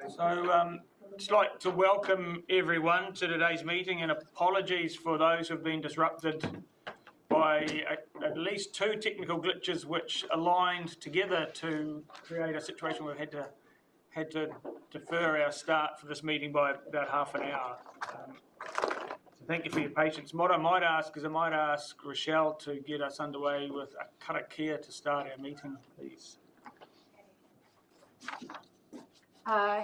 So just like to welcome everyone to today's meeting, and apologies for those who have been disrupted by at least two technical glitches which aligned together to create a situation where we had to defer our start for this meeting by about half an hour. So thank you for your patience. What I might ask is Rochelle to get us underway with a karakia to start our meeting, please.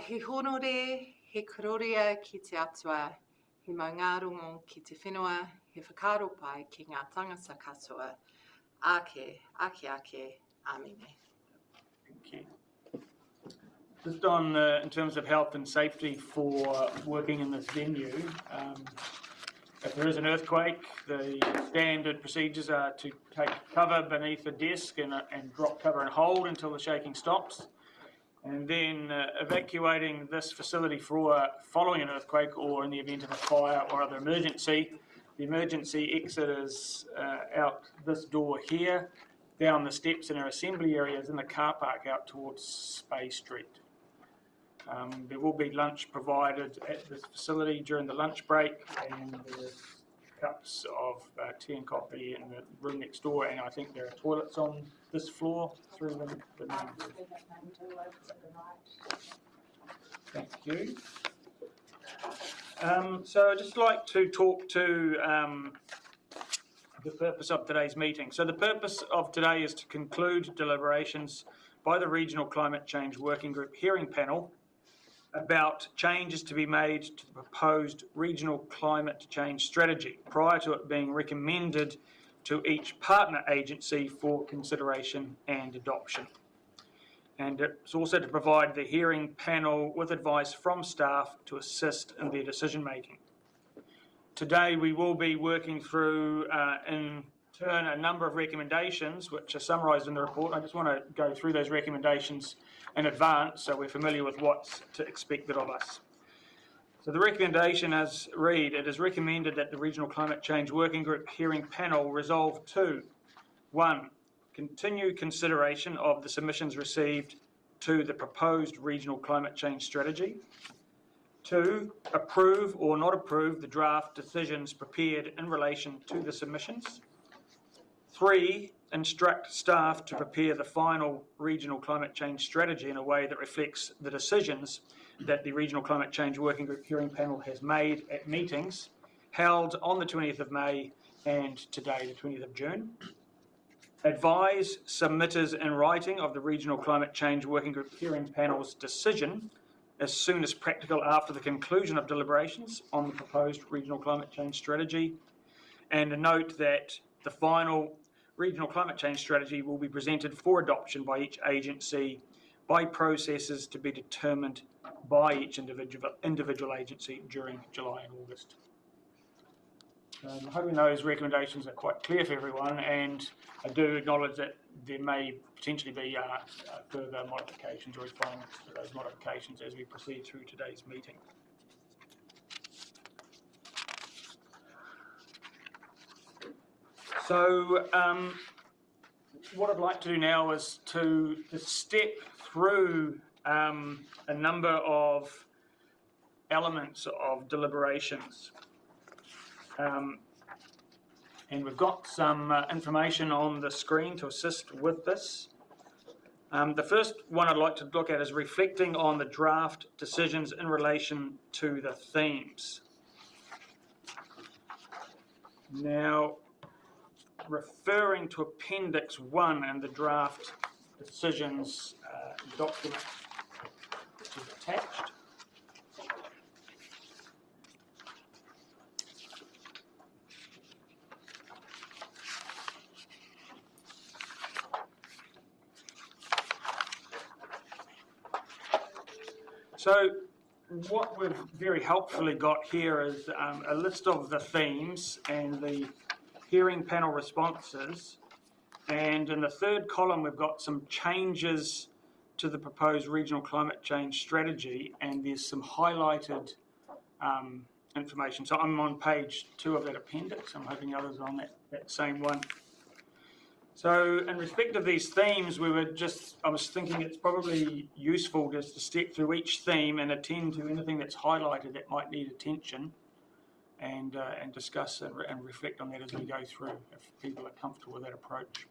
He honore, he kororia ki te atua, he maungarongo ki te whenua, he whakaro pai ki ngā tangata katoa. Ake, amine. Thank you. Just on in terms of health and safety for working in this venue, if there is an earthquake, the standard procedures are to take cover beneath a desk and drop cover and hold until the shaking stops. And then evacuating this facility following an earthquake or in the event of a fire or other emergency. The emergency exit is out this door here, down the steps in our assembly areas in the car park out towards Spey Street. There will be lunch provided at this facility during the lunch break, and there's cups of tea and coffee in the room next door, and I think there are toilets on this floor through the main door. Thank you. So I'd just like to talk to the purpose of today's meeting. So the purpose of today is to conclude deliberations by the Regional Climate Change Working Group hearing panel about changes to be made to the proposed regional climate change strategy prior to it being recommended to each partner agency for consideration and adoption. And it's also to provide the hearing panel with advice from staff to assist in their decision making. Today we will be working through in turn a number of recommendations which are summarised in the report. I just want to go through those recommendations in advance so we're familiar with what's expected of us. So the recommendation as read, it is recommended that the Regional Climate Change Working Group hearing panel resolve to 1. Continue consideration of the submissions received to the proposed regional climate change strategy. 2. Approve or not approve the draft decisions prepared in relation to the submissions. 3. Instruct staff to prepare the final regional climate change strategy in a way that reflects the decisions that the Regional Climate Change Working Group hearing panel has made at meetings held on the 20th of May and today, the 20th of June. Advise submitters in writing of the Regional Climate Change Working Group hearing panel's decision as soon as practical after the conclusion of deliberations on the proposed regional climate change strategy. And a note that the final regional climate change strategy will be presented for adoption by each agency by processes to be determined by each individual agency during July and August. I'm hoping those recommendations are quite clear for everyone, and I do acknowledge that there may potentially be further modifications or refinements to those modifications as we proceed through today's meeting. So what I'd like to do now is to step through a number of elements of deliberations. And we've got some information on the screen to assist with this. The first one I'd like to look at is reflecting on the draft decisions in relation to the themes. Now, referring to Appendix 1 and the draft decisions document which is attached. So what we've very helpfully got here is a list of the themes and the hearing panel responses, and in the third column we've got some changes to the proposed regional climate change strategy, and there's some highlighted information. So I'm on page 2 of that appendix. I'm hoping others are on that same one. So in respect of these themes, I was thinking it's probably useful just to step through each theme and attend to anything that's highlighted that might need attention, and discuss and reflect on that as we go through, if people are comfortable with that approach.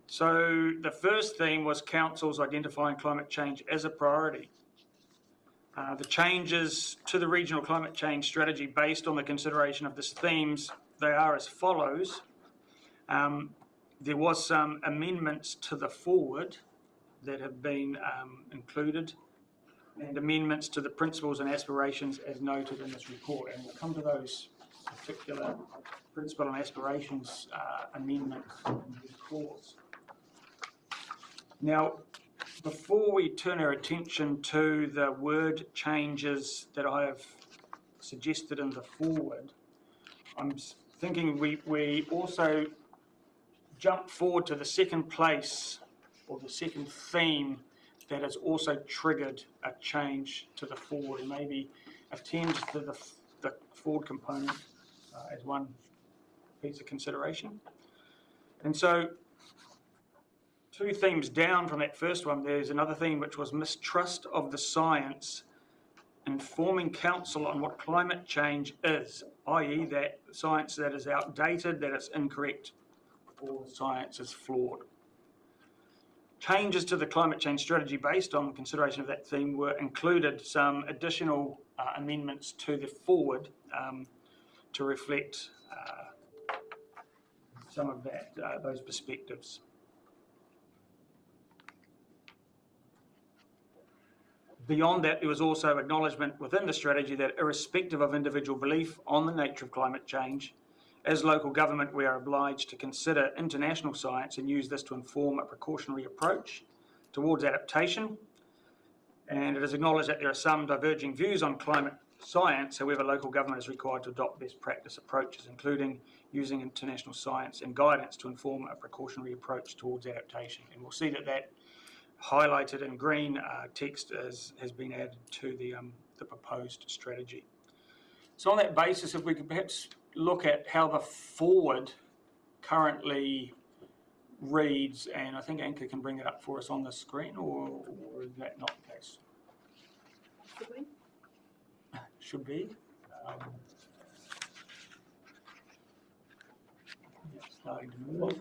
So the first theme was Council's identifying climate change as a priority. The changes to the regional climate change strategy based on the consideration of these themes, they are as follows. There was some amendments to the forward that have been included, and amendments to the principles and aspirations as noted in this report. And we'll come to those particular principle and aspirations amendments in due course. Now, before we turn our attention to the word changes that I have suggested in the forward, I'm thinking we also jump forward to the second place, or the second theme that has also triggered a change to the forward, and maybe attend to the forward component as one piece of consideration. And so, two themes down from that first one, there's another theme which was mistrust of the science, informing council on what climate change is, i.e. that science that is outdated, that it's incorrect, or science is flawed. Changes to the climate change strategy based on consideration of that theme were included some additional amendments to the forward to reflect some of that, those perspectives. Beyond that, there was also acknowledgement within the strategy that irrespective of individual belief on the nature of climate change, as local government, we are obliged to consider international science and use this to inform a precautionary approach towards adaptation. And it is acknowledged that there are some diverging views on climate science. However, local government is required to adopt best practice approaches, including using international science and guidance to inform a precautionary approach towards adaptation. And we'll see that that highlighted in green text has been added to the proposed strategy. So on that basis, if we could perhaps look at how the forward currently reads, and I think Anka can bring it up for us on the screen, or is that not the case? Should be.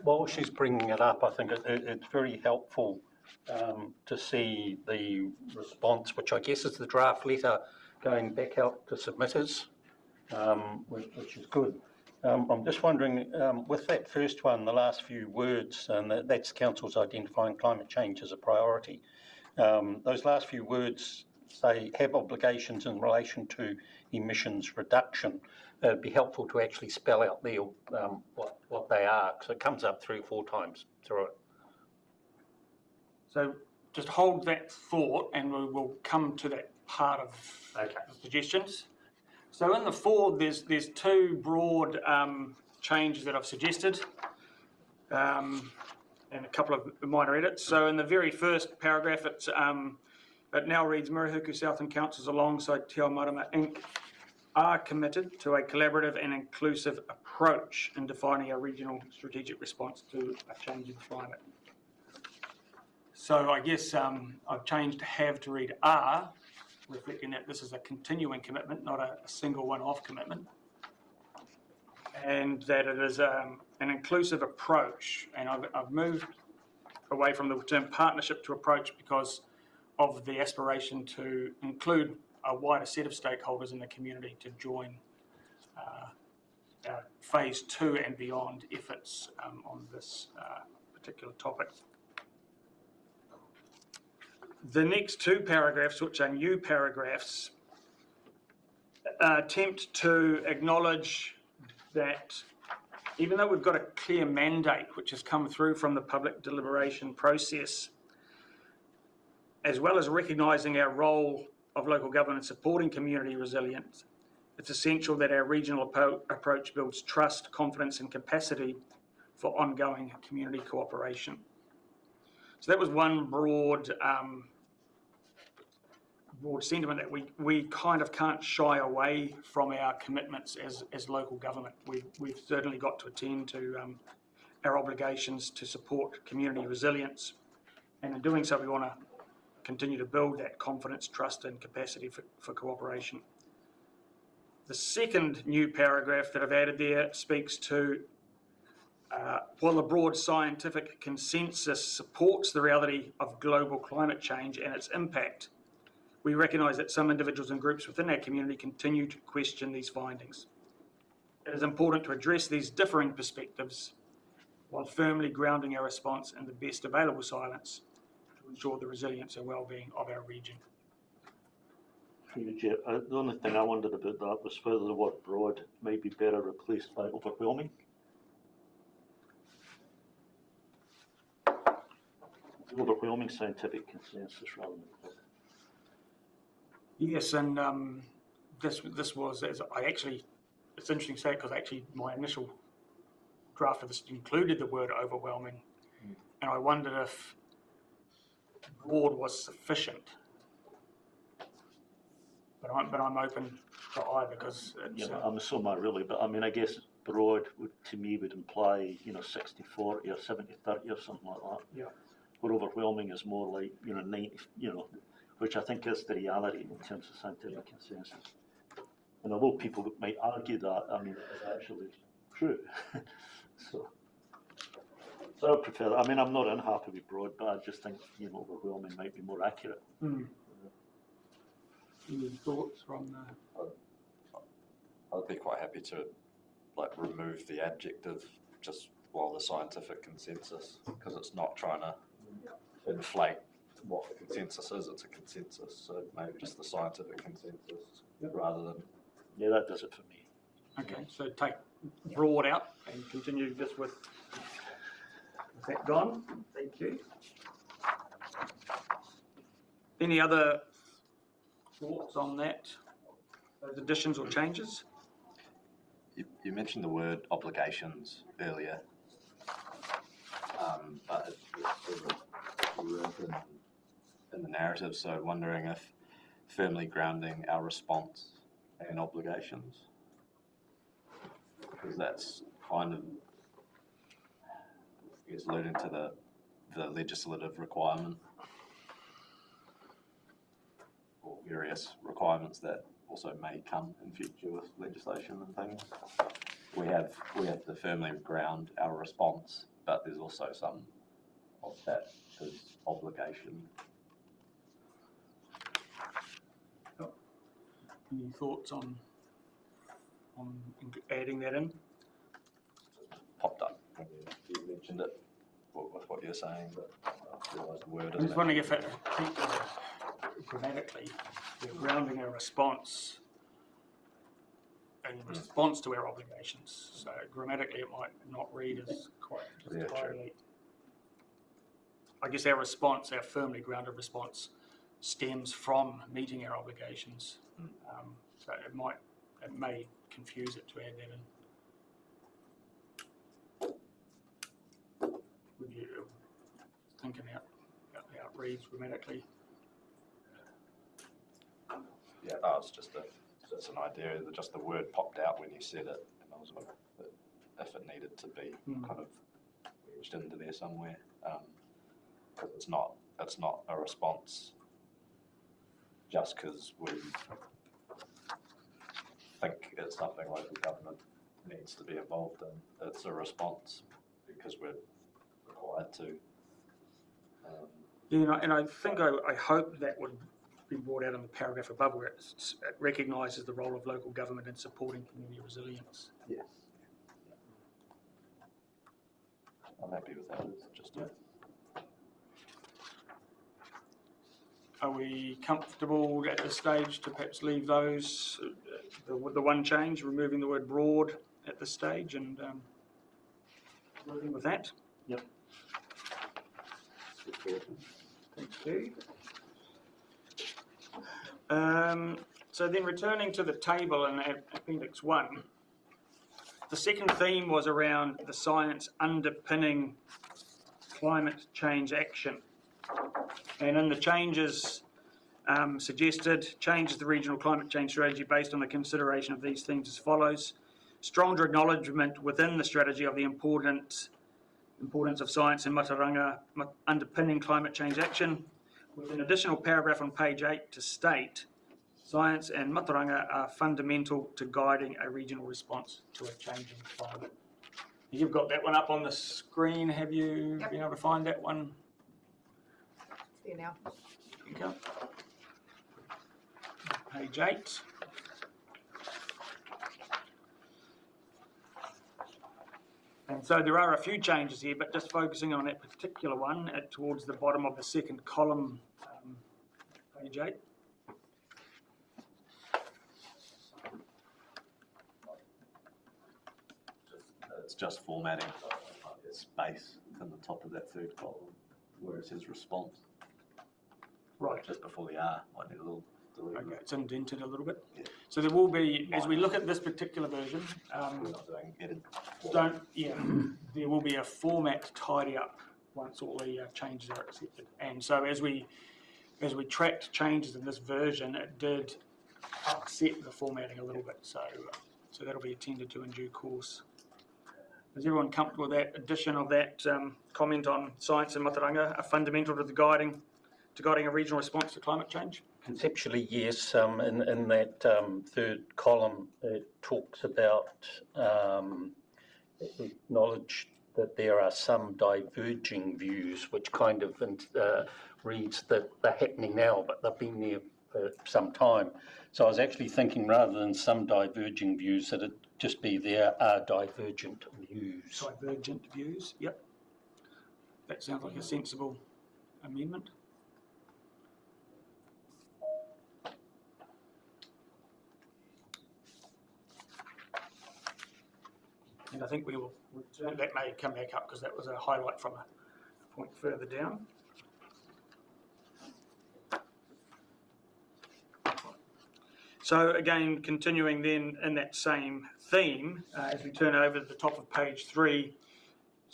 While she's bringing it up, I think it's very helpful to see the response, which I guess is the draft letter going back out to submitters, which is good. I'm just wondering, with that first one, the last few words, and that's Council's identifying climate change as a priority. Those last few words say have obligations in relation to emissions reduction. It'd be helpful to actually spell out there what they are, because it comes up 3 or 4 times through it. So just hold that thought, and we will come to that part of the suggestions. So in the forward, there's 2 broad changes that I've suggested, and a couple of minor edits. So in the very first paragraph, it now reads, Murihuku Southern Councils alongside Te Ao Marama Inc. are committed to a collaborative and inclusive approach in defining a regional strategic response to a changing climate. So I guess I've changed have to read are, reflecting that this is a continuing commitment, not a single one-off commitment, and that it is an inclusive approach. And I've moved away from the term partnership to approach because of the aspiration to include a wider set of stakeholders in the community to join phase 2 and beyond efforts on this particular topic. The next 2 paragraphs, which are new paragraphs, attempt to acknowledge that even though we've got a clear mandate which has come through from the public deliberation process, as well as recognising our role of local government in supporting community resilience, it's essential that our regional approach builds trust, confidence and capacity for ongoing community cooperation. So that was one broad sentiment, that we kind of can't shy away from our commitments as local government. We've certainly got to attend to our obligations to support community resilience. And in doing so, we want to continue to build that confidence, trust and capacity for cooperation. The second new paragraph that I've added there speaks to while the broad scientific consensus supports the reality of global climate change and its impact, we recognise that some individuals and groups within our community continue to question these findings. It is important to address these differing perspectives while firmly grounding our response in the best available science to ensure the resilience and well-being of our region. The only thing I wondered about that was whether the word broad might be better replaced by overwhelming. Overwhelming scientific consensus rather than. Yes, and this was, as I actually, it's interesting to say it because actually my initial draft of this included the word overwhelming, and I wondered if broad was sufficient. But I'm open to either because it's... Yeah, I'm so mad really, but I mean, I guess broad to me would imply, 60-40 or 70-30 or something like that. Yeah. Where overwhelming is more like, 90, which I think is the reality in terms of scientific consensus. And although people might argue that, I mean, it is actually true. So I prefer that. I mean, I'm not unhappy with broad, but I just think, overwhelming might be more accurate. Any thoughts from the... I'd be quite happy to remove the adjective just while the scientific consensus, because it's not trying to inflate what the consensus is, it's a consensus, so maybe just the scientific consensus rather than... Yeah, that does it for me. Okay, so take broad out and continue just with that gone. Thank you. Any other thoughts on that? Those additions or changes? You mentioned the word obligations earlier, but it's written in the narrative, so wondering if firmly grounding our response and obligations, because that's kind of, I guess, alluding to the legislative requirement or various requirements that also may come in future with legislation and things. We have to firmly ground our response, but there's also some of that is obligation. Any thoughts on adding that in? Popped up when you mentioned it with what you're saying, but I realised the word. I'm just wondering if it grammatically, we're grounding our response in response to our obligations. So grammatically, it might not read as quite entirely. I guess our response, our firmly grounded response, stems from meeting our obligations. So it may confuse it to add that in. Would you thinking out reads grammatically? Yeah, that was just an idea. Just the word popped out when you said it, and I was wondering if it needed to be kind of wedged into there somewhere, because it's not a response just because we think it's something local government needs to be involved in. It's a response because we're required to. And I think I hope that would be brought out in the paragraph above where it recognises the role of local government in supporting community resilience. Yes. I'm happy with that. It's just Are we comfortable at this stage to perhaps leave those, the one change, removing the word broad at this stage and working with that? Yep. Thank you. So then returning to the table in Appendix 1, the second theme was around the science underpinning climate change action. And in the changes suggested, changes the regional climate change strategy based on the consideration of these themes as follows. Stronger acknowledgement within the strategy of the importance importance of science and Mataranga underpinning climate change action, with an additional paragraph on page 8 to state science and Mataranga are fundamental to guiding a regional response to a changing climate. You've got that one up on the screen. Have you been able to find that one? There now. Okay. Page 8. And so there are a few changes here, but just focusing on that particular one towards the bottom of the second column, page 8. It's just formatting, it's space in the top of that third column where it says response. Right. Just before the R, might need a little delete. Okay, it's indented a little bit. Yeah. So there will be, as we look at this particular version, We're not doing edit. there will be a format tidy up once all the changes are accepted. And so as we tracked changes in this version, it did upset the formatting a little bit. So that'll be attended to in due course. Is everyone comfortable with that addition of that comment on science and Mataranga are fundamental to guiding a regional response to climate change? Conceptually, yes. In that third column, it talks about acknowledge that there are some diverging views, which kind of reads that they're happening now, but they've been there for some time. So I was actually thinking, rather than some diverging views, that it just be there are divergent views. Divergent views, yep. That sounds like a sensible amendment. And I think we will return, that may come back up because that was a highlight from a point further down. So again, continuing then in that same theme, as we turn over to the top of page 3,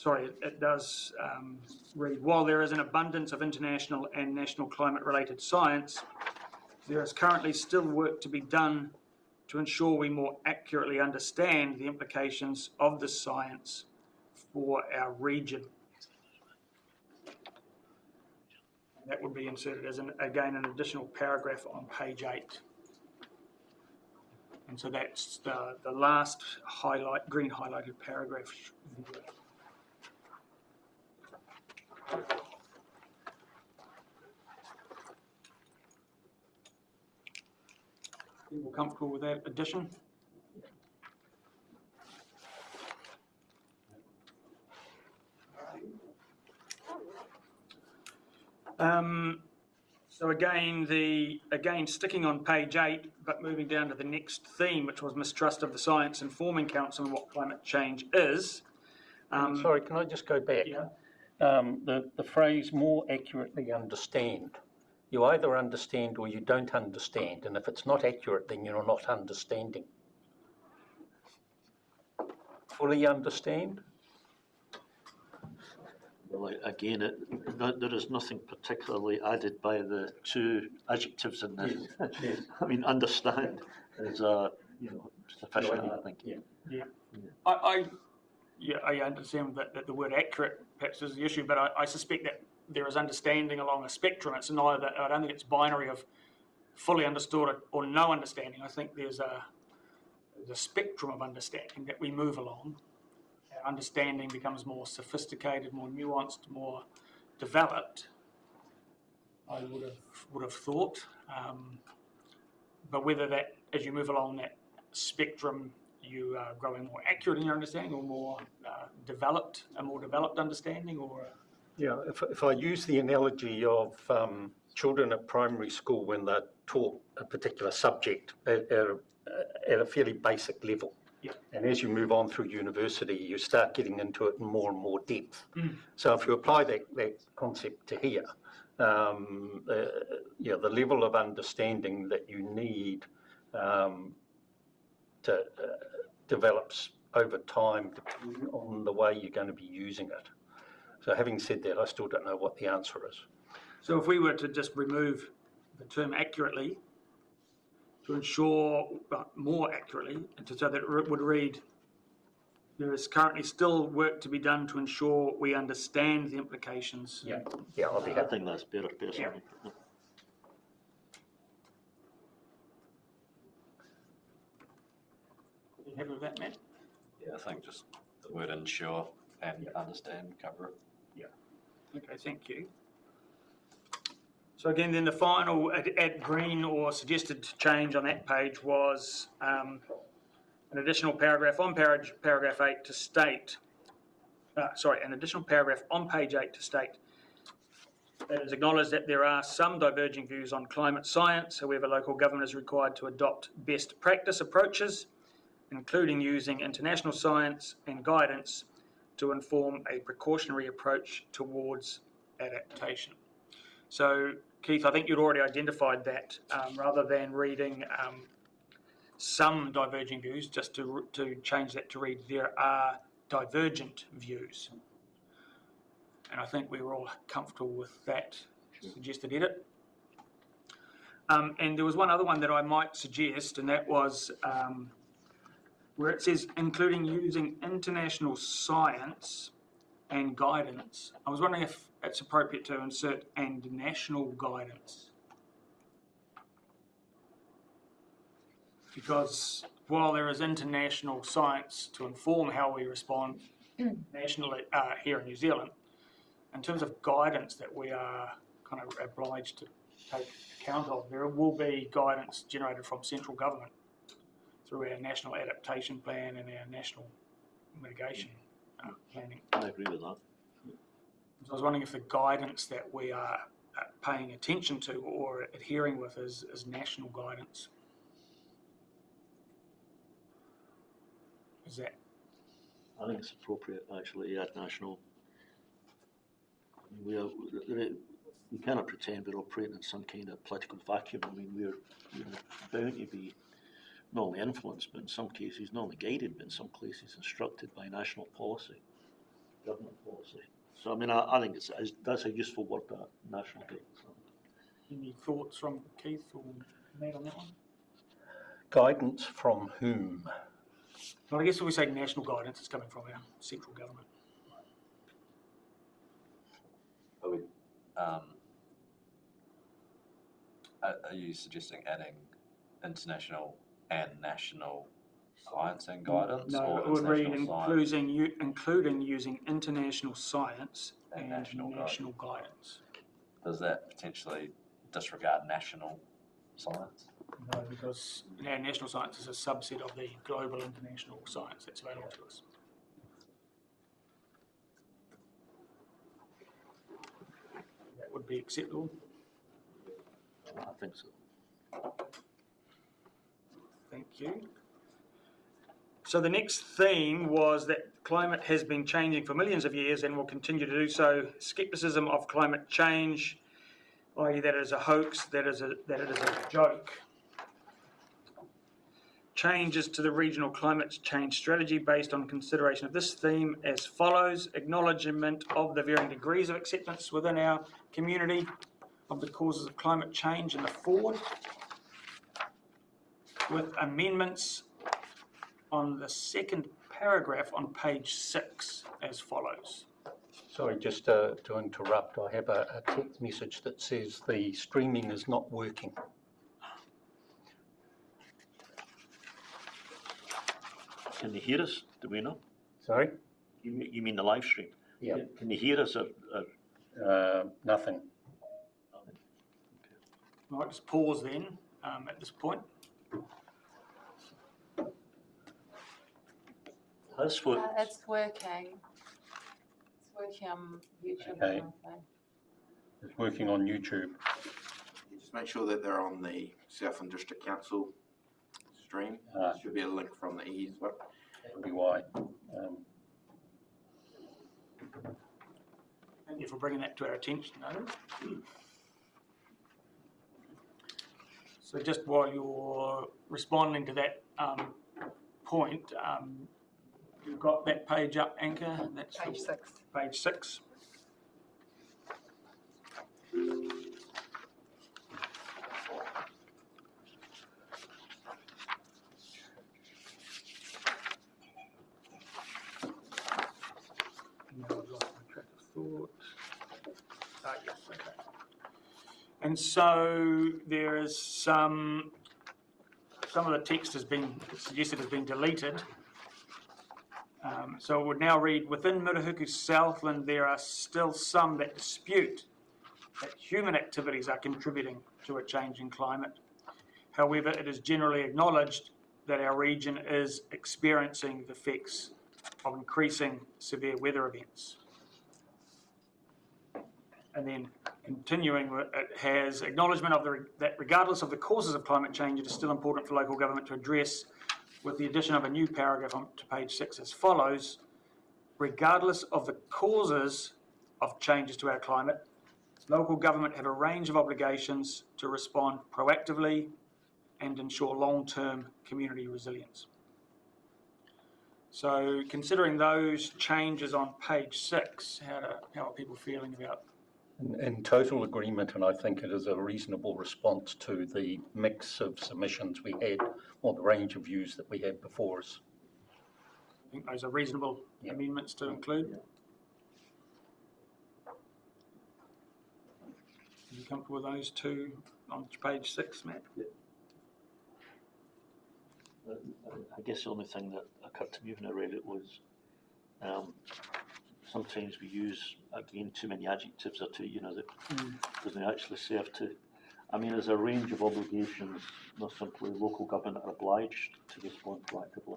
it does read, while there is an abundance of international and national climate-related science, there is currently still work to be done to ensure we more accurately understand the implications of this science for our region. And that would be inserted as, again, an additional paragraph on page 8. And so that's the last green highlighted paragraph. People comfortable with that addition? So again, sticking on page 8, but moving down to the next theme, which was mistrust of the science informing council and what climate change is. Sorry, can I just go back? Yeah. The phrase more accurately understand. You either understand or you don't understand, and if it's not accurate, then you're not understanding. Fully understand? Well, again, there is nothing particularly added by the two adjectives in this. Yes. I mean, understand is sufficient, I think. Yeah. I understand that the word accurate perhaps is the issue, but I suspect that there is understanding along a spectrum. It's neither, I don't think it's binary of fully understood or no understanding. I think there's a spectrum of understanding that we move along. Our understanding becomes more sophisticated, more nuanced, more developed, I would have thought. But whether that, as you move along that spectrum, you are growing more accurate in your understanding or more developed understanding, or... Yeah, if I use the analogy of children at primary school when they're taught a particular subject at a fairly basic level, yeah. And as you move on through university, you start getting into it in more and more depth. So if you apply that concept to here, the level of understanding that you need develops over time depending on the way you're going to be using it. So having said that, I still don't know what the answer is. So if we were to just remove the term accurately to ensure, more accurately, so that it would read, There is currently still work to be done to ensure we understand the implications. Yeah, I'll be I happy. think that's better personally. You happy with that, Matt? Yeah, I think just the word ensure and understand cover it. Okay, thank you. So again, then the final add green or suggested change on that page was an additional paragraph on paragraph 8 to state, an additional paragraph on page 8 to state that is acknowledged that there are some diverging views on climate science. However, local government is required to adopt best practice approaches, including using international science and guidance to inform a precautionary approach towards adaptation. So, Keith, I think you'd already identified that, rather than reading some diverging views, just to change that to read there are divergent views. And I think we were all comfortable with that suggested edit. And there was one other one that I might suggest, and that was where it says including using international science and guidance. I was wondering if it's appropriate to insert and national guidance. Because while there is international science to inform how we respond nationally here in New Zealand, in terms of guidance that we are kind of obliged to take account of, there will be guidance generated from central government through our national adaptation plan and our national mitigation planning. I agree with that. So I was wondering if the guidance that we are paying attention to or adhering with is national guidance. Is that? I think it's appropriate actually to add national. I mean, we cannot pretend we're operating in some kind of political vacuum. I mean, we're bound to be not only influenced, but in some cases not only guided, but in some cases instructed by national policy, government policy. So I mean, I think that's a useful word, that national guidance. Any thoughts from Keith or Matt on that one? Guidance from whom? Well, I guess when we say national guidance, it's coming from our central government. Are you suggesting adding international and national science and guidance? No, or it would read international including using international science and national guidance. Does that potentially disregard national science? No, because our national science is a subset of the global international science that's available to us. That would be acceptable. I think so. Thank you. So the next theme was that climate has been changing for millions of years and will continue to do so. Skepticism of climate change, i.e. that it is a hoax, that it is a joke. Changes to the regional climate change strategy based on consideration of this theme as follows: acknowledgement of the varying degrees of acceptance within our community of the causes of climate change in the forward, with amendments on the second paragraph on page 6 as follows. Sorry, just to interrupt, I have a text message that says the streaming is not working. Can you hear us? Do we know? Sorry? You mean the live stream? Yeah. Can you hear us? Nothing. I might just pause then at this point. That's what. It's working. It's working on YouTube. Okay. It's working on YouTube. Just make sure that they're on the Southland District Council stream. There should be a link from the EE as well. That would be why. Thank you for bringing that to our attention, Adam. So just while you're responding to that point, you've got that page up, Anchor. That's Page 6. Page 6. And so there is some of the text has been suggested has been deleted. So it would now read, within Murihuku Southland, there are still some that dispute that human activities are contributing to a change in climate. However, it is generally acknowledged that our region is experiencing the effects of increasing severe weather events. And then continuing, it has acknowledgement of that regardless of the causes of climate change, it is still important for local government to address, with the addition of a new paragraph on to page 6 as follows, regardless of the causes of changes to our climate, local government have a range of obligations to respond proactively and ensure long-term community resilience. So considering those changes on page 6, how are people feeling about? In total agreement, and I think it is a reasonable response to the mix of submissions we had, or the range of views that we had before us. I think those are reasonable amendments to include. Are you comfortable with those two on page 6, Matt? Yeah. I guess the only thing that occurred to me when I read it was sometimes we use, again, too many adjectives or too, that doesn't actually serve to. I mean, there's a range of obligations, not simply local government are obliged to respond proactively,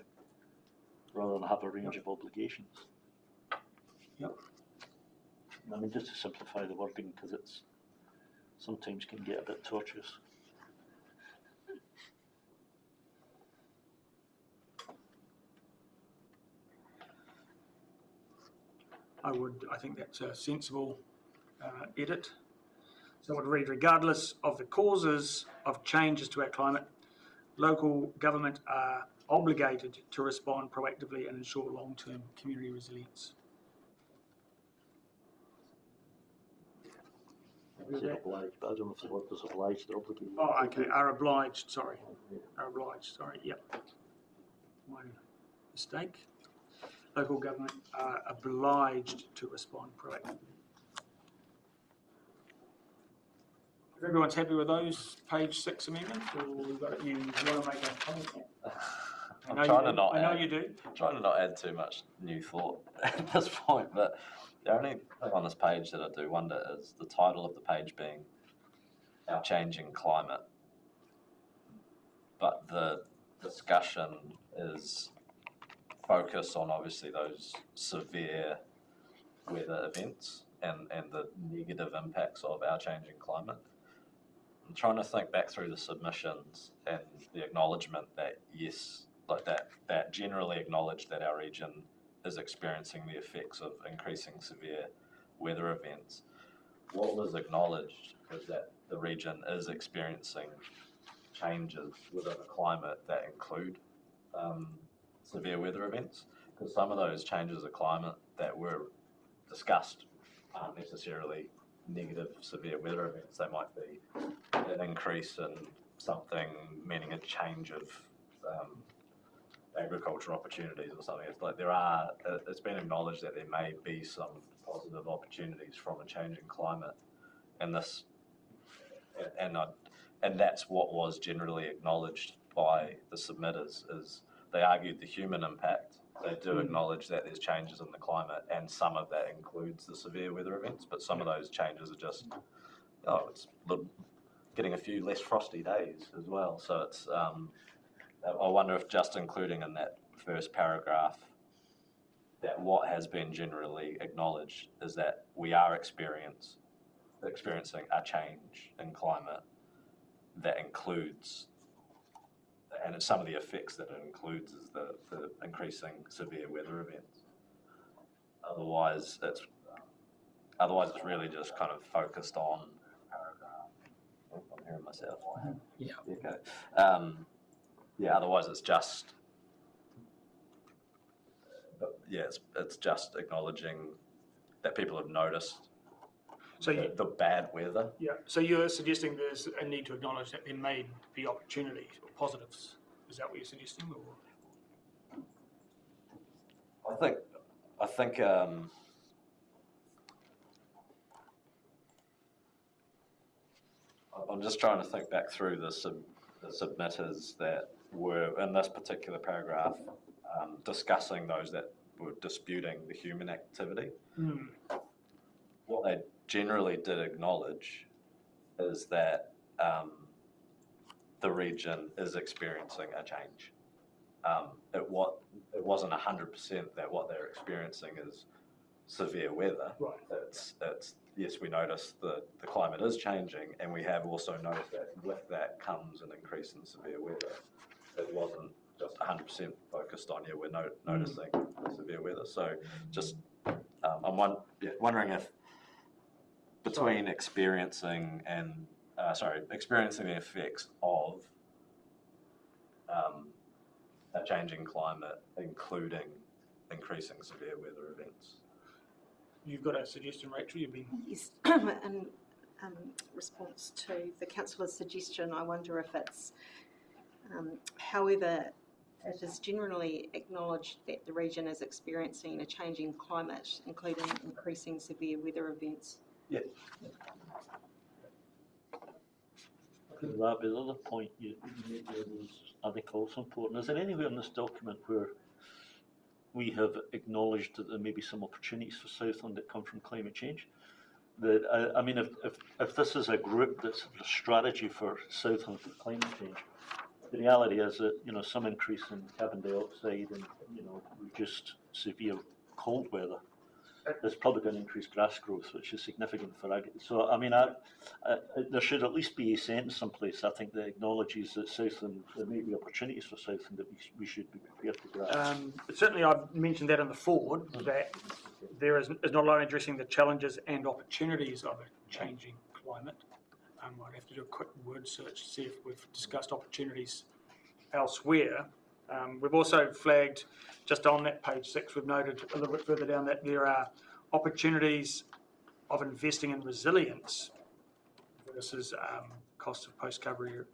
rather than have a range of obligations. Yep. I mean, just to simplify the wording, because it's sometimes can get a bit tortuous. I think that's a sensible edit. So it would read, regardless of the causes of changes to our climate, local government are obligated to respond proactively and ensure long-term community resilience. Obliged, but I don't know if the word was obliged or obligated. Oh, okay, are obliged, sorry. Are obliged, sorry, yep. My mistake. Local government are obliged to respond proactively. If everyone's happy with those page 6 amendments, or you want to make a comment? I'm trying to not I know you do. I'm trying to not add too much new thought at this point, but the only thing on this page that I do wonder is the title of the page being Our Changing Climate. But the discussion is focused on obviously those severe weather events and the negative impacts of our changing climate. I'm trying to think back through the submissions and the acknowledgement that yes, like that generally acknowledge that our region is experiencing the effects of increasing severe weather events. What was acknowledged was that the region is experiencing changes within the climate that include severe weather events, because some of those changes of climate that were discussed aren't necessarily negative severe weather events. They might be an increase in something, meaning a change of agricultural opportunities or something. It's like it's been acknowledged that there may be some positive opportunities from a changing climate, and that's what was generally acknowledged by the submitters. Is they argued the human impact. They do acknowledge that there's changes in the climate, and some of that includes the severe weather events, but some of those changes are just, it's getting a few less frosty days as well. So it's, I wonder if just including in that first paragraph that what has been generally acknowledged is that we are experiencing a change in climate that includes, and some of the effects that it includes is the increasing severe weather events. Otherwise, it's really just kind of focused on paragraph. Oh, I'm hearing myself. Yeah. Okay. Otherwise, it's just. But yeah, it's just acknowledging that people have noticed the bad weather. Yeah. So you're suggesting there's a need to acknowledge that there may be opportunities or positives. Is that what you're suggesting? Or? I think I'm just trying to think back through the submitters that were in this particular paragraph discussing those that were disputing the human activity. What they generally did acknowledge is that the region is experiencing a change. It wasn't 100% that what they're experiencing is severe weather. Right. It's yes, we notice the climate is changing, and we have also noticed that with that comes an increase in severe weather. It wasn't just 100% focused on, we're noticing severe weather. So just, I'm wondering if between experiencing the effects of a changing climate, including increasing severe weather events. You've got a suggestion, Rachel? You've been... Yes, in response to the councillor's suggestion, I wonder if it's, however, it is generally acknowledged that the region is experiencing a changing climate, including increasing severe weather events. Yeah. That, but the other point you made there was, I think, also important. Is there anywhere in this document where we have acknowledged that there may be some opportunities for Southland that come from climate change? That I mean, if this is a group that's a strategy for Southland for climate change, the reality is that some increase in carbon dioxide and reduced severe cold weather is probably going to increase grass growth, which is significant for agriculture. So I mean, there should at least be a sentence someplace, I think, that acknowledges that Southland, there may be opportunities for Southland that we should be prepared to grasp. Certainly, I've mentioned that in the forward, that there is not only addressing the challenges and opportunities of a changing climate. I'd have to do a quick word search to see if we've discussed opportunities elsewhere. We've also flagged, just on that page 6, we've noted a little bit further down that there are opportunities of investing in resilience versus cost of post-event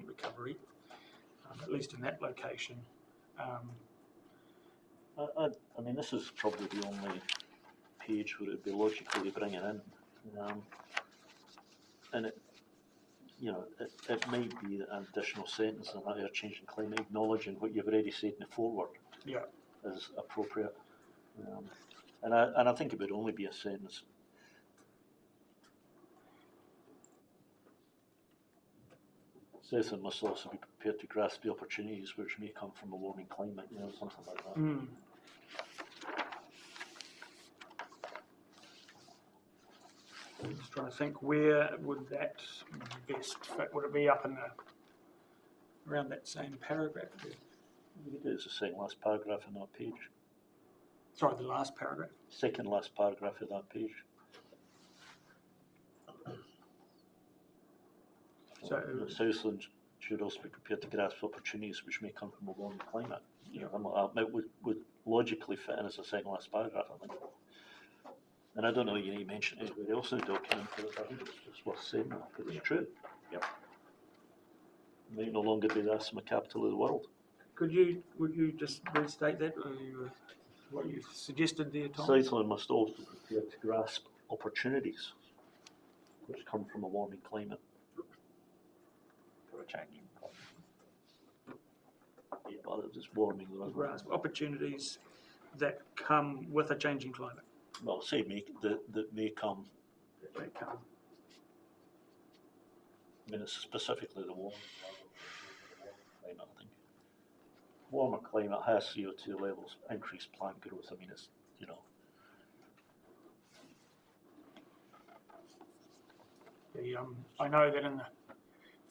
recovery, at least in that location. I mean, this is probably the only page where it would be logical to bring it in. And it may be an additional sentence in that changing climate, acknowledging what you've already said in the foreword is appropriate. And I think it would only be a sentence. Southland must also be prepared to grasp the opportunities which may come from a warming climate, something like that. I'm just trying to think, where would that best fit? Would it be up in around that same paragraph there? It is the second last paragraph in that page. Sorry, the last paragraph? Second last paragraph of that page. So Southland should also be prepared to grasp opportunities which may come from a warming climate. It would logically fit in as a second last paragraph, I think. And I don't know, you mentioned anybody else in the document, but I think it's just worth saying that, because it's true. It might no longer be the asthma capital of the world. Would you just restate that, or what you suggested there, Tom? Southland must also be prepared to grasp opportunities which come from a warming climate. For a changing climate. Yeah, but it's warming. Grasp opportunities that come with a changing climate. Well, say that may come. They come. I mean, it's specifically the warming climate, I think. Warmer climate, higher CO2 levels, increased plant growth. I mean, it's, I know that in the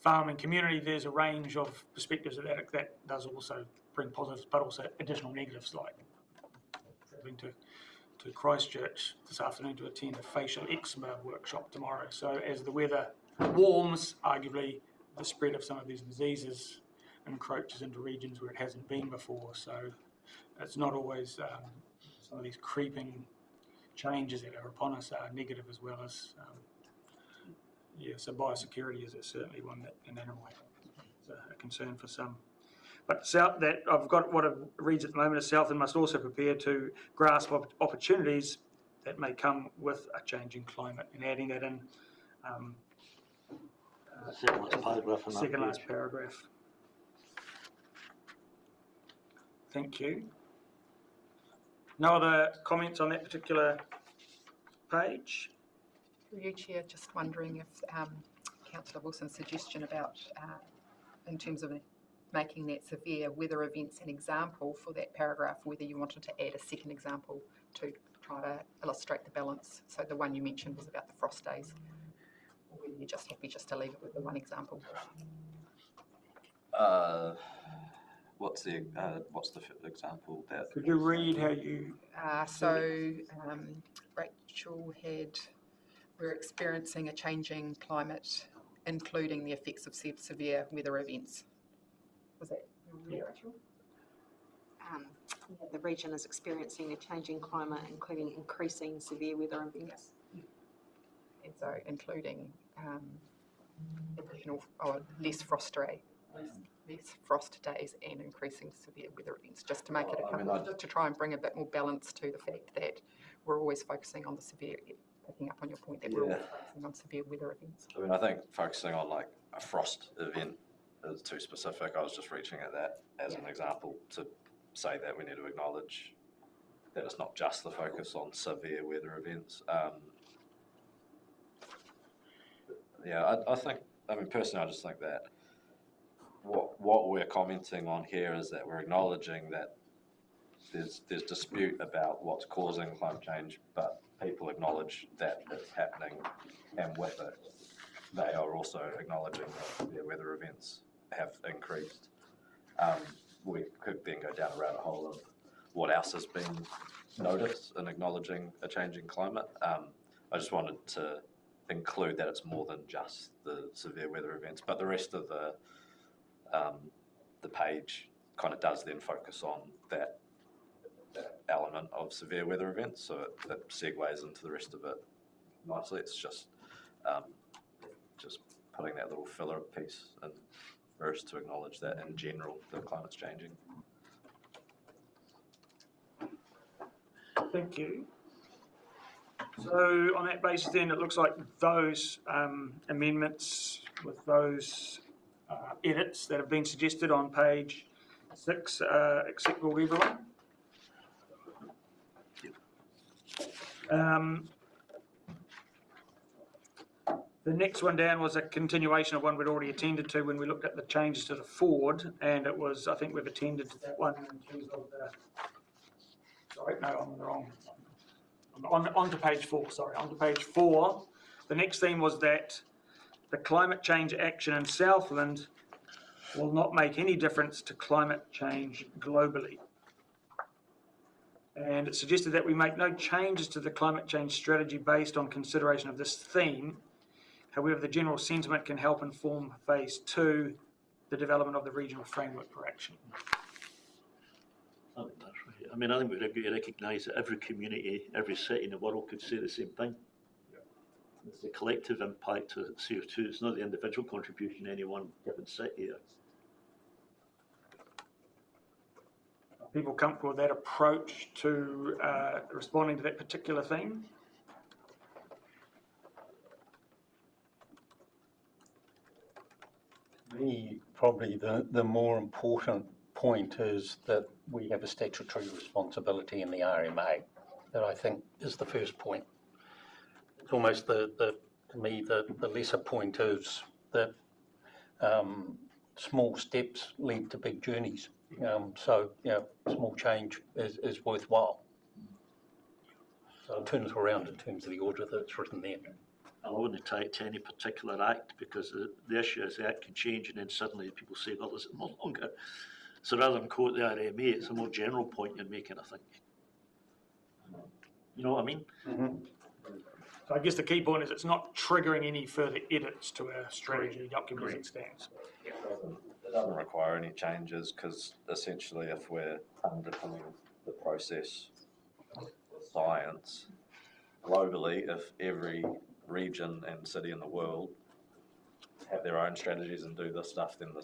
farming community, there's a range of perspectives that does also bring positives, but also additional negatives, like travelling to Christchurch this afternoon to attend a facial eczema workshop tomorrow. So as the weather warms, arguably the spread of some of these diseases encroaches into regions where it hasn't been before. So it's not always some of these creeping changes that are upon us are negative as well as so biosecurity is certainly one that in animal health is a concern for some. But that I've got what it reads at the moment is Southland must also prepare to grasp opportunities that may come with a changing climate, and adding that in Second last paragraph in that second last page. paragraph. Thank you. No other comments on that particular page? Through you, Chair, just wondering if Councillor Wilson's suggestion about, in terms of making that severe weather events an example for that paragraph, whether you wanted to add a second example to try to illustrate the balance. So the one you mentioned was about the frost days, or whether you're just happy just to leave it with the one example. What's the example that? Could you read how you? Rachel had, we're experiencing a changing climate, including the effects of severe weather events. Was that Rachel? The region is experiencing a changing climate, including increasing severe weather events. And so including additional or less frost days and increasing severe weather events, just to make it just to try and bring a bit more balance to the fact that we're always focusing on the severe, picking up on your point that we're always focusing on severe weather events. I mean, I think focusing on like a frost event is too specific. I was just reaching at that as an example to say that we need to acknowledge that it's not just the focus on severe weather events. I think, I mean, personally, I just think that what we're commenting on here is that we're acknowledging that there's dispute about what's causing climate change, but people acknowledge that it's happening, and with it, they are also acknowledging that severe weather events have increased. We could then go down a rabbit hole of what else has been noticed in acknowledging a changing climate. I just wanted to include that it's more than just the severe weather events, but the rest of the page kind of does then focus on that element of severe weather events, so it segues into the rest of it nicely. It's just putting that little filler piece in first to acknowledge that in general the climate's changing. Thank you. So on that basis then, it looks like those amendments with those edits that have been suggested on page 6 acceptable to everyone. The next one down was a continuation of one we'd already attended to when we looked at the changes to the Ford, and it was, I think we've attended to that one in terms of the, sorry, no, I'm wrong. On to page 4, sorry, on to page 4. The next theme was that the climate change action in Southland will not make any difference to climate change globally. And it suggested that we make no changes to the climate change strategy based on consideration of this theme. However, the general sentiment can help inform phase 2, the development of the regional framework for action. I think that's right. I mean, I think we've got to recognise that every community, every city in the world could say the same thing. It's the collective impact of CO2. It's not the individual contribution any one given city. Are people comfortable with that approach to responding to that particular theme? Probably the more important point is that we have a statutory responsibility in the RMA. That I think is the first point. It's almost to me the lesser point is that small steps lead to big journeys. So small change is worthwhile. So it turns around in terms of the order that's written there. I wouldn't tie it to any particular act, because the issue is the act can change and then suddenly people say, well, is it no longer? So rather than quote the RMA, it's a more general point you're making, I think. You know what I mean? Mm-hmm. So I guess the key point is it's not triggering any further edits to our strategy document as it stands. It doesn't require any changes, because essentially if we're underpinning the process with science, globally, if every region and city in the world have their own strategies and do this stuff, then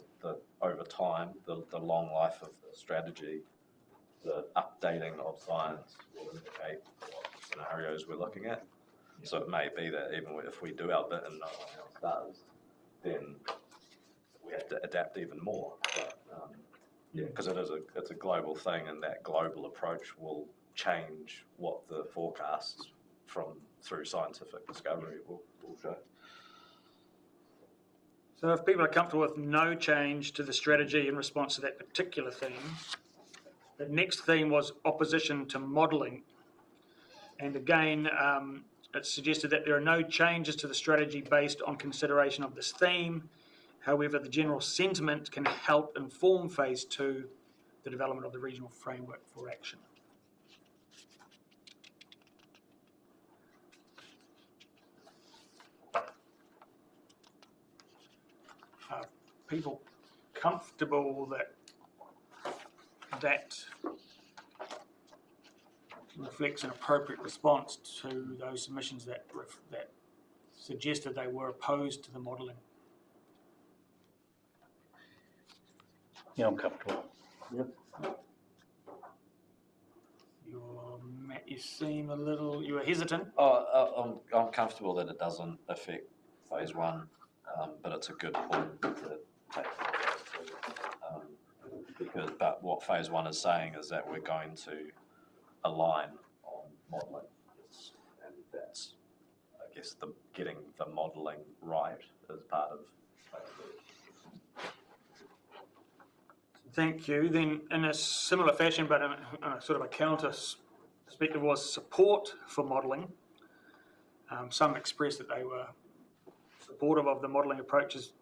over time, the long life of the strategy, the updating of science will indicate what scenarios we're looking at. So it may be that even if we do our bit and no one else does, then we have to adapt even more. But, yeah, because it's a global thing, and that global approach will change what the forecasts through scientific discovery will show. So if people are comfortable with no change to the strategy in response to that particular theme, the next theme was opposition to modelling. And again, it's suggested that there are no changes to the strategy based on consideration of this theme. However, the general sentiment can help inform phase 2, the development of the regional framework for action. Are people comfortable that reflects an appropriate response to those submissions that suggested they were opposed to the modelling? Yeah, I'm comfortable. Yep. You seem you were hesitant. I'm comfortable that it doesn't affect phase 1, but it's a good point to take. But what phase 1 is saying is that we're going to align on modelling, and that's, I guess, getting the modelling right as part of phase 2. Thank you. Then, in a similar fashion, but in a sort of a counter perspective, was support for modelling. Some expressed that they were supportive of the modelling approaches.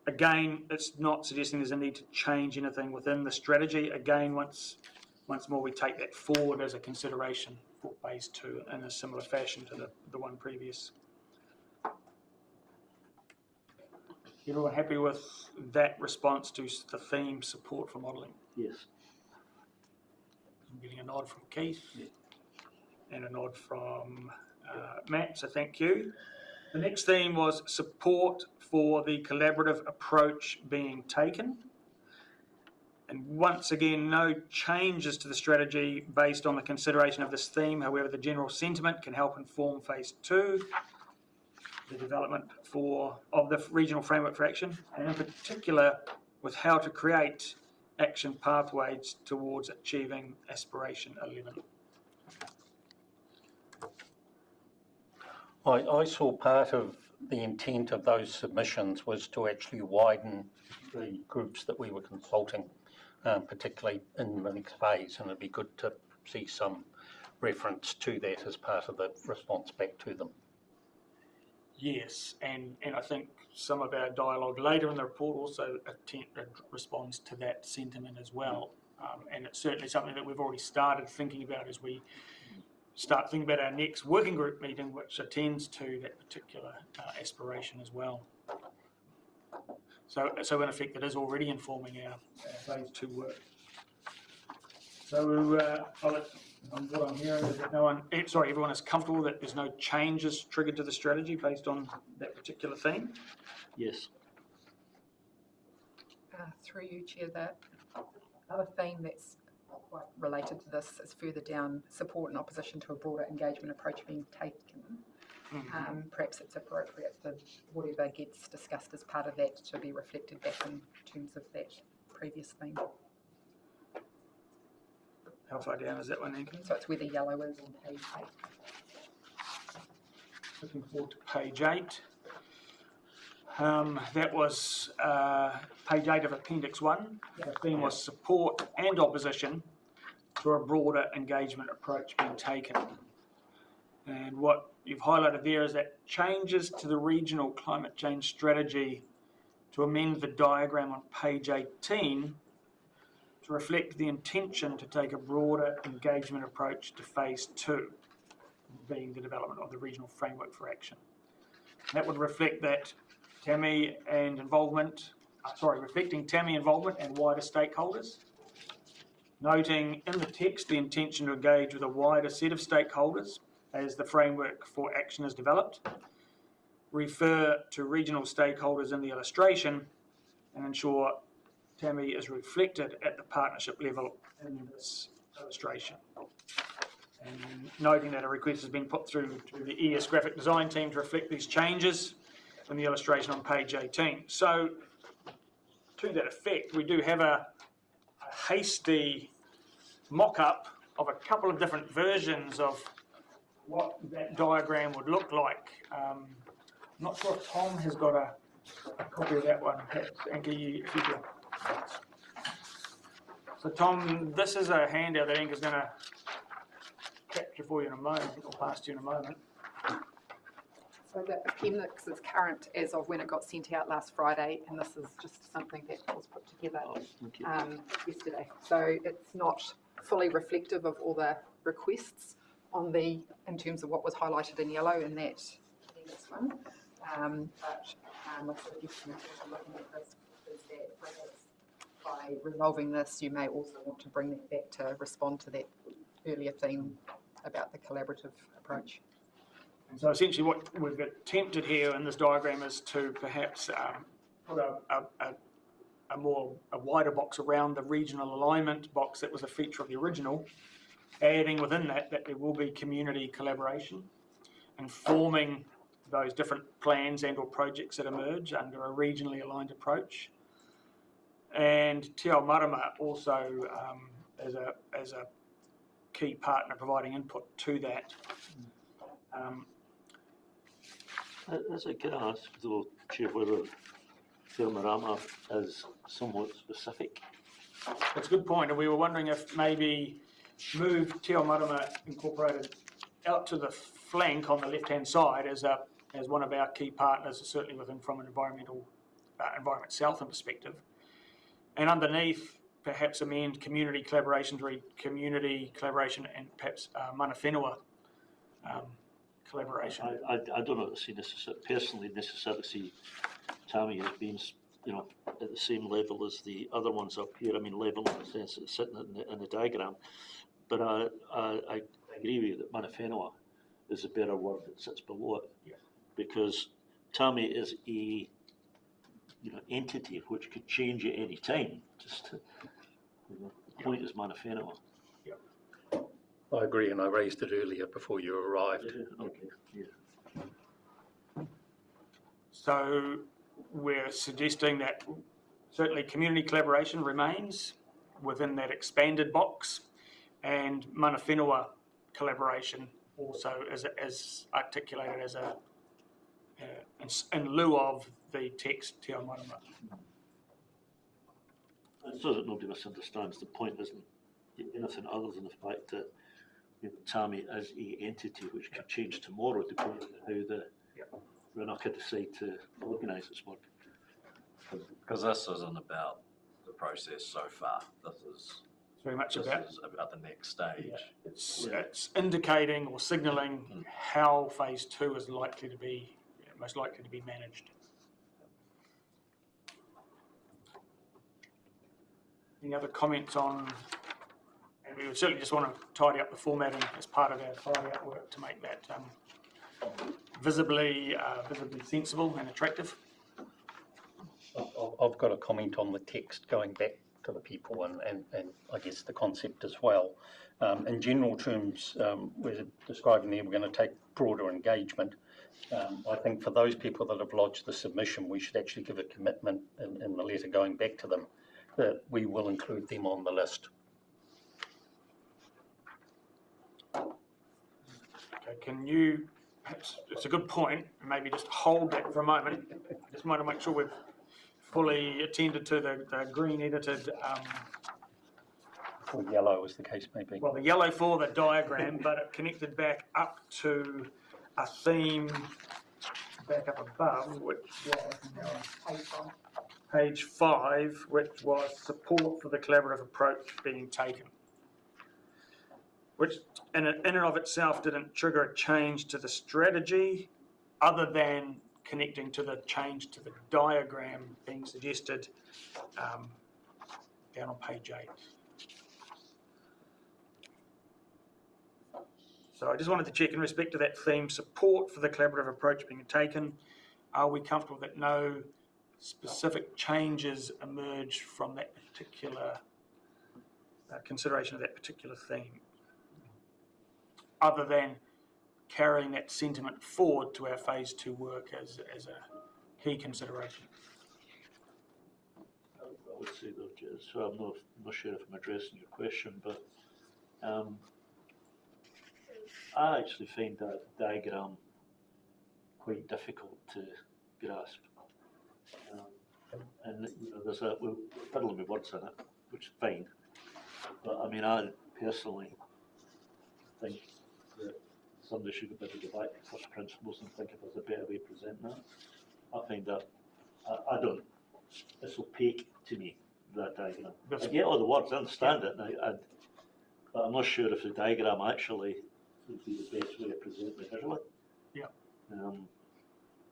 Again, it's not suggesting there's a need to change anything within the strategy. Again, once more, we take that forward as a consideration for phase 2 in a similar fashion to the one previous. Everyone happy with that response to the theme support for modelling? Yes. I'm getting a nod from Keith, and a nod from Matt, so thank you. The next theme was support for the collaborative approach being taken. And once again, no changes to the strategy based on the consideration of this theme. However, the general sentiment can help inform phase 2, the development of the regional framework for action, and in particular with how to create action pathways towards achieving aspiration 11. I saw part of the intent of those submissions was to actually widen the groups that we were consulting, particularly in the next phase, and it'd be good to see some reference to that as part of the response back to them. Yes, and I think some of our dialogue later in the report also responds to that sentiment as well. And it's certainly something that we've already started thinking about as we start thinking about our next working group meeting, which attends to that particular aspiration as well. So in effect, it is already informing our phase 2 work. So what I'm hearing is that everyone is comfortable that there's no changes triggered to the strategy based on that particular theme? Yes. Through you, Chair, that other theme that's quite related to this is further down, support and opposition to a broader engagement approach being taken. Mm-hmm. Perhaps it's appropriate for whatever gets discussed as part of that to be reflected back in terms of that previous theme. How far down is that one, Lincoln? So it's where the yellow is on page 8. Looking forward to page 8. That was page 8 of Appendix 1. The theme was support and opposition to a broader engagement approach being taken. And what you've highlighted there is that changes to the regional climate change strategy to amend the diagram on page 18 to reflect the intention to take a broader engagement approach to phase 2, being the development of the regional framework for action. That would reflect that reflecting TAMI involvement and wider stakeholders, noting in the text the intention to engage with a wider set of stakeholders as the framework for action is developed, refer to regional stakeholders in the illustration, and ensure TAMI is reflected at the partnership level in this illustration. And noting that a request has been put through to the ES graphic design team to reflect these changes, in the illustration on page 18. So to that effect, we do have a hasty mock-up of a couple of different versions of what that diagram would look like. I'm not sure if Tom has got a copy of that one. Perhaps, Anki, if you could. So Tom, this is a handout that Anka's going to capture for you in a moment, or pass to you in a moment. So the appendix is current as of when it got sent out last Friday, and this is just something that was put together yesterday. So it's not fully reflective of all the requests in terms of what was highlighted in yellow in that next one. But my suggestion in looking at this is that perhaps by resolving this, you may also want to bring that back to respond to that earlier theme about the collaborative approach. So essentially what we've attempted here in this diagram is to perhaps put a wider box around the regional alignment box that was a feature of the original, adding within that there will be community collaboration, informing those different plans and or projects that emerge under a regionally aligned approach. And Te Ao Marama also as a key partner providing input to that. As I can ask, though, Chair, whether Te Ao Marama is somewhat specific. That's a good point, and we were wondering if maybe move Te Ao Marama Incorporated out to the flank on the left-hand side as one of our key partners, certainly from an environment southern perspective, and underneath perhaps amend community collaboration to read community collaboration and perhaps mana whenua collaboration. I don't know personally necessarily see Tammy as being, at the same level as the other ones up here. I mean, level in the sense that it's sitting in the diagram. But I agree with you that mana whenua is a better word that sits below it. Yeah. Because Tammy is a entity which could change at any time. The point is mana whenua. I agree, and I raised it earlier before you arrived. Okay. Yeah. So we're suggesting that certainly community collaboration remains within that expanded box, and mana whenua collaboration also as articulated as in lieu of the text Te Ao Marama. So that nobody misunderstands, the point isn't anything other than the fact that Tammy is an entity which could change tomorrow depending on how the Ranaka decide to organise its work. Because this isn't about the process so far. This is very much about the next stage. Yeah. It's indicating or signalling how phase 2 is likely to be, most likely to be managed. Any other comments on? And we would certainly just want to tidy up the formatting as part of our tidy up work to make that visibly sensible and attractive. I've got a comment on the text going back to the people and I guess the concept as well. In general terms, we're describing there we're going to take broader engagement. I think for those people that have lodged the submission, we should actually give a commitment in the letter going back to them that we will include them on the list. Okay, can you, it's a good point, maybe just hold that for a moment. I just want to make sure we've fully attended to the green edited... or yellow as the case may be. Well, the yellow for the diagram, but it connected back up to a theme back up above, which was page 5, which was support for the collaborative approach being taken, which in and of itself didn't trigger a change to the strategy other than connecting to the change to the diagram being suggested down on page 8. So I just wanted to check in respect to that theme, support for the collaborative approach being taken. Are we comfortable that no specific changes emerge from that particular consideration of that particular theme, other than carrying that sentiment forward to our phase 2 work as key consideration. I would say though, Jez, so I'm not sure if I'm addressing your question, but I actually find that diagram quite difficult to grasp. And you know, we're fiddling with words in it, which is fine. But I mean, I personally think that somebody should maybe go back to first principles and think if there's a better way of presenting that. I find that I don't. It's opaque to me, that diagram. I get all the words, I understand it, but I'm not sure if the diagram actually would be the best way of presenting it visually. Yeah.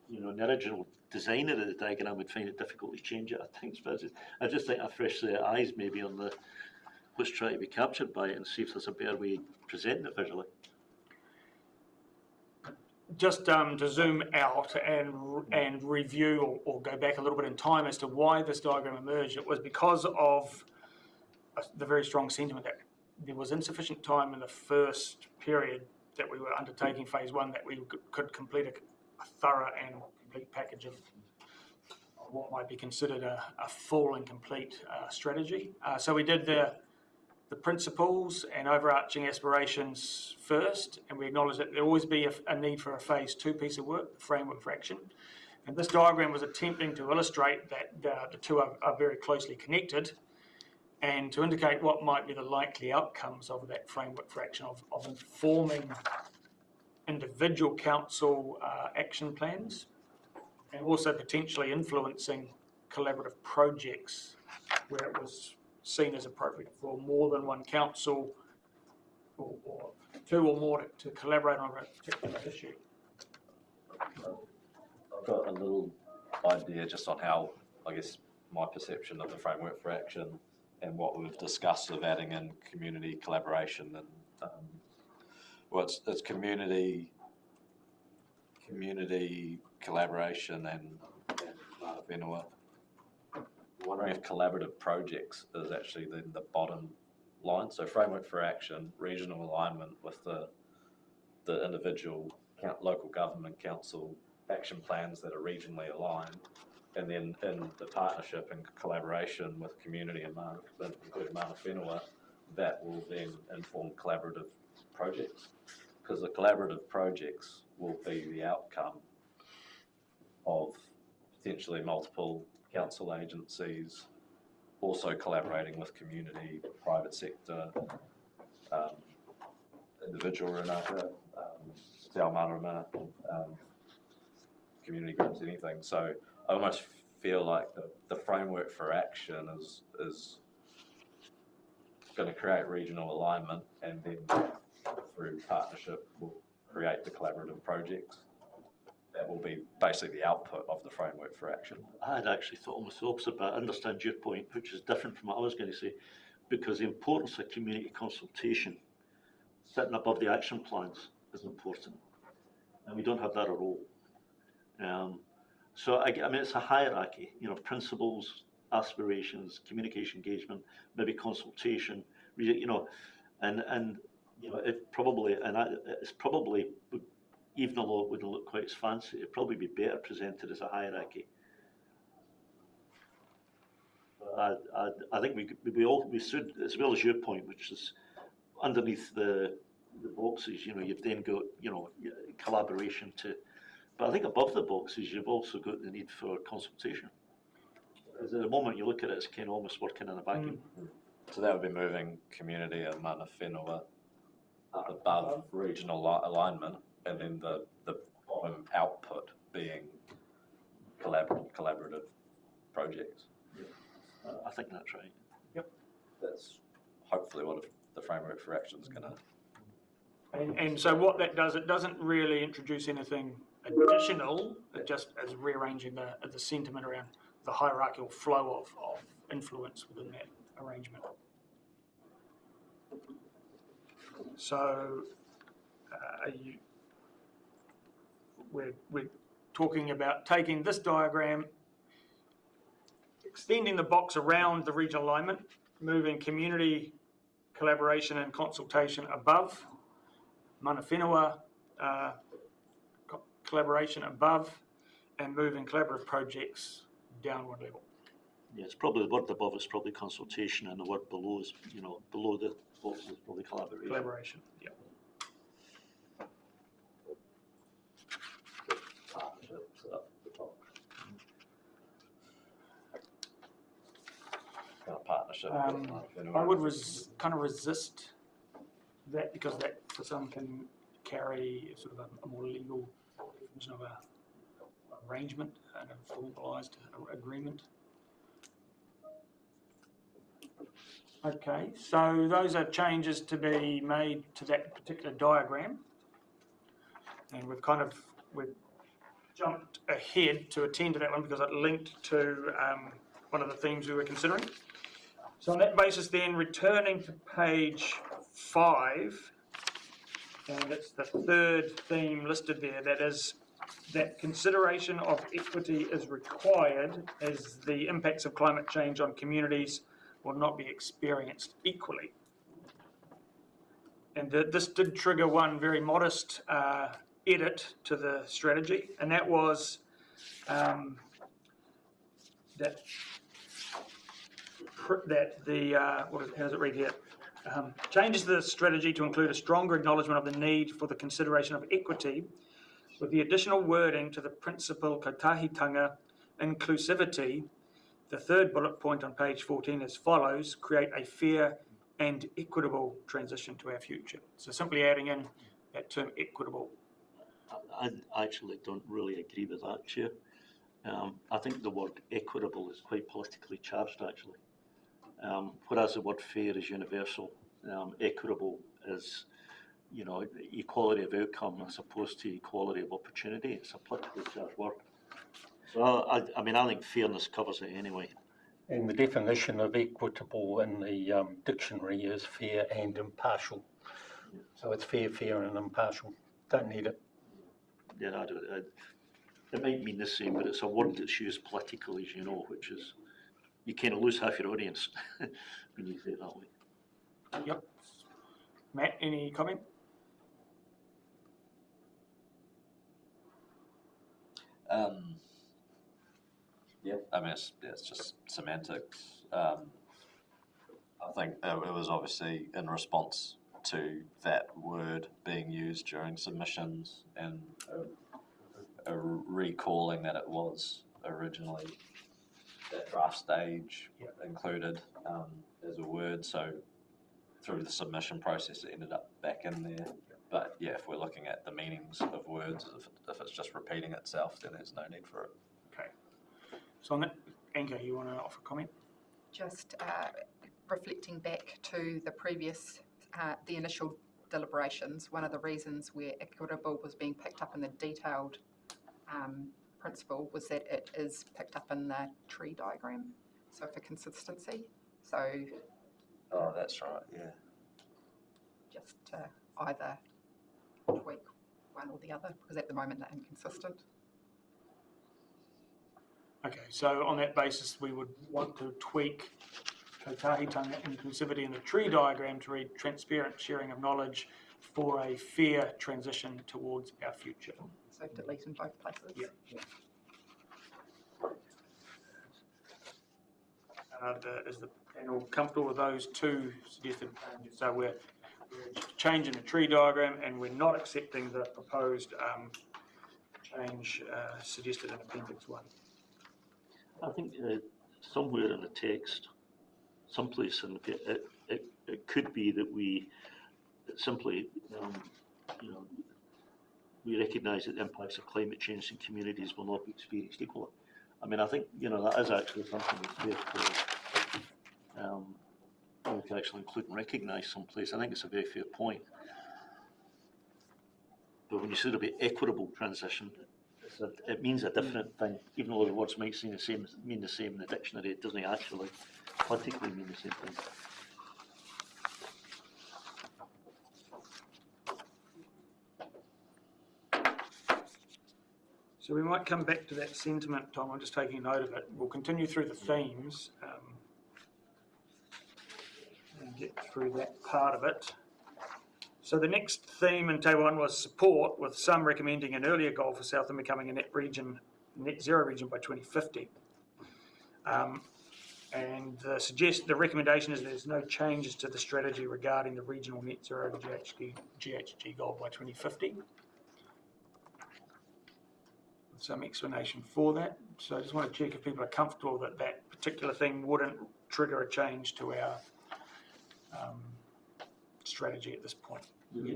You know, the original designer of the diagram would find it difficult to change it at times, but I just think a fresh set of eyes maybe on what's trying to be captured by it and see if there's a better way of presenting it visually. Just to zoom out and review or go back a little bit in time as to why this diagram emerged, it was because of the very strong sentiment that there was insufficient time in the first period that we were undertaking phase one that we could complete a thorough and complete package of what might be considered a full and complete strategy. So we did the principles and overarching aspirations first, and we acknowledge that there will always be a need for a phase two piece of work, the framework for action. And this diagram was attempting to illustrate that the two are very closely connected and to indicate what might be the likely outcomes of that framework for action, of informing individual council action plans and also potentially influencing collaborative projects where it was seen as appropriate for more than one council or two or more to collaborate on a particular issue. I've got a little idea just on how, I guess, my perception of the framework for action and what we've discussed of adding in community collaboration and it's community collaboration and whenua. Wondering if collaborative projects is actually the bottom line. So framework for action, regional alignment with the individual local government council action plans that are regionally aligned, and then in the partnership and collaboration with community and including mana whenua, that will then inform collaborative projects, because the collaborative projects will be the outcome of potentially multiple council agencies also collaborating with community, private sector, individual renata, te ao marama, community groups, anything. So I almost feel like the framework for action is going to create regional alignment, and then through partnership will create the collaborative projects. That will be basically the output of the framework for action. I had actually thought almost the opposite, but I understand your point, which is different from what I was going to say, because the importance of community consultation sitting above the action plans is important, and we don't have that at all. So I mean, it's a hierarchy, you know, principles, aspirations, communication engagement, maybe consultation, you know, and you know, it's probably, even though it wouldn't look quite as fancy, it'd probably be better presented as a hierarchy. I think we should, as well as your point, which is underneath the boxes, you know, you've then got, you know, collaboration but I think above the boxes, you've also got the need for consultation. Because at the moment you look at it, it's kind of almost working in a vacuum. So that would be moving community and mana whenua up above regional alignment, and then the bottom output being collaborative projects. I think that's right. Yep. That's hopefully what the framework for action is going to. And so what that does, it doesn't really introduce anything additional. It just is rearranging the sentiment around the hierarchical flow of influence within that arrangement. So we're talking about taking this diagram, extending the box around the regional alignment, moving community collaboration and consultation above, mana whenua collaboration above, and moving collaborative projects down one level. Yeah, it's probably the word above is probably consultation, and the word below is, below the box is probably collaboration. Collaboration, yeah. Partnerships up the top. Partnership. I would kind of resist that, because that for some can carry sort of a more legal definition of a arrangement and a formalised agreement. Okay, so those are changes to be made to that particular diagram, and we've jumped ahead to attend to that one because it linked to one of the themes we were considering. So on that basis then, returning to page 5, and it's the third theme listed there, that is that consideration of equity is required as the impacts of climate change on communities will not be experienced equally. And this did trigger one very modest edit to the strategy, and that was how does it read here? Changes the strategy to include a stronger acknowledgement of the need for the consideration of equity, with the additional wording to the principle kotahitanga inclusivity. The third bullet point on page 14 as follows: create a fair and equitable transition to our future. So simply adding in that term equitable. I actually don't really agree with that, Chair. I think the word equitable is quite politically charged, actually. Whereas the word fair is universal, equitable is, equality of outcome as opposed to equality of opportunity. It's a politically charged word. So, I think fairness covers it anyway. And the definition of equitable in the dictionary is fair and impartial. So it's fair and impartial. Don't need it. Yeah, I don't. It might mean the same, but it's a word that's used politically, as you know, which is, you kind of lose half your audience when you say it that way. Yep. Matt, any comment? Yeah, I mean, it's just semantics. I think it was obviously in response to that word being used during submissions and recalling that it was originally that draft stage included as a word. So through the submission process, it ended up back in there. But yeah, if we're looking at the meanings of words, if it's just repeating itself, then there's no need for it. Okay. So on that, Anka, you want to offer comment? Just reflecting back to the previous, the initial deliberations, one of the reasons where equitable was being picked up in the detailed principle was that it is picked up in the tree diagram, so for consistency. So. Oh, that's right, yeah. Just to either tweak one or the other, because at the moment they're inconsistent. Okay, so on that basis, we would want to tweak kotahitanga inclusivity in the tree diagram to read transparent sharing of knowledge for a fair transition towards our future. So delete in both places. Yeah. Is the panel comfortable with those two suggested changes? So we're changing the tree diagram and we're not accepting the proposed change suggested in Appendix 1. I think somewhere in the text, someplace in the, it could be that we simply, we recognise that the impacts of climate change in communities will not be experienced equally. I mean, I think, that is actually something that's fair to, we can actually include and recognise someplace. I think it's a very fair point. But when you say about equitable transition, it means a different thing. Even though the words might mean the same in the dictionary, it doesn't actually politically mean the same thing. So we might come back to that sentiment, Tom. I'm just taking note of it. We'll continue through the themes and get through that part of it. So the next theme in Table 1 was support, with some recommending an earlier goal for Southland becoming a net region net zero region by 2050. And the recommendation is there's no changes to the strategy regarding the regional net zero GHG goal by 2050. Some explanation for that. So I just want to check if people are comfortable that that particular thing wouldn't trigger a change to our strategy at this point.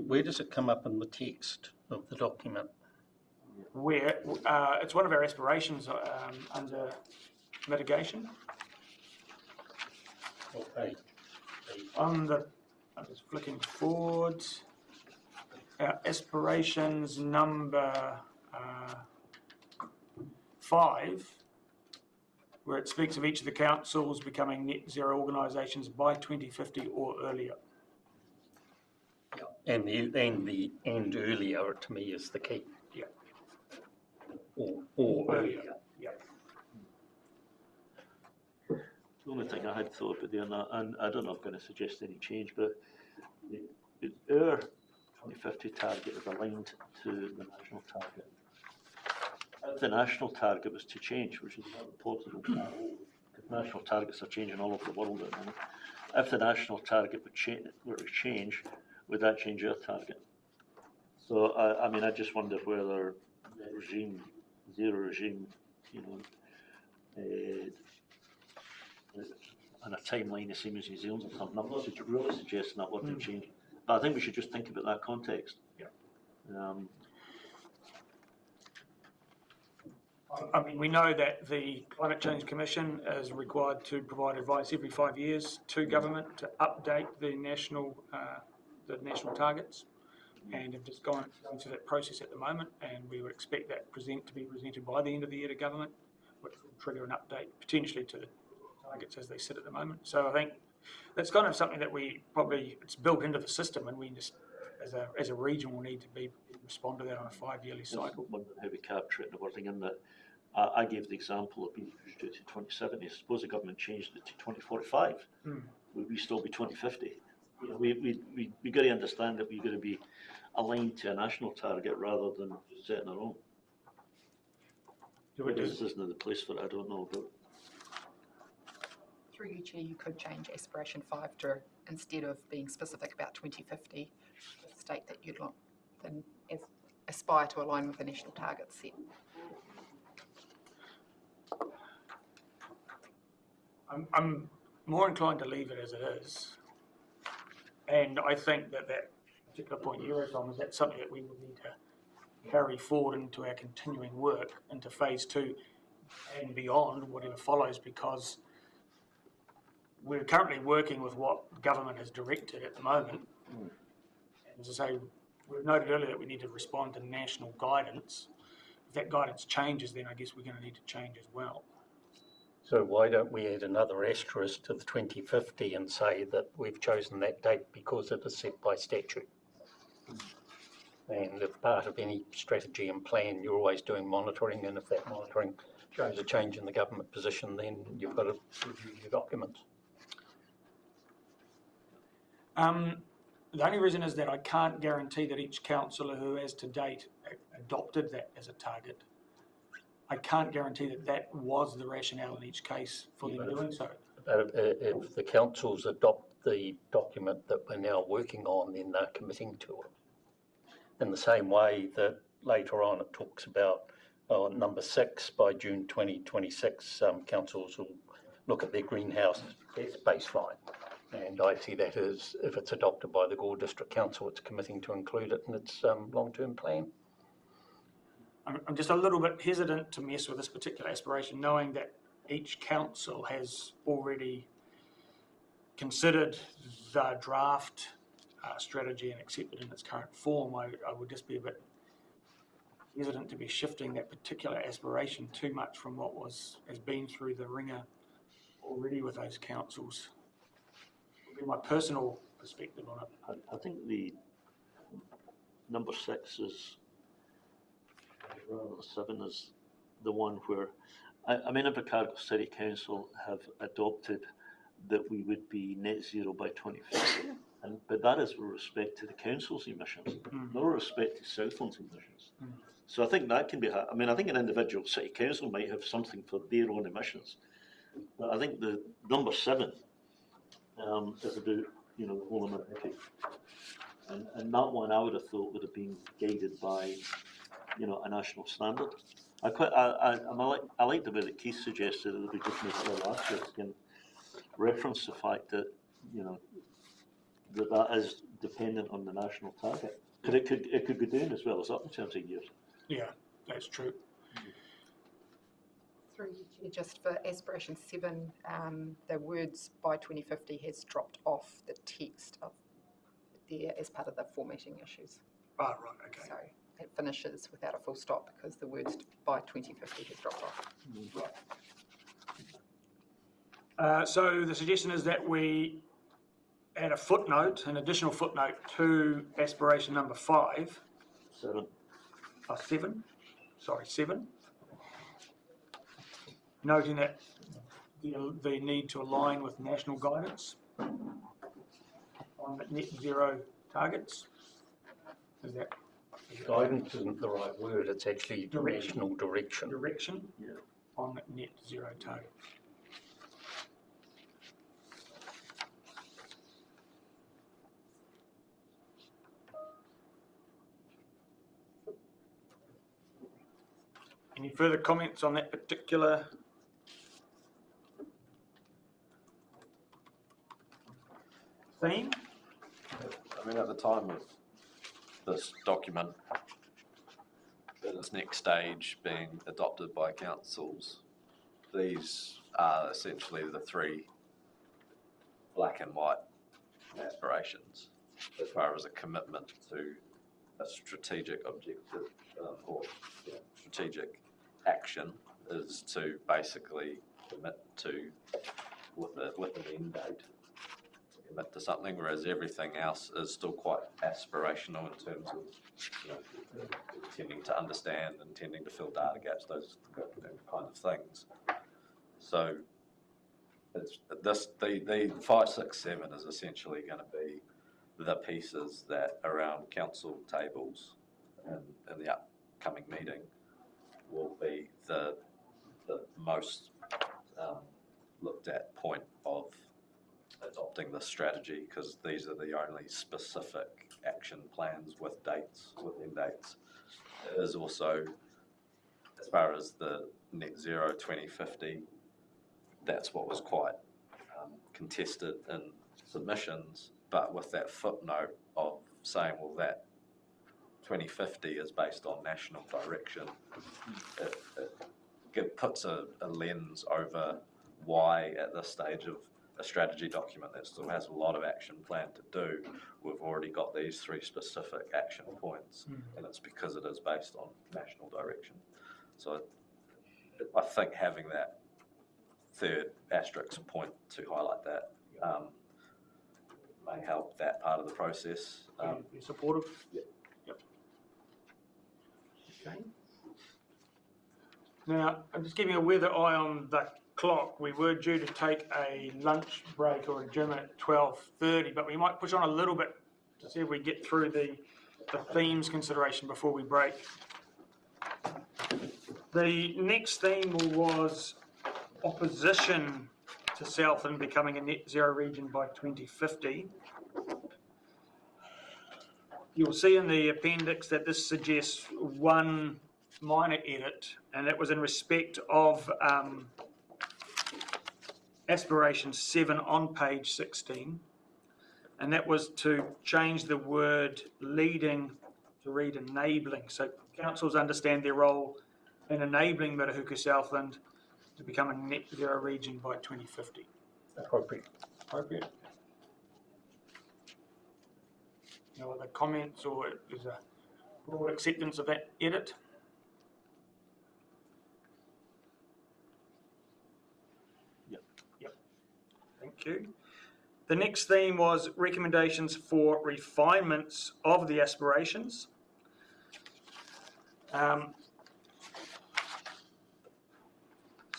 Where does it come up in the text of the document? Where it's one of our aspirations under mitigation. Okay. I'm just flicking forward. Our aspirations number 5, where it speaks of each of the councils becoming net zero organisations by 2050 or earlier. And the and earlier to me is the key. Yeah. Or earlier. Yeah. The only thing I had thought about there, and I don't know if I'm going to suggest any change, but our 2050 target is aligned to the national target. If the national target was to change, which is not possible, because national targets are changing all over the world at the moment. If the national target were to change, would that change our target? So, I mean, I just wonder whether the zero regime, on a timeline the same as New Zealand's or something. I'm not really suggesting that word to change, but I think we should just think about that context. Yeah. I mean, we know that the Climate Change Commission is required to provide advice every 5 years to government to update the national targets, and have just gone through that process at the moment, and we would expect that to be presented by the end of the year to government, which will trigger an update potentially to the targets as they sit at the moment. So I think that's kind of something that it's built into the system, and we just, as a region, will need to respond to that on a 5-yearly cycle. I wonder how we capture it in the wording in that. I gave the example of being pushed to 2070. Suppose the government changed it to 2045. Would we still be 2050? We got to understand that we've got to be aligned to a national target rather than just setting our own. This isn't the place for it, I don't know. But through you, Chair, you could change aspiration 5 to, instead of being specific about 2050, state that you'd like then aspire to align with the national targets set. I'm more inclined to leave it as it is, and I think that particular point you raised on is that's something that we will need to carry forward into our continuing work into phase 2 and beyond, whatever follows, because we're currently working with what government has directed at the moment. And as I say, we've noted earlier that we need to respond to national guidance. If that guidance changes, then I guess we're going to need to change as well. So why don't we add another asterisk to the 2050 and say that we've chosen that date because it is set by statute? And if part of any strategy and plan, you're always doing monitoring, and if that monitoring shows a change in the government position, then you've got to review your documents. The only reason is that I can't guarantee that each councillor who has to date adopted that as a target, I can't guarantee that that was the rationale in each case for them doing so. But if the councils adopt the document that we're now working on, then they're committing to it. In the same way that later on it talks about number 6, by June 2026, councils will look at their greenhouse gas baseline. And I see that as, if it's adopted by the Gore District Council, it's committing to include it in its long-term plan. I'm just a little bit hesitant to mess with this particular aspiration, knowing that each council has already considered the draft strategy and accepted in its current form. I would just be a bit hesitant to be shifting that particular aspiration too much from what has been through the ringer already with those councils. Would be my personal perspective on it. I think the number 6 is, rather than 7, is the one where, I mean, Invercargill City Council have adopted that we would be net zero by 2050. But that is with respect to the council's emissions, not with respect to Southland's emissions. So I think that can be, I mean, I think an individual city council might have something for their own emissions. But I think the number 7 is about, you know, the whole America. And that one I would have thought would have been guided by, you know, a national standard. I like the way that Keith suggested that we just make it last year can reference the fact that, you know, that is dependent on the national target. But it could go down as well as up in terms of years. Yeah, that's true. Through you, Chair, just for aspiration 7, the words by 2050 has dropped off the text of there as part of the formatting issues. Ah, right, okay. So it finishes without a full stop because the words by 2050 has dropped off. Right. So the suggestion is that we add a footnote, an additional footnote to aspiration number 5. 7. 7. Noting that the need to align with national guidance on the net zero targets. Is that Guidance isn't the right word, it's actually national direction. Direction on net zero targets. Any further comments on that particular theme? I mean, at the time of this document, at its next stage being adopted by councils, these are essentially the 3 black and white aspirations as far as a commitment to a strategic objective or strategic action is to basically commit to with an end date. Commit to something, whereas everything else is still quite aspirational in terms of, you know, intending to understand, intending to fill data gaps, those kind of things. So it's the 5, 6, 7 is essentially going to be the pieces that around council tables in the upcoming meeting will be the most looked at point of adopting this strategy, because these are the only specific action plans with dates, within dates. It is also, as far as the net zero 2050, that's what was quite contested in submissions, but with that footnote of saying, well, that 2050 is based on national direction, it puts a lens over why at this stage of a strategy document that still has a lot of action plan to do, we've already got these 3 specific action points, and it's because it is based on national direction. So I think having that 3rd asterisk point to highlight that may help that part of the process. You're supportive? Yep. Okay. Now, I'm just keeping a weather eye on the clock. We were due to take a lunch break or adjournment at 12:30, but we might push on a little bit to see if we get through the themes consideration before we break. The next theme was opposition to Southland becoming a net zero region by 2050. You'll see in the appendix that this suggests one minor edit, and that was in respect of aspiration 7 on page 16, and that was to change the word leading to read enabling. So councils understand their role in enabling Marahuku Southland to become a net zero region by 2050. Appropriate. No other comments, or is a broad acceptance of that edit? Yep. Thank you. The next theme was recommendations for refinements of the aspirations.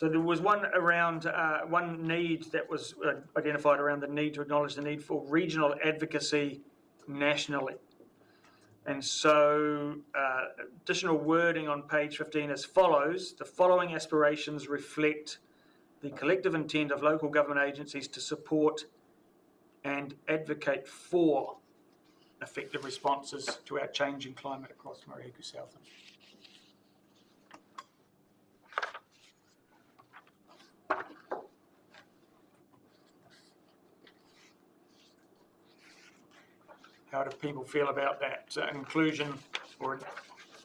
So there was one around, one need that was identified around the need to acknowledge the need for regional advocacy nationally. And so additional wording on page 15 as follows: the following aspirations reflect the collective intent of local government agencies to support and advocate for effective responses to our changing climate across Mariaku Southland. How do people feel about that inclusion or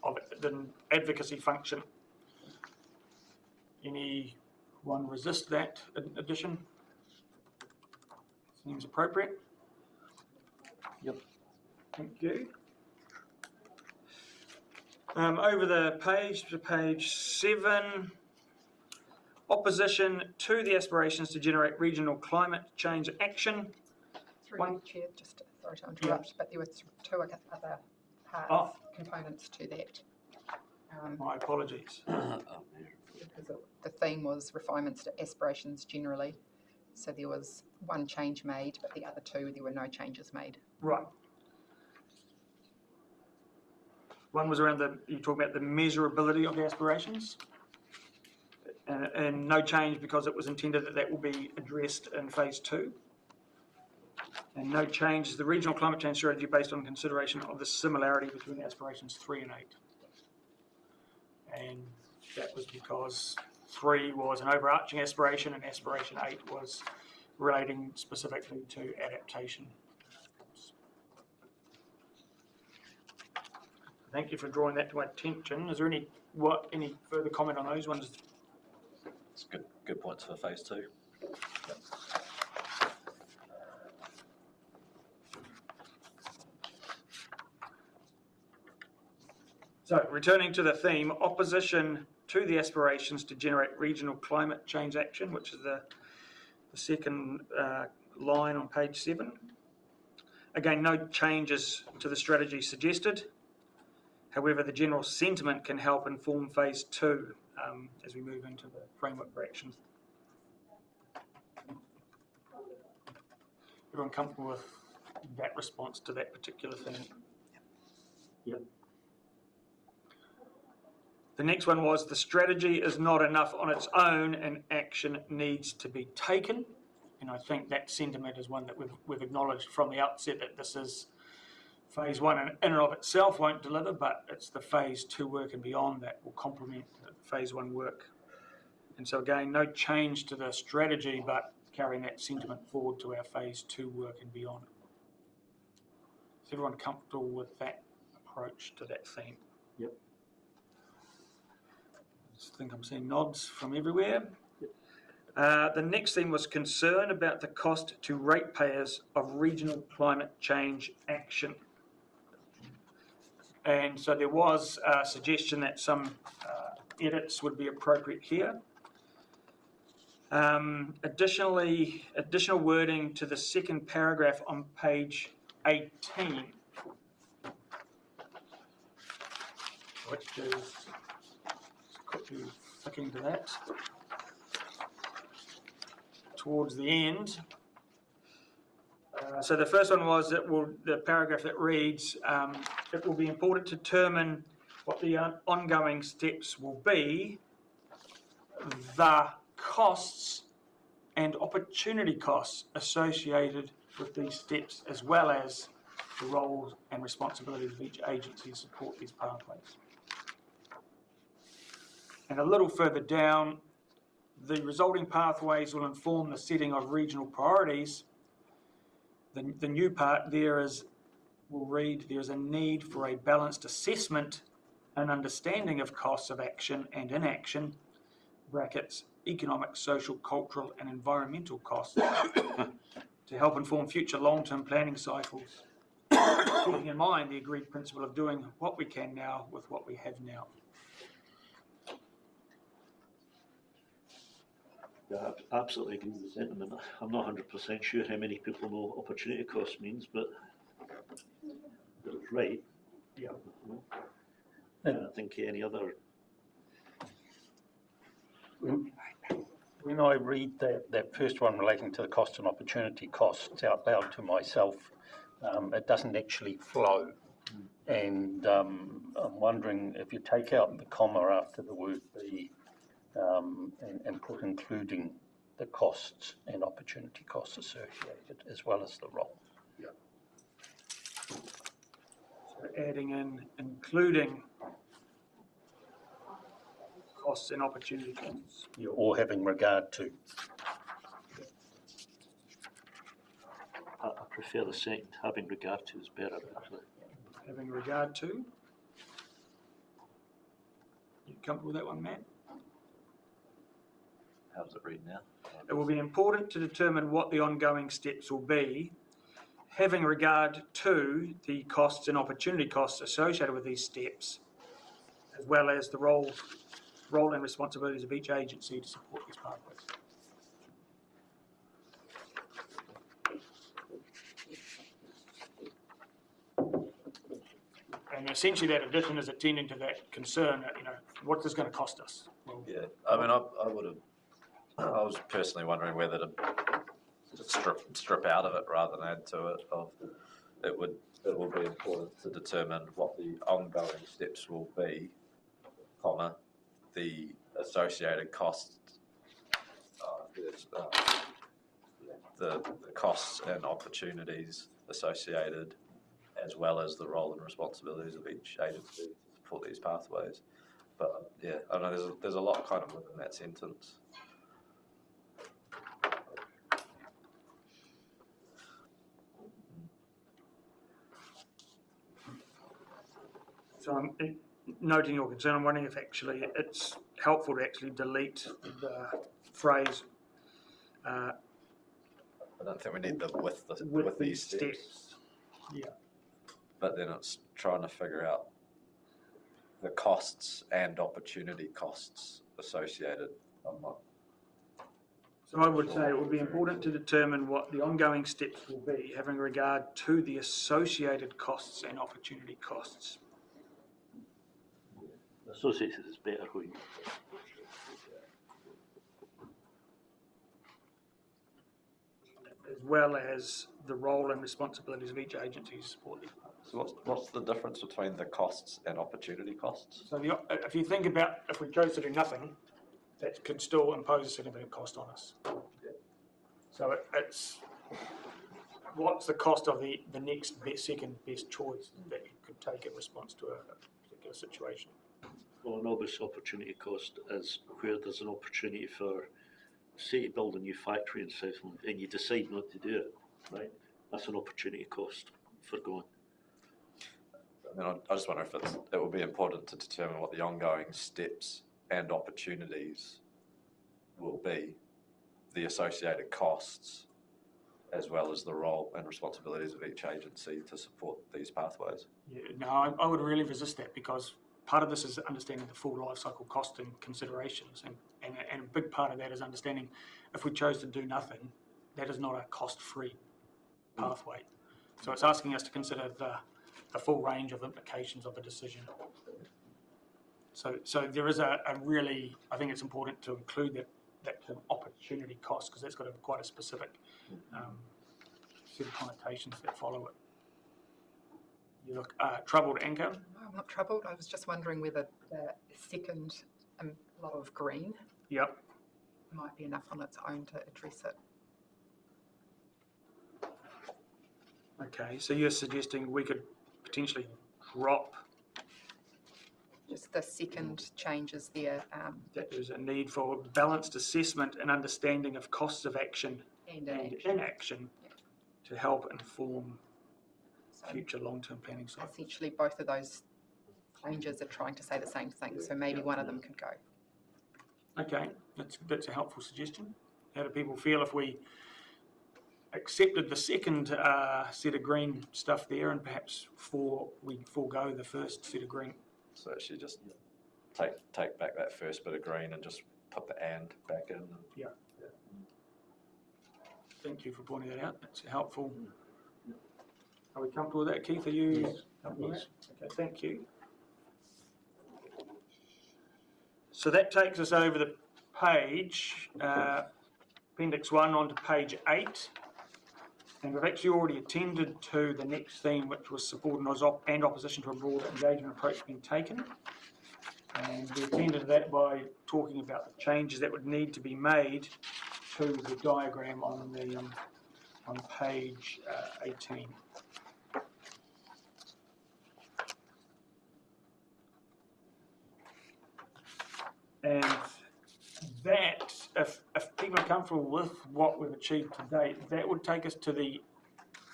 of the advocacy function? Anyone resist that addition? Seems appropriate. Yep. Thank you. Over the page to page 7, opposition to the aspirations to generate regional climate change action. Through you, Chair, just sorry to interrupt, but there were two other parts, components to that. My apologies. Because the theme was refinements to aspirations generally. So there was one change made, but the other two, there were no changes made. Right. One was around you talk about the measurability of the aspirations, and no change because it was intended that will be addressed in phase 2. And no change is the regional climate change strategy based on consideration of the similarity between aspirations 3 and 8. And that was because 3 was an overarching aspiration and aspiration 8 was relating specifically to adaptation. Thank you for drawing that to my attention. Is there any further comment on those ones? It's good points for phase 2. Yep. So, returning to the theme, opposition to the aspirations to generate regional climate change action, which is the second line on page 7. Again, no changes to the strategy suggested. However, the general sentiment can help inform phase 2 as we move into the framework for action. Everyone comfortable with that response to that particular thing? Yep. The next one was the strategy is not enough on its own and action needs to be taken. And I think that sentiment is one that we've acknowledged from the outset, that this is phase 1 in and of itself won't deliver, but it's the phase 2 work and beyond that will complement the phase 1 work. And so again, no change to the strategy, but carrying that sentiment forward to our phase 2 work and beyond. Is everyone comfortable with that approach to that theme? Yep. I think I'm seeing nods from everywhere. The next theme was concern about the cost to ratepayers of regional climate change action. And so there was a suggestion that some edits would be appropriate here. Additional wording to the second paragraph on page 18, which is quickly flicking to that. Towards the end. So the first one was the paragraph that reads, it will be important to determine what the ongoing steps will be, the costs and opportunity costs associated with these steps, as well as the roles and responsibilities of each agency to support these pathways. And a little further down, the resulting pathways will inform the setting of regional priorities. The new part there will read, there is a need for a balanced assessment and understanding of costs of action and inaction, brackets, economic, social, cultural and environmental costs, to help inform future long-term planning cycles, keeping in mind the agreed principle of doing what we can now with what we have now. Yeah, I absolutely agree with the sentiment. I'm not 100% sure how many people know opportunity cost means, but it's right. Yeah. And I think any other When I read that first one relating to the cost and opportunity costs out loud to myself, it doesn't actually flow. And I'm wondering if you take out the comma after the word be and put including the costs and opportunity costs associated as well as the role. Yeah. So adding in including costs and opportunity costs. Yeah, or having regard to. I prefer the second, having regard to is better, actually. Having regard to. You comfortable with that one, Matt? How does it read now? It will be important to determine what the ongoing steps will be, having regard to the costs and opportunity costs associated with these steps, as well as the role and responsibilities of each agency to support these pathways. And essentially that addition is attending to that concern, what is this going to cost us? Well, Yeah, I mean, I was personally wondering whether to just strip out of it rather than add to it. It will be important to determine what the ongoing steps will be, comma, the associated costs, the costs and opportunities associated, as well as the role and responsibilities of each agency to support these pathways. But yeah, I don't know, there's a lot kind of within that sentence. So I'm noting your concern. I'm wondering if actually it's helpful to actually delete the phrase I don't think we need the with with these steps. Yeah. But then it's trying to figure out the costs and opportunity costs associated. So I would say it would be important to determine what the ongoing steps will be, having regard to the associated costs and opportunity costs. Associated is better when As well as the role and responsibilities of each agency to support these. So what's the difference between the costs and opportunity costs? So if you think about, if we chose to do nothing, that could still impose a significant cost on us. So it's what's the cost of the next second best choice that you could take in response to a particular situation. well, an obvious opportunity cost is where there's an opportunity for, say, to build a new factory in Southland and you decide not to do it, right? That's an opportunity cost for going. I mean, I just wonder if it will be important to determine what the ongoing steps and opportunities will be, the associated costs, as well as the role and responsibilities of each agency to support these pathways. Yeah, no, I would really resist that because part of this is understanding the full life cycle cost and considerations, and a big part of that is understanding if we chose to do nothing, that is not a cost-free pathway. So it's asking us to consider the full range of implications of a decision. So there is a really, I think it's important to include that term opportunity cost, because that's got quite a specific set of connotations that follow it. You look troubled, Anchor? No, I'm not troubled. I was just wondering whether the second lot of green Yep. might be enough on its own to address it. Okay, so you're suggesting we could potentially drop Just the second changes there. that there's a need for balanced assessment and understanding of costs of action And and inaction. inaction to help inform So future long-term planning cycles. essentially both of those changes are trying to say the same thing, so maybe one of them could go. Okay, that's a helpful suggestion. How do people feel if we accepted the second set of green stuff there, and perhaps we forego the first set of green? So actually just take back that first bit of green and just put the and back in. Yeah. Thank you for pointing that out. That's helpful. Are we comfortable with that, Keith? Are you comfortable with that? Okay, thank you. So that takes us over the page, Appendix 1 onto page 8. And we've actually already attended to the next theme, which was support and opposition to a broader engagement approach being taken. And we attended to that by talking about the changes that would need to be made to the diagram on the on page 18. And that, if people are comfortable with what we've achieved to date, that would take us to the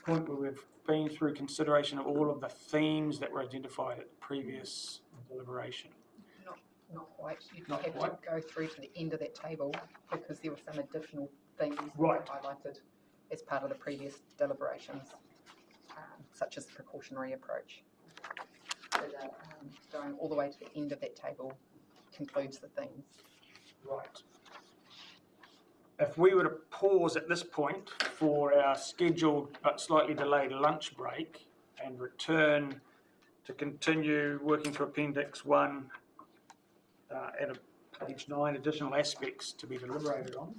point where we've been through consideration of all of the themes that were identified at the previous deliberation. Not quite. You'd Not have quite. to go through to the end of that table because there were some additional themes that Right. were highlighted as part of the previous deliberations, such as the precautionary approach. So that, going all the way to the end of that table concludes the themes. Right. If we were to pause at this point for our scheduled but slightly delayed lunch break and return to continue working through Appendix 1 at page 9, additional aspects to be deliberated on,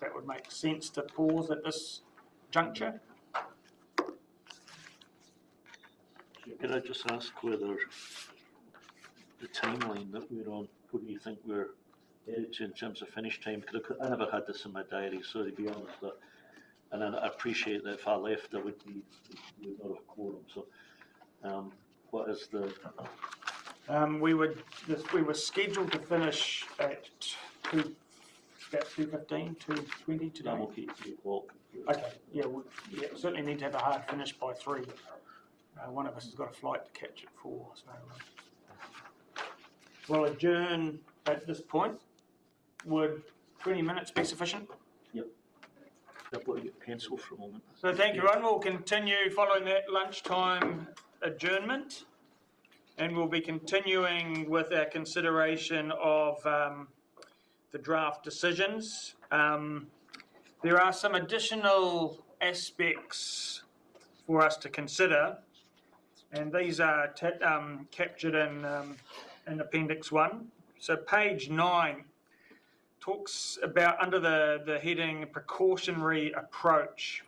that would make sense to pause at this juncture. Could I just ask whether the timeline that we're on, what do you think we're headed to in terms of finish time? Because I never had this in my diary, so to be honest, and I appreciate that if I left, there would be not a quorum. So, what is the? We were scheduled to finish at about 2:15, 2:20 today. I'm okay, 3 o'clock. Okay, yeah, we certainly need to have a hard finish by 3. One of us has got a flight to catch at 4, so we'll adjourn at this point. Would 20 minutes be sufficient? Yep. I've got to get pencil for a moment. So thank you, everyone. We'll continue following that lunchtime adjournment, and we'll be continuing with our consideration of the draft decisions. There are some additional aspects for us to consider, and these are captured in Appendix 1. So page 9 talks about, under the heading precautionary approach,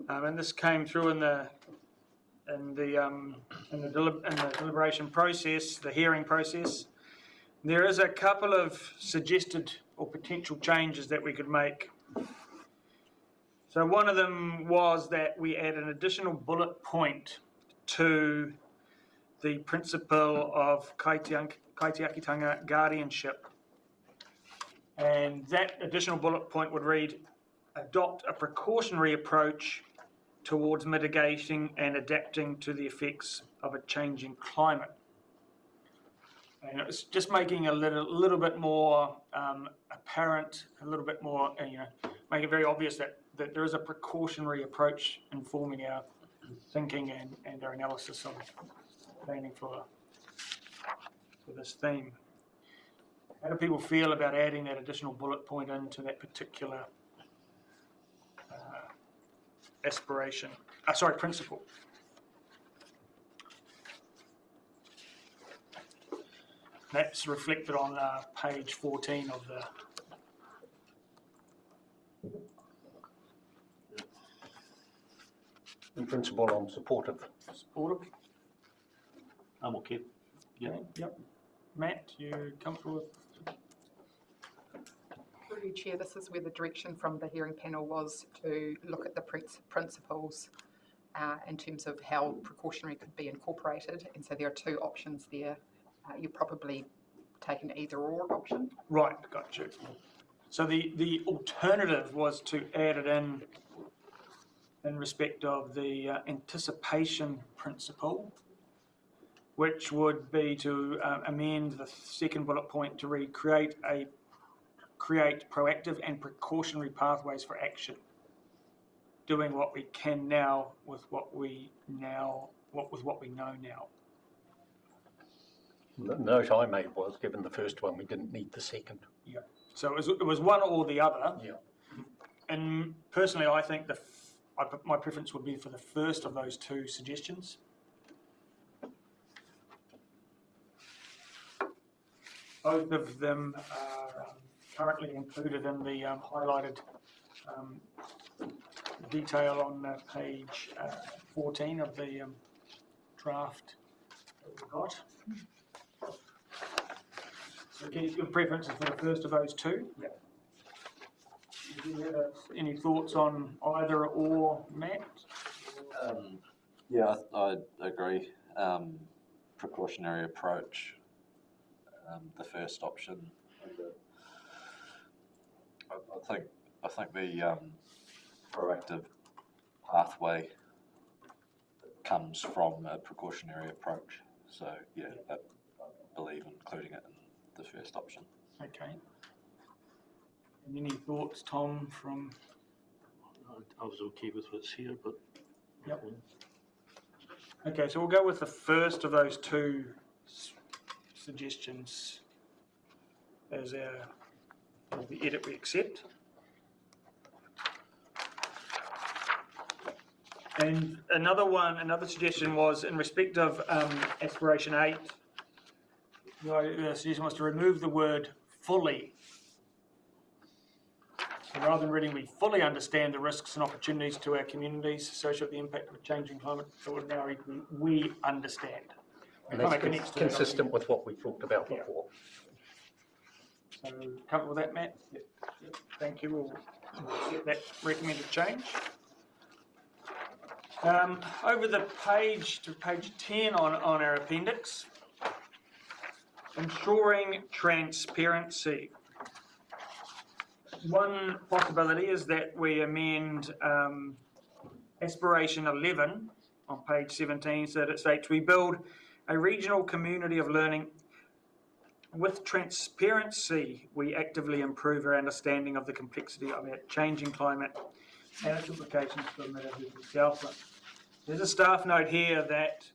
and this came through in the deliberation process, the hearing process. There is a couple of suggested or potential changes that we could make. So one of them was that we add an additional bullet point to the principle of kaitiakitanga guardianship. And that additional bullet point would read, adopt a precautionary approach towards mitigating and adapting to the effects of a changing climate. And it's just making a little bit more apparent, a little bit more, make it very obvious that there is a precautionary approach informing our thinking and our analysis of planning for this theme. How do people feel about adding that additional bullet point into that particular principle? That's reflected on page 14 of the. In principle, I'm supportive. Supportive? I'm okay. Yeah. Okay, yep. Matt, you comfortable with? Through you, Chair, this is where the direction from the hearing panel was to look at the principles in terms of how precautionary could be incorporated. And so there are 2 options there. You're probably taking either or option. Right, got you. So the alternative was to add it in respect of the anticipation principle, which would be to amend the second bullet point to read, create proactive and precautionary pathways for action, doing what we can now with what we know now. The note I made was, given the first one, we didn't need the second. Yeah. So it was one or the other. Yeah. And personally, I think my preference would be for the first of those 2 suggestions. Both of them are currently included in the highlighted detail on page 14 of the draft that we've got. So your preferences for the first of those two? Yeah. Do you have any thoughts on either or, Matt? Yeah, I agree. Precautionary approach, the first option. I think the proactive pathway comes from a precautionary approach. So yeah, I believe in including it in the first option. Okay. And any thoughts, Tom, from? I was okay with what's here, but. Yep. Okay, so we'll go with the first of those two suggestions as the edit we accept. And another suggestion was in respect of aspiration 8, the suggestion was to remove the word fully. So rather than reading, we fully understand the risks and opportunities to our communities associated with the impact of a changing climate, it would now read, we understand. And that's consistent with what we talked about before. So, comfortable with that, Matt? Yep. Thank you. We'll accept that recommended change. Over the page to page 10 on our appendix, ensuring transparency. One possibility is that we amend aspiration 11 on page 17 so that it states we build a regional community of learning. With transparency, we actively improve our understanding of the complexity of our changing climate and its implications for Mid-Atlantic Southland. There's a staff note here that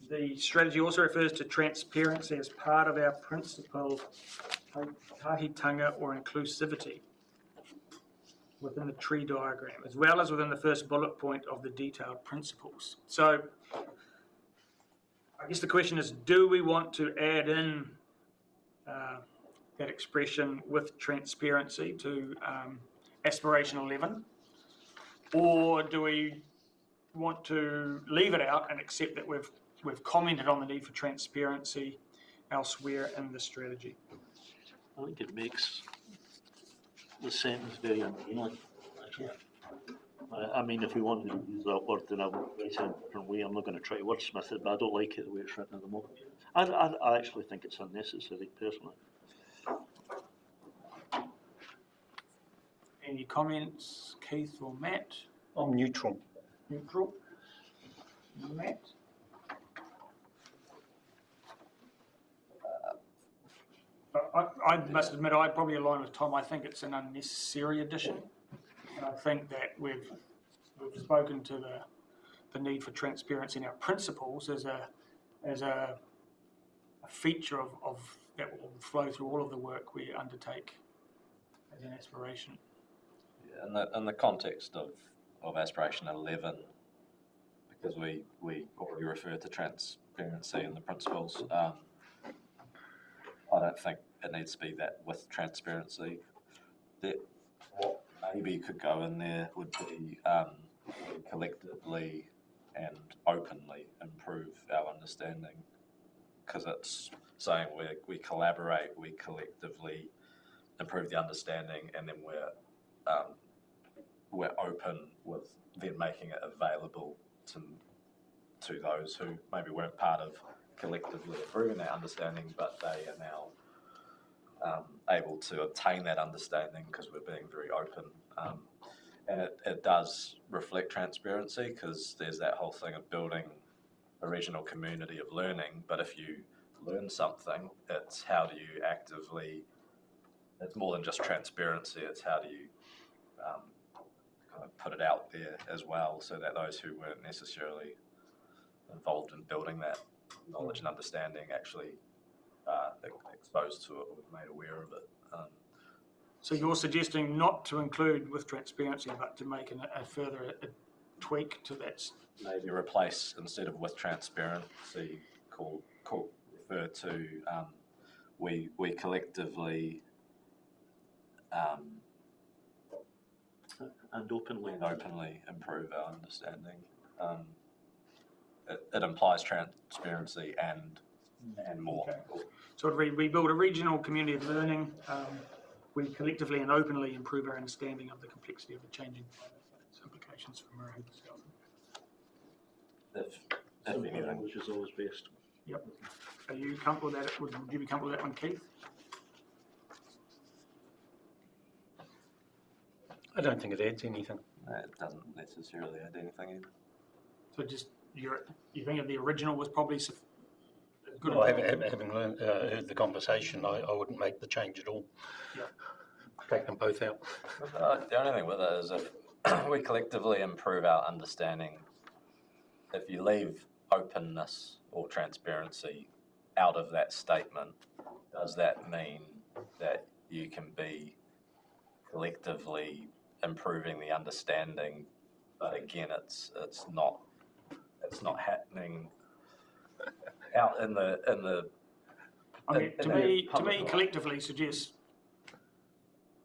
the strategy also refers to transparency as part of our principle of tahitanga or inclusivity within the tree diagram, as well as within the first bullet point of the detailed principles. So I guess the question is, do we want to add in that expression with transparency to aspiration 11, or do we want to leave it out and accept that we've commented on the need for transparency elsewhere in the strategy? I think it makes the sentence very unmeaning, actually. I mean, if we wanted to use that word in a different way, I'm not going to try to wordsmith it, but I don't like it the way it's written at the moment. I actually think it's unnecessary, personally. Any comments, Keith or Matt? I'm neutral. Neutral. Matt? I must admit, I probably align with Tom. I think it's an unnecessary addition. And I think that we've spoken to the need for transparency in our principles as a feature of that will flow through all of the work we undertake as an aspiration. Yeah, in the context of aspiration 11, because we already referred to transparency in the principles, I don't think it needs to be that with transparency. That what maybe could go in there would be collectively and openly improve our understanding, because it's saying we collaborate, we collectively improve the understanding, and then we're open with then making it available to those who maybe weren't part of collectively improving that understanding, but they are now able to obtain that understanding because we're being very open. And it does reflect transparency, because there's that whole thing of building a regional community of learning, but if you learn something, it's how do you actively, it's more than just transparency, it's how do you kind of put it out there as well, so that those who weren't necessarily involved in building that knowledge and understanding actually exposed to it or made aware of it. So you're suggesting not to include with transparency, but to make a further tweak to that? Maybe replace, instead of with transparency, refer to we collectively And openly. openly improve our understanding. It implies transparency and more. Okay. So we build a regional community of learning. We collectively and openly improve our understanding of the complexity of the changing climate and its implications for Murray South. If Simple anything. English is always best. Yep. Are you comfortable with that? Would you be comfortable with that one, Keith? I don't think it adds anything. It doesn't necessarily add anything either. So just you think the original was probably good. Well, having learned, heard the conversation, I wouldn't make the change at all. Yeah. Take them both out. The only thing with it is if we collectively improve our understanding, if you leave openness or transparency out of that statement, does that mean that you can be collectively improving the understanding, but again, it's not happening out in the. I mean, to me, collectively suggests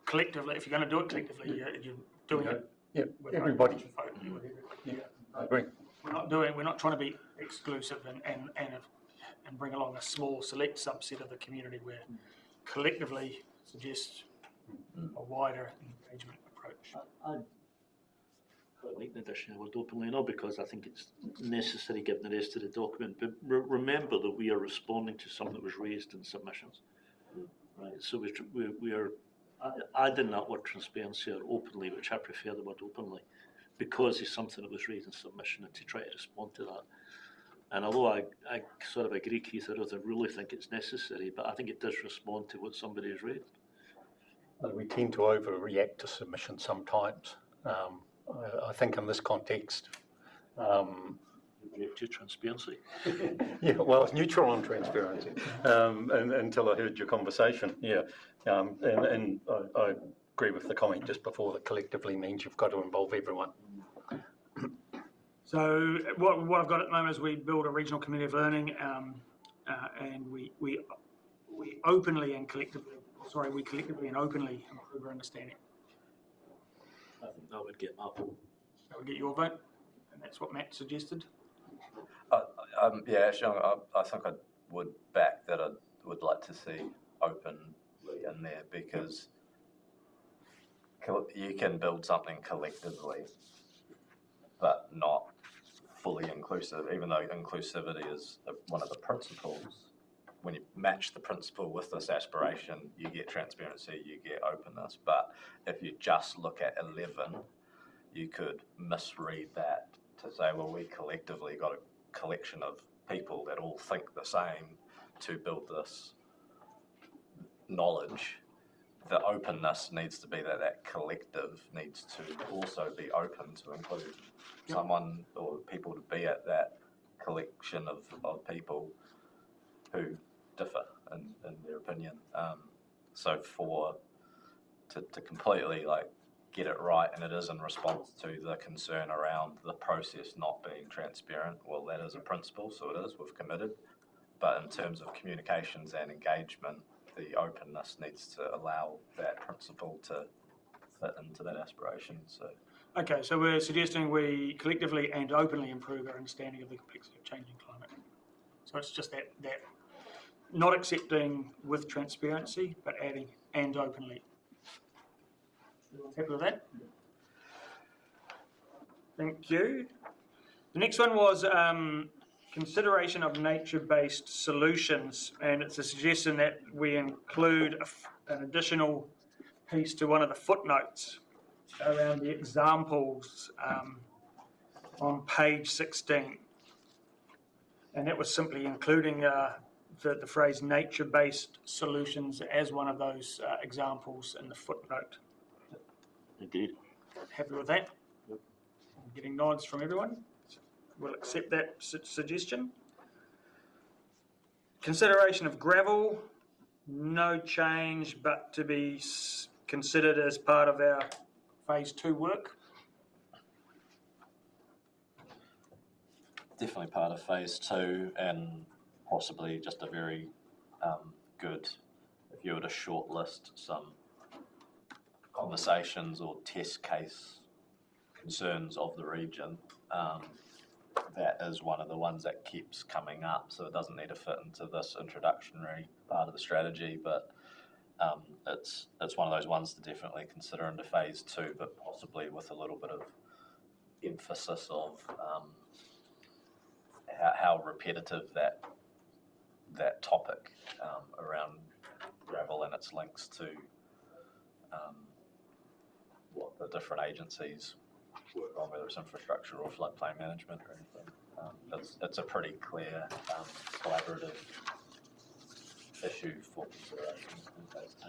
collectively. If you're going to do it collectively, you're doing it. Yeah, with everybody. everybody. Yeah, I agree. We're not trying to be exclusive and bring along a small select subset of the community where collectively suggests a wider engagement approach. I quite like the addition of the word openly, not because I think it's necessary given the rest of the document, but remember that we are responding to something that was raised in submissions. Right, so we are adding that word transparency or openly, which I prefer the word openly, because it's something that was raised in submission and to try to respond to that. And although I sort of agree, Keith, I don't really think it's necessary, but I think it does respond to what somebody has raised. We tend to overreact to submission sometimes. I think in this context, To transparency. yeah, well, it's neutral on transparency. Until I heard your conversation, yeah, and I agree with the comment just before that collectively means you've got to involve everyone. So what I've got at the moment is we build a regional community of learning, and we openly and collectively. Sorry, we collectively and openly improve our understanding. I think that would get my vote. That would get your vote, and that's what Matt suggested. Yeah, actually, I think I would back that. I would like to see openly in there because you can build something collectively, but not fully inclusive. Even though inclusivity is one of the principles, when you match the principle with this aspiration, you get transparency, you get openness. But if you just look at 11, you could misread that to say, well, we collectively got a collection of people that all think the same to build this knowledge. The openness needs to be that collective needs to also be open to include someone or people to be at that collection of people who differ in their opinion. So to completely get it right, and it is in response to the concern around the process not being transparent, well, that is a principle, so it is, we've committed. But in terms of communications and engagement, the openness needs to allow that principle to fit into that aspiration. So. Okay, so we're suggesting we collectively and openly improve our understanding of the complexity of changing climate. So it's just that not accepting with transparency, but adding and openly. Happy with that? Thank you. The next one was consideration of nature-based solutions, and it's a suggestion that we include an additional piece to one of the footnotes around the examples on page 16. And that was simply including the phrase nature-based solutions as one of those examples in the footnote. Indeed. Happy with that? Yep. I'm getting nods from everyone. We'll accept that suggestion. Consideration of gravel, no change, but to be considered as part of our phase 2 work. Definitely part of phase 2 and possibly just a very good if you were to shortlist some conversations or test case concerns of the region, that is one of the ones that keeps coming up. So it doesn't need to fit into this introductory part of the strategy, but it's one of those ones to definitely consider into phase 2, but possibly with a little bit of emphasis of how repetitive that topic around gravel and its links to what the different agencies work on, whether it's infrastructure or floodplain management or anything. It's a pretty clear collaborative issue for consideration in phase 2.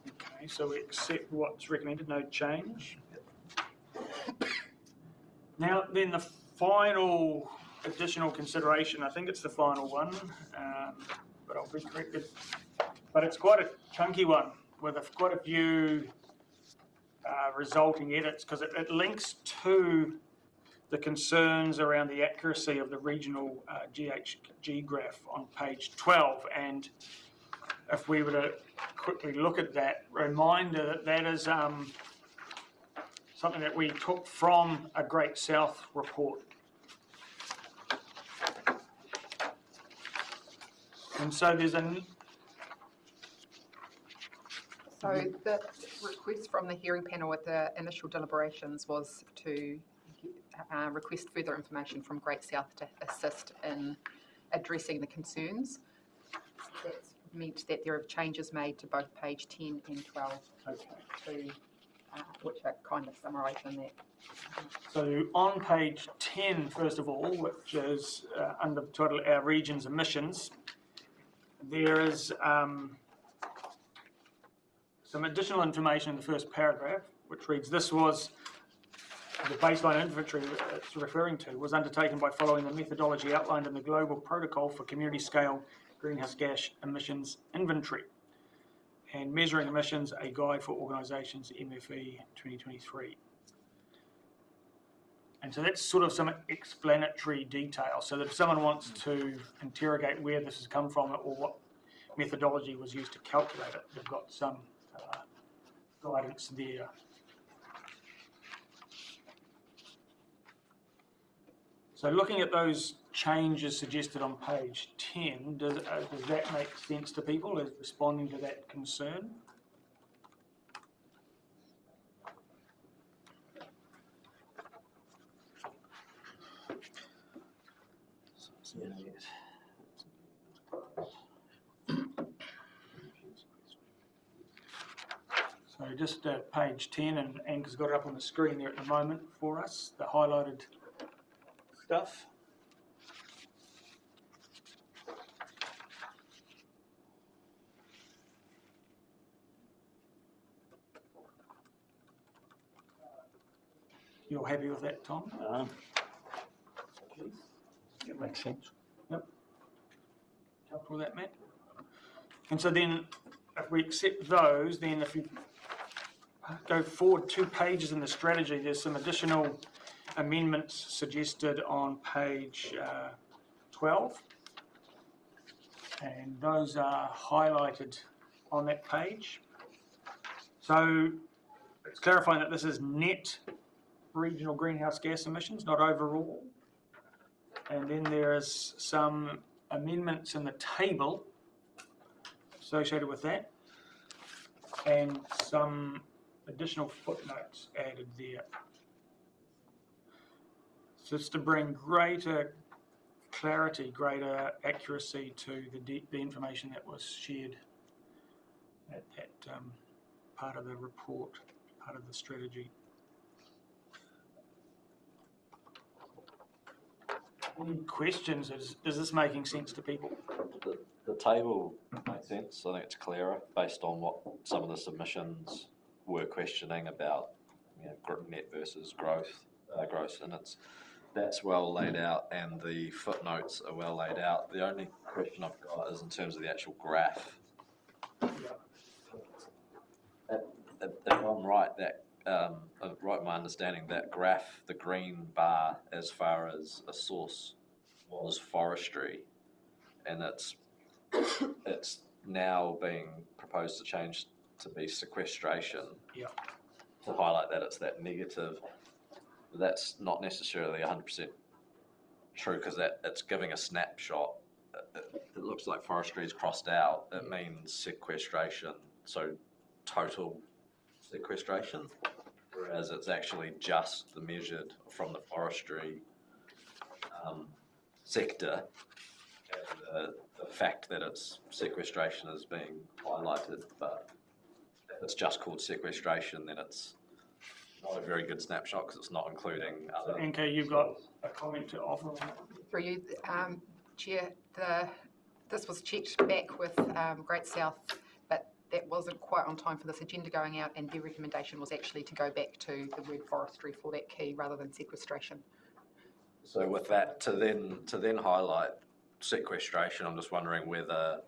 Okay, so we accept what's recommended, no change. Now, then the final additional consideration, I think it's the final one, but I'll be corrected. But it's quite a chunky one with quite a few resulting edits, because it links to the concerns around the accuracy of the regional GHG graph on page 12. And if we were to quickly look at that, reminder that that is something that we took from a Great South report. And so there's So the request from the hearing panel at the initial deliberations was to request further information from Great South to assist in addressing the concerns. That's meant that there are changes made to both page 10 and 12, which are kind of summarised in that. So on page 10, first of all, which is under the title Our Region's Emissions, there is some additional information in the first paragraph, which reads, this was the baseline inventory it's referring to, was undertaken by following the methodology outlined in the Global Protocol for Community Scale Greenhouse Gas Emissions Inventory and Measuring Emissions, a Guide for Organisations, MFE 2023. And so that's sort of some explanatory detail, so that if someone wants to interrogate where this has come from or what methodology was used to calculate it, they've got some guidance there. So looking at those changes suggested on page 10, does that make sense to people as responding to that concern? So just page 10, and Anka's got it up on the screen there at the moment for us, the highlighted stuff. You're happy with that, Tom? It makes sense. Yep. Comfortable with that, Matt? And so then, if we accept those, then if you go forward 2 pages in the strategy, there's some additional amendments suggested on page 12. And those are highlighted on that page. So it's clarifying that this is net regional greenhouse gas emissions, not overall. And then there is some amendments in the table associated with that, and some additional footnotes added there. So it's to bring greater clarity, greater accuracy to the information that was shared at that part of the report, part of the strategy. Any questions? Is this making sense to people? The table makes sense. I think it's clearer based on what some of the submissions were questioning about, net versus gross, and that's well laid out, and the footnotes are well laid out. The only question I've got is in terms of the actual graph. If I'm right, right, my understanding, that graph, the green bar, as far as a source, was forestry, and it's now being proposed to change to be sequestration. Yeah. To highlight that it's that negative, that's not necessarily 100% true, because that it's giving a snapshot. It looks like forestry is crossed out. It means sequestration, so total sequestration, whereas it's actually just the measured from the forestry sector. And the fact that it's sequestration is being highlighted, but if it's just called sequestration, then it's not a very good snapshot because it's not including other. NK, you've got a comment to offer on that? Through you, Chair, this was checked back with Great South, but that wasn't quite on time for this agenda going out, and their recommendation was actually to go back to the word forestry for that key rather than sequestration. So with that, to then highlight sequestration, I'm just wondering whether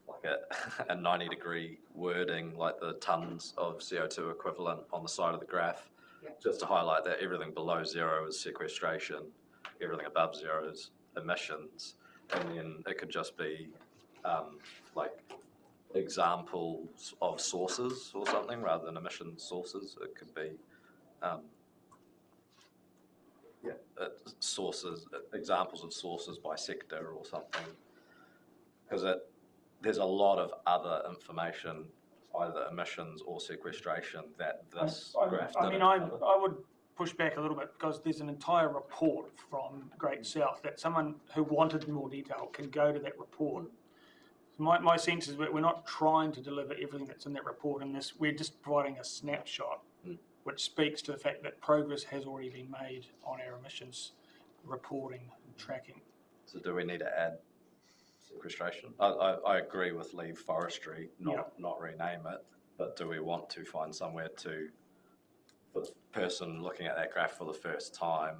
like a 90-degree wording, like the tonnes of CO2 equivalent on the side of the graph, just to highlight that everything below zero is sequestration, everything above zero is emissions, and then it could just be like examples of sources or something rather than emission sources. It could be sources, examples of sources by sector or something, because there's a lot of other information, either emissions or sequestration, that this graph didn't cover. I would push back a little bit, because there's an entire report from Great South that someone who wanted more detail can go to that report. My sense is that we're not trying to deliver everything that's in that report in this, we're just providing a snapshot, which speaks to the fact that progress has already been made on our emissions reporting and tracking. So do we need to add sequestration? I agree with leave forestry, not rename it, but do we want to find somewhere to, for the person looking at that graph for the first time,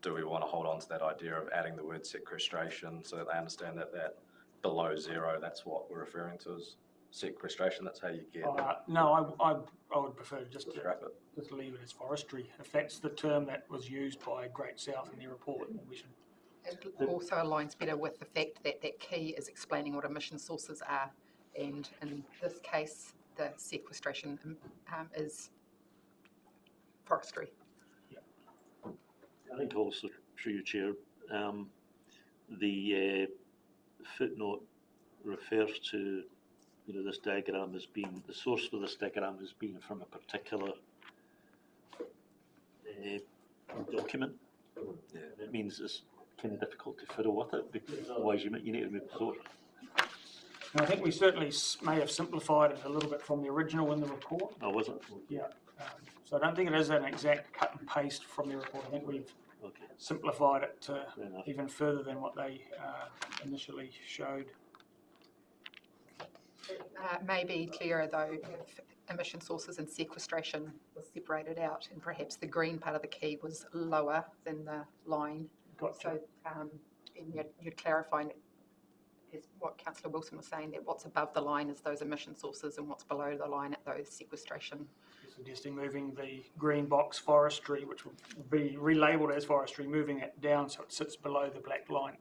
do we want to hold on to that idea of adding the word sequestration so that they understand that below zero, that's what we're referring to as sequestration? That's how you get no, I would prefer to just scrap it. Just leave it as forestry. If that's the term that was used by Great South in their report, we should. It also aligns better with the fact that that key is explaining what emission sources are, and in this case, the sequestration is forestry. Yeah. I think also, through you, Chair, the footnote refers to this diagram as being, the source for this diagram as being from a particular document. Yeah. It means it's kind of difficult to fiddle with it, because otherwise you need to remove the source. And I think we certainly may have simplified it a little bit from the original in the report. Oh, was it? Yeah. So I don't think it is an exact cut and paste from the report. I think we've simplified it to even further than what they initially showed. May be clearer though if emission sources and sequestration was separated out, and perhaps the green part of the key was lower than the line. Gotcha. So and you're clarifying is what Councillor Wilson was saying, that what's above the line is those emission sources and what's below the line at those sequestration. Suggesting moving the green box forestry, which will be relabelled as forestry, moving it down so it sits below the black line.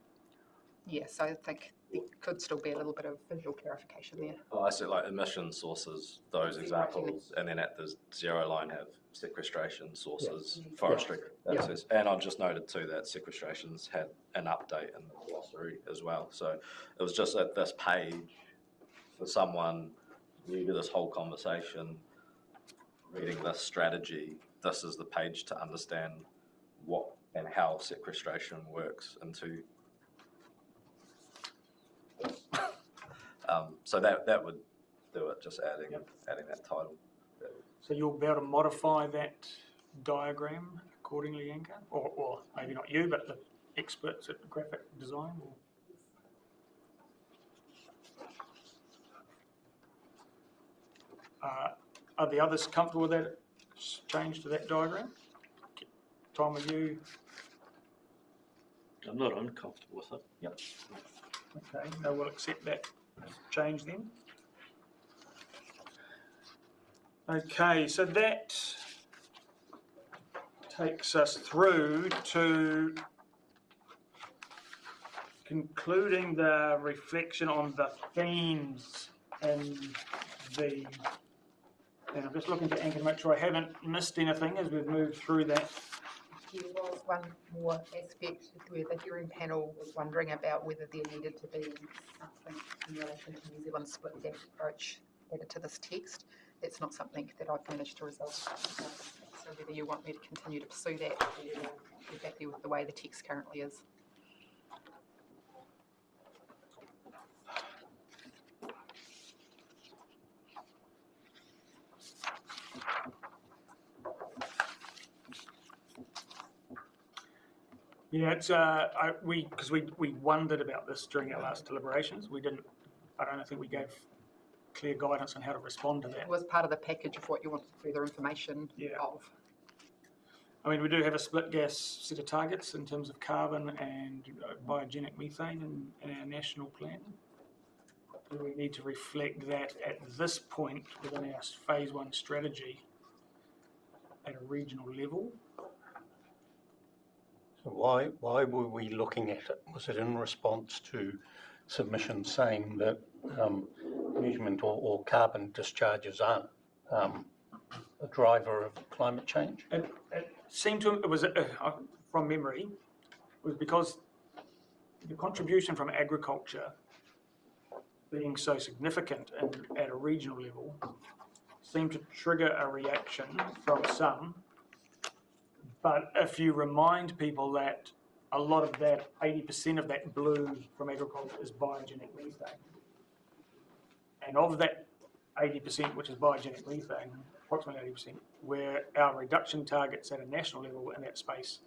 Yes, I think there could still be a little bit of visual clarification there. Oh, I see, like emission sources, those examples, and then at the zero line have sequestration sources, forestry. Yeah. And I've just noted too that sequestration's had an update in the glossary as well. So it was just at this page for someone new to this whole conversation, reading this strategy, this is the page to understand what and how sequestration works into. So that would do it, just adding that title. So you'll be able to modify that diagram accordingly, Anka? Or maybe not you, but the experts at graphic design will. Are the others comfortable with that change to that diagram? Tom, with you? I'm not uncomfortable with it. Yep. Okay, no, we'll accept that change then. Okay, so that takes us through to concluding the reflection on the themes in the, and I'm just looking to Anchor to make sure I haven't missed anything as we've moved through that. There was one more aspect where the hearing panel was wondering about whether there needed to be something in relation to New Zealand split gap approach added to this text. That's not something that I've managed to resolve. So whether you want me to continue to pursue that, or you're happy with the way the text currently is. Yeah, it's because we wondered about this during our last deliberations. I don't think we gave clear guidance on how to respond to that. It was part of the package of what you wanted further information of. I mean, we do have a split gas set of targets in terms of carbon and biogenic methane in our national plan. Do we need to reflect that at this point within our phase 1 strategy at a regional level? So why were we looking at it? Was it in response to submissions saying that measurement or carbon discharges aren't a driver of climate change? It seemed to, it was from memory, it was because the contribution from agriculture being so significant at a regional level seemed to trigger a reaction from some. But if you remind people that a lot of that, 80% of that blue from agriculture is biogenic methane, and of that 80%, which is biogenic methane, approximately 80%, where our reduction targets at a national level in that space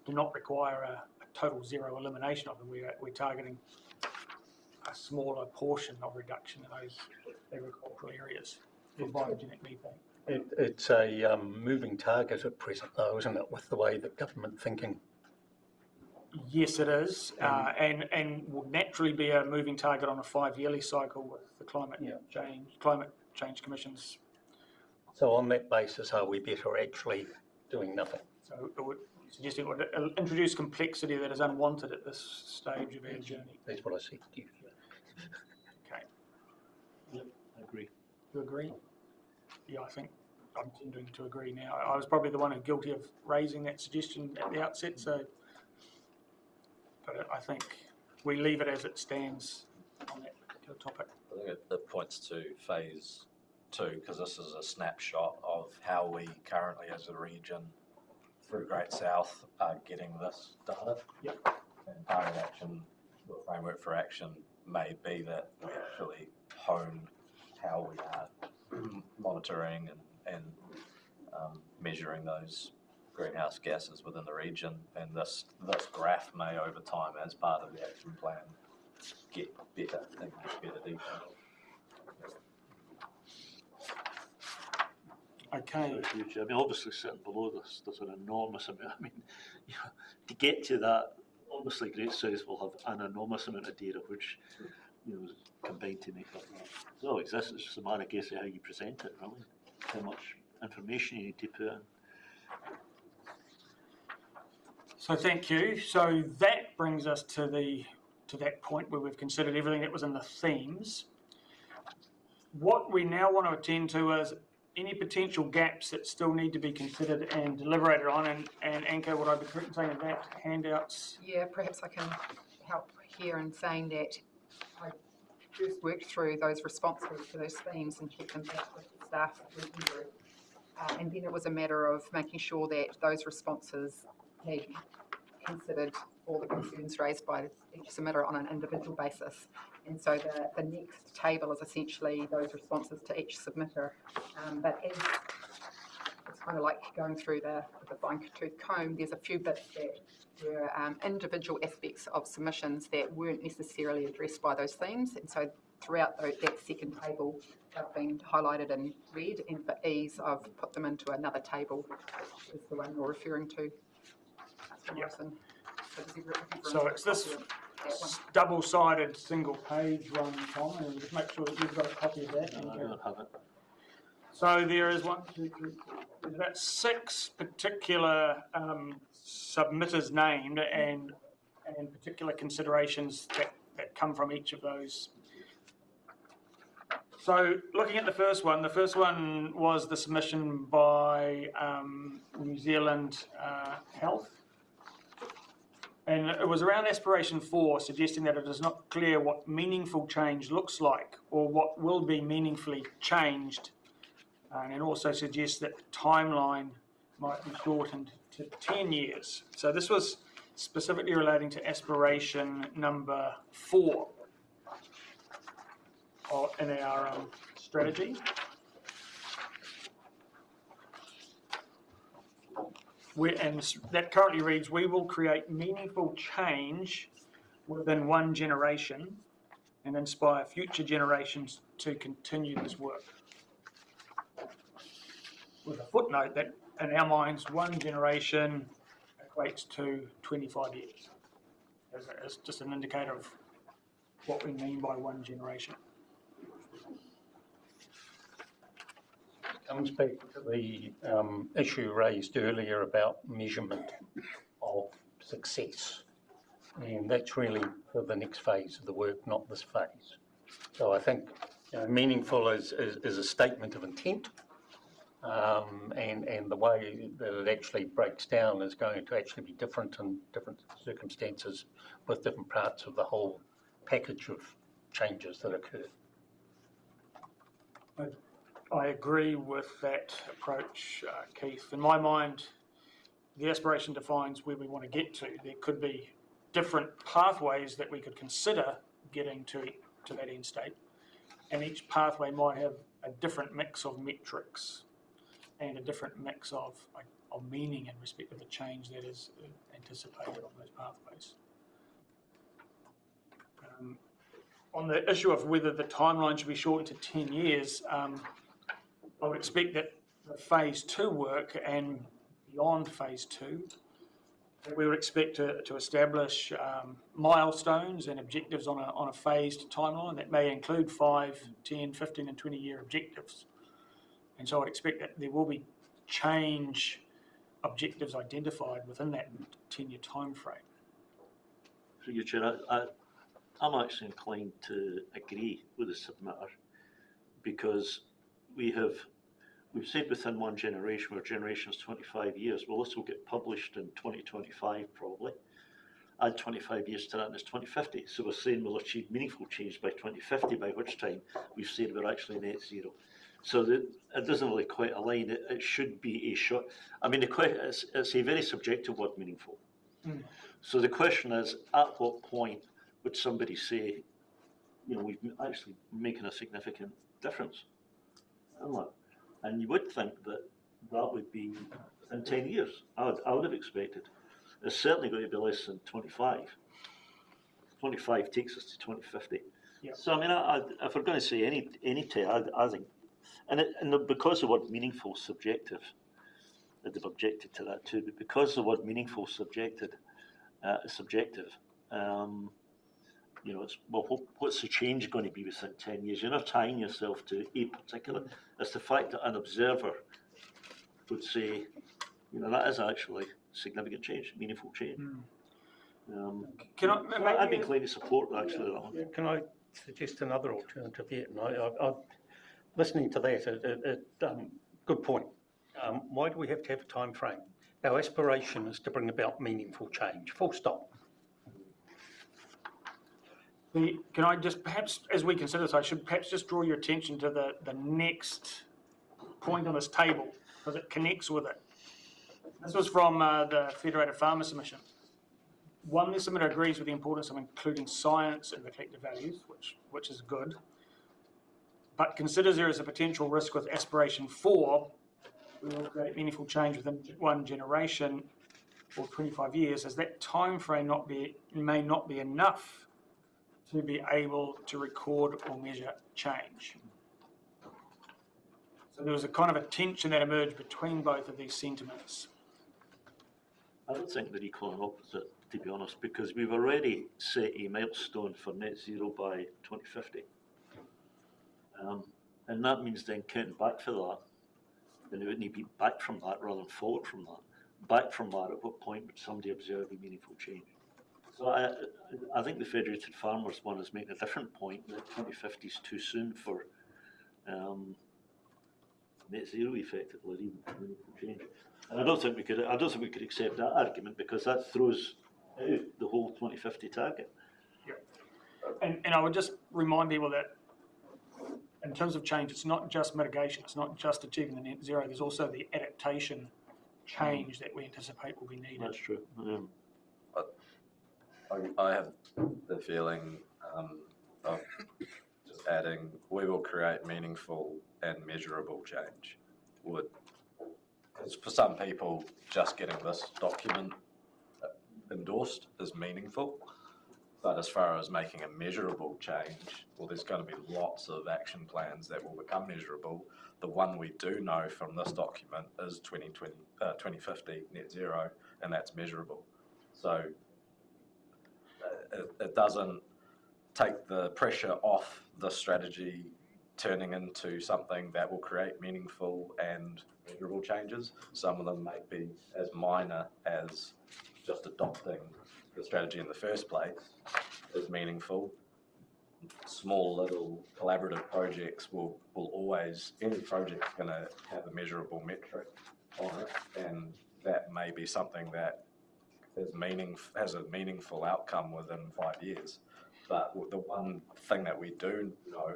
do not require a total zero elimination of them. We're targeting a smaller portion of reduction in those agricultural areas for biogenic methane. It's a moving target at present, though, isn't it, with the way that government thinking? Yes, it is, and will naturally be a moving target on a 5-yearly cycle with the climate change commissions. So on that basis, are we better actually doing nothing? So it would suggest it would introduce complexity that is unwanted at this stage of our journey. That's what I said to you. Okay. Yep, I agree. You agree? Yeah, I think I'm tending to agree now. I was probably the one who's guilty of raising that suggestion at the outset, but I think we leave it as it stands on that particular topic. I think it points to phase 2, because this is a snapshot of how we currently as a region through Great South are getting this data. Yep. And part of action, the framework for action may be that we actually hone how we are monitoring and measuring those greenhouse gases within the region, and this graph may over time, as part of the action plan, get better and get better detail. Okay. So huge. I mean, obviously sitting below this, there's an enormous amount. I mean, you know, to get to that, obviously Great South will have an enormous amount of data, which is combined to make up that. So it's just a matter, I guess, of how you present it, really. How much information you need to put in. So thank you. So that brings us to that point where we've considered everything that was in the themes. What we now want to attend to is any potential gaps that still need to be considered and deliberated on. And Anchor, would I be correct in saying that handouts? Yeah, perhaps I can help here in saying that I first worked through those responses to those themes and checked them back with the staff review. And then it was a matter of making sure that those responses had considered all the concerns raised by each submitter on an individual basis. And so the next table is essentially those responses to each submitter. But as it's kind of like going through the fine-tooth comb, there's a few bits that were individual aspects of submissions that weren't necessarily addressed by those themes. And so throughout that second table, they've been highlighted in red, and for ease, I've put them into another table, which is the one you're referring to. Yep. So it's this double-sided single page one, Tom, and just make sure that you've got a copy of that. No, I don't have it. So there is 1, 2, 3, 4, there's about 6 particular submitters named, and and particular considerations that come from each of those. So looking at the first one was the submission by New Zealand Health. And it was around aspiration 4, suggesting that it is not clear what meaningful change looks like or what will be meaningfully changed. And it also suggests that the timeline might be shortened to 10 years. So this was specifically relating to aspiration number 4 in our strategy. And that currently reads, we will create meaningful change within one generation and inspire future generations to continue this work. With a footnote that in our minds, one generation equates to 25 years. As just an indicator of what we mean by one generation. Comes back to the issue raised earlier about measurement of success, and that's really for the next phase of the work, not this phase. So I think meaningful is a statement of intent, and the way that it actually breaks down is going to actually be different in different circumstances with different parts of the whole package of changes that occur. I agree with that approach, Keith. In my mind, the aspiration defines where we want to get to. There could be different pathways that we could consider getting to that end state, and each pathway might have a different mix of metrics and a different mix of meaning in respect of the change that is anticipated on those pathways. On the issue of whether the timeline should be shortened to 10 years, I would expect that the phase 2 work and beyond phase 2, that we would expect to establish milestones and objectives on a phased timeline that may include 5, 10, 15 and 20-year objectives. And so I'd expect that there will be change objectives identified within that 10-year time frame. So, Your Chair, I'm actually inclined to agree with the submitter, because we've said within one generation, where generation is 25 years. Well, this will get published in 2025 probably. Add 25 years to that and it's 2050. So we're saying we'll achieve meaningful change by 2050, by which time we've said we're actually net zero. So it doesn't really quite align. It should be a short. I mean, it's a very subjective word, meaningful. Mm. So the question is, at what point would somebody say, we've actually making a significant difference? And you would think that would be within 10 years. I would have expected. It's certainly going to be less than 25. 25 takes us to 2050. Yep. So, I mean, if we're going to say any time, I think, and because the word meaningful is subjective, they've objected to that too, but because the word meaningful is subjective, it's, well, what's the change going to be within 10 years? You're not tying yourself to a particular. It's the fact that an observer would say, that is actually significant change, meaningful change. I'd be inclined to support actually that one. Can I suggest another alternative here? And listening to that, good point. Why do we have to have a time frame? Our aspiration is to bring about meaningful change, full stop. Can I just perhaps, as we consider this, I should perhaps just draw your attention to the next point on this table, because it connects with it. This was from the Federated Farmers Submission. One, the submitter agrees with the importance of including science in the collective values, which is good, but considers there is a potential risk with aspiration 4, we will create meaningful change within one generation or 25 years, as that time frame may not be enough to be able to record or measure change. So there was a kind of a tension that emerged between both of these sentiments. I don't think they're equal and opposite, to be honest, because we've already set a milestone for net zero by 2050. And that means then counting back for that, then it would need to be back from that rather than forward from that. Back from that, at what point would somebody observe a meaningful change? So I think the Federated Farmers one is making a different point, that 2050 is too soon for net zero effectively, even meaningful change. And I don't think we could accept that argument, because that throws out the whole 2050 target. And I would just remind people that in terms of change, it's not just mitigation, it's not just achieving the net zero, there's also the adaptation change that we anticipate will be needed. That's true. I have the feeling of just adding, we will create meaningful and measurable change would, because for some people, just getting this document endorsed is meaningful. But as far as making a measurable change, well, there's going to be lots of action plans that will become measurable. The one we do know from this document is 2050 net zero, and that's measurable. So it doesn't take the pressure off the strategy turning into something that will create meaningful and measurable changes. Some of them may be as minor as just adopting the strategy in the first place is meaningful. Small little collaborative projects will always, any project's going to have a measurable metric on it, and that may be something that has a meaningful outcome within 5 years. But the one thing that we do know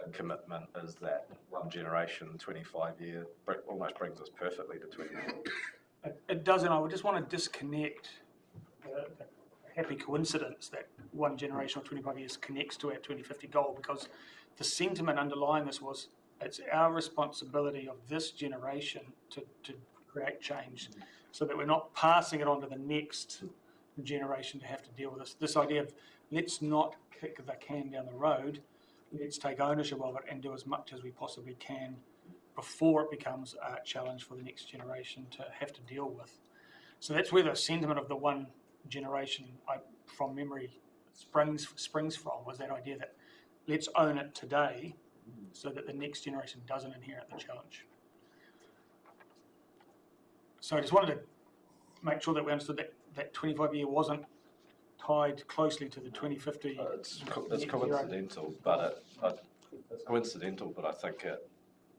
in commitment is that one generation, 25-year, almost brings us perfectly to 20 years. It doesn't. I would just want to disconnect the happy coincidence that one generation or 25 years connects to our 2050 goal, because the sentiment underlying this was it's our responsibility of this generation to create change, so that we're not passing it on to the next generation to have to deal with this idea of let's not kick the can down the road, let's take ownership of it and do as much as we possibly can before it becomes a challenge for the next generation to have to deal with. So that's where the sentiment of the one generation, from memory, springs from, was that idea that let's own it today so that the next generation doesn't inherit the challenge. So I just wanted to make sure that we understood that 25-year wasn't tied closely to the 2050. It's coincidental, but I think it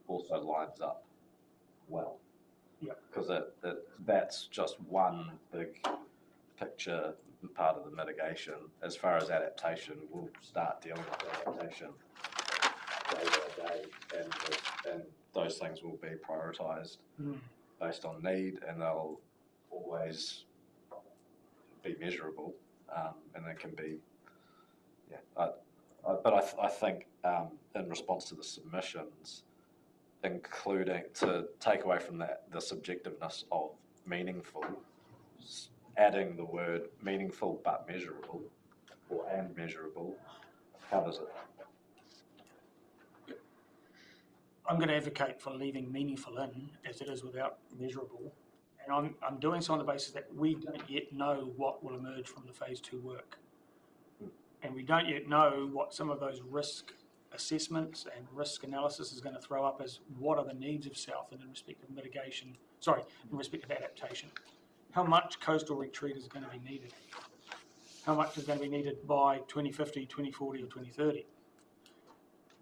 also lines up well. Yeah. Because that's just one big picture part of the mitigation. As far as adaptation, we'll start dealing with adaptation day by day, and those things will be prioritised based on need, and they'll always be measurable, and they can be, but I think in response to the submissions, including to take away from that the subjectiveness of meaningful, adding the word meaningful but measurable, and measurable, covers it. I'm going to advocate for leaving meaningful in as it is without measurable, and I'm doing so on the basis that we don't yet know what will emerge from the phase 2 work, and we don't yet know what some of those risk assessments and risk analysis is going to throw up as what are the needs of South and in respect of in respect of adaptation. How much coastal retreat is going to be needed? How much is going to be needed by 2050, 2040 or 2030?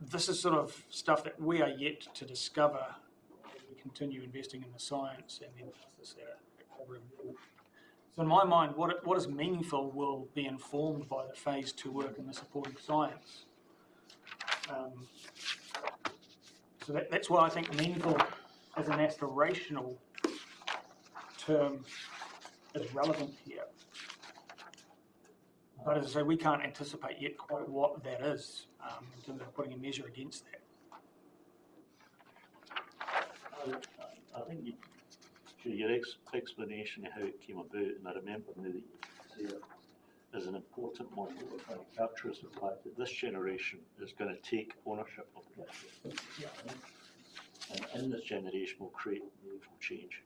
This is sort of stuff that we are yet to discover as we continue investing in the science and the analysis at a collaborative level. So in my mind, what is meaningful will be informed by the phase 2 work and the supporting science. So that's why I think meaningful as an aspirational term is relevant here. But as I say, we can't anticipate yet quite what that is in terms of putting a measure against that. I think your explanation of how it came about, and I remember now that you say it, is an important one that captures the fact that this generation is going to take ownership of the issue. And in this generation will create meaningful change.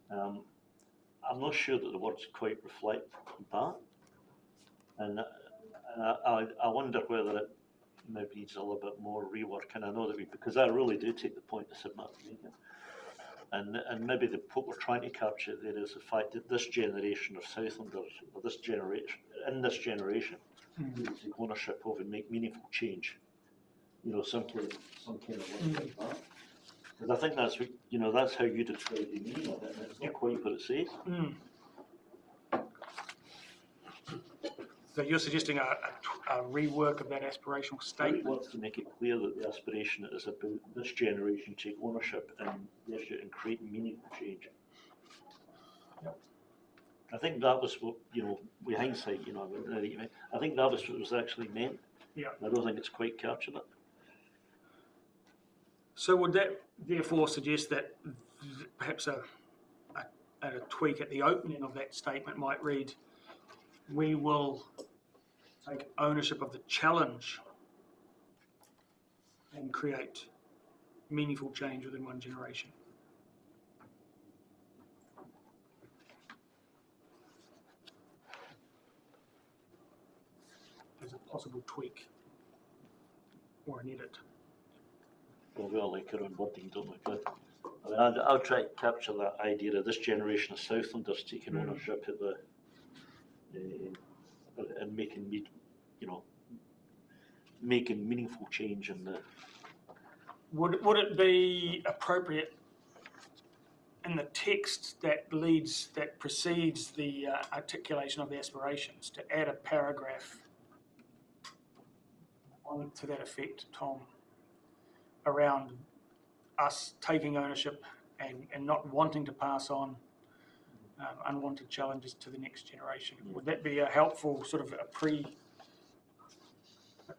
I'm not sure that the words quite reflect that. And I wonder whether it maybe needs a little bit more rework. And I know that because I really do take the point to submit. and maybe what we're trying to capture there is the fact that this generation of Southlanders, or this generation, will take ownership of and make meaningful change. You know, some kind of like that. Because I think that's what, you know, that's how you describe the meaning of it, and it's not quite what it says. So you're suggesting a rework of that aspirational statement? I want to make it clear that the aspiration is about this generation take ownership and create meaningful change. Yep. I think that was what, you know, with hindsight, you know, I think that was what was actually meant. Yeah. I don't think it's quite captured it. So would that therefore suggest that perhaps a tweak at the opening of that statement might read, we will take ownership of the challenge and create meaningful change within one generation? As a possible tweak or an edit. Well, we all like our own wording, don't we? But I mean, I'll try to capture that idea of this generation of Southlanders taking ownership of the and making meaningful change in the. Would it be appropriate in the text that precedes the articulation of the aspirations to add a paragraph on to that effect, Tom, around us taking ownership and not wanting to pass on unwanted challenges to the next generation? Would that be a helpful sort of a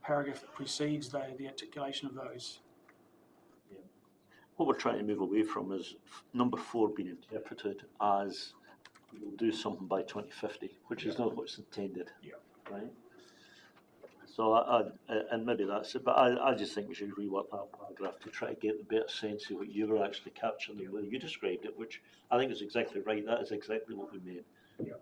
paragraph that precedes the articulation of those? Yeah. What we're trying to move away from is number 4 being interpreted as we'll do something by 2050, which is not what's intended. Yeah. Right? So, and maybe that's it, but I just think we should rework that paragraph to try to get the better sense of what you were actually capturing the way you described it, which I think is exactly right. That is exactly what we meant. Yeah.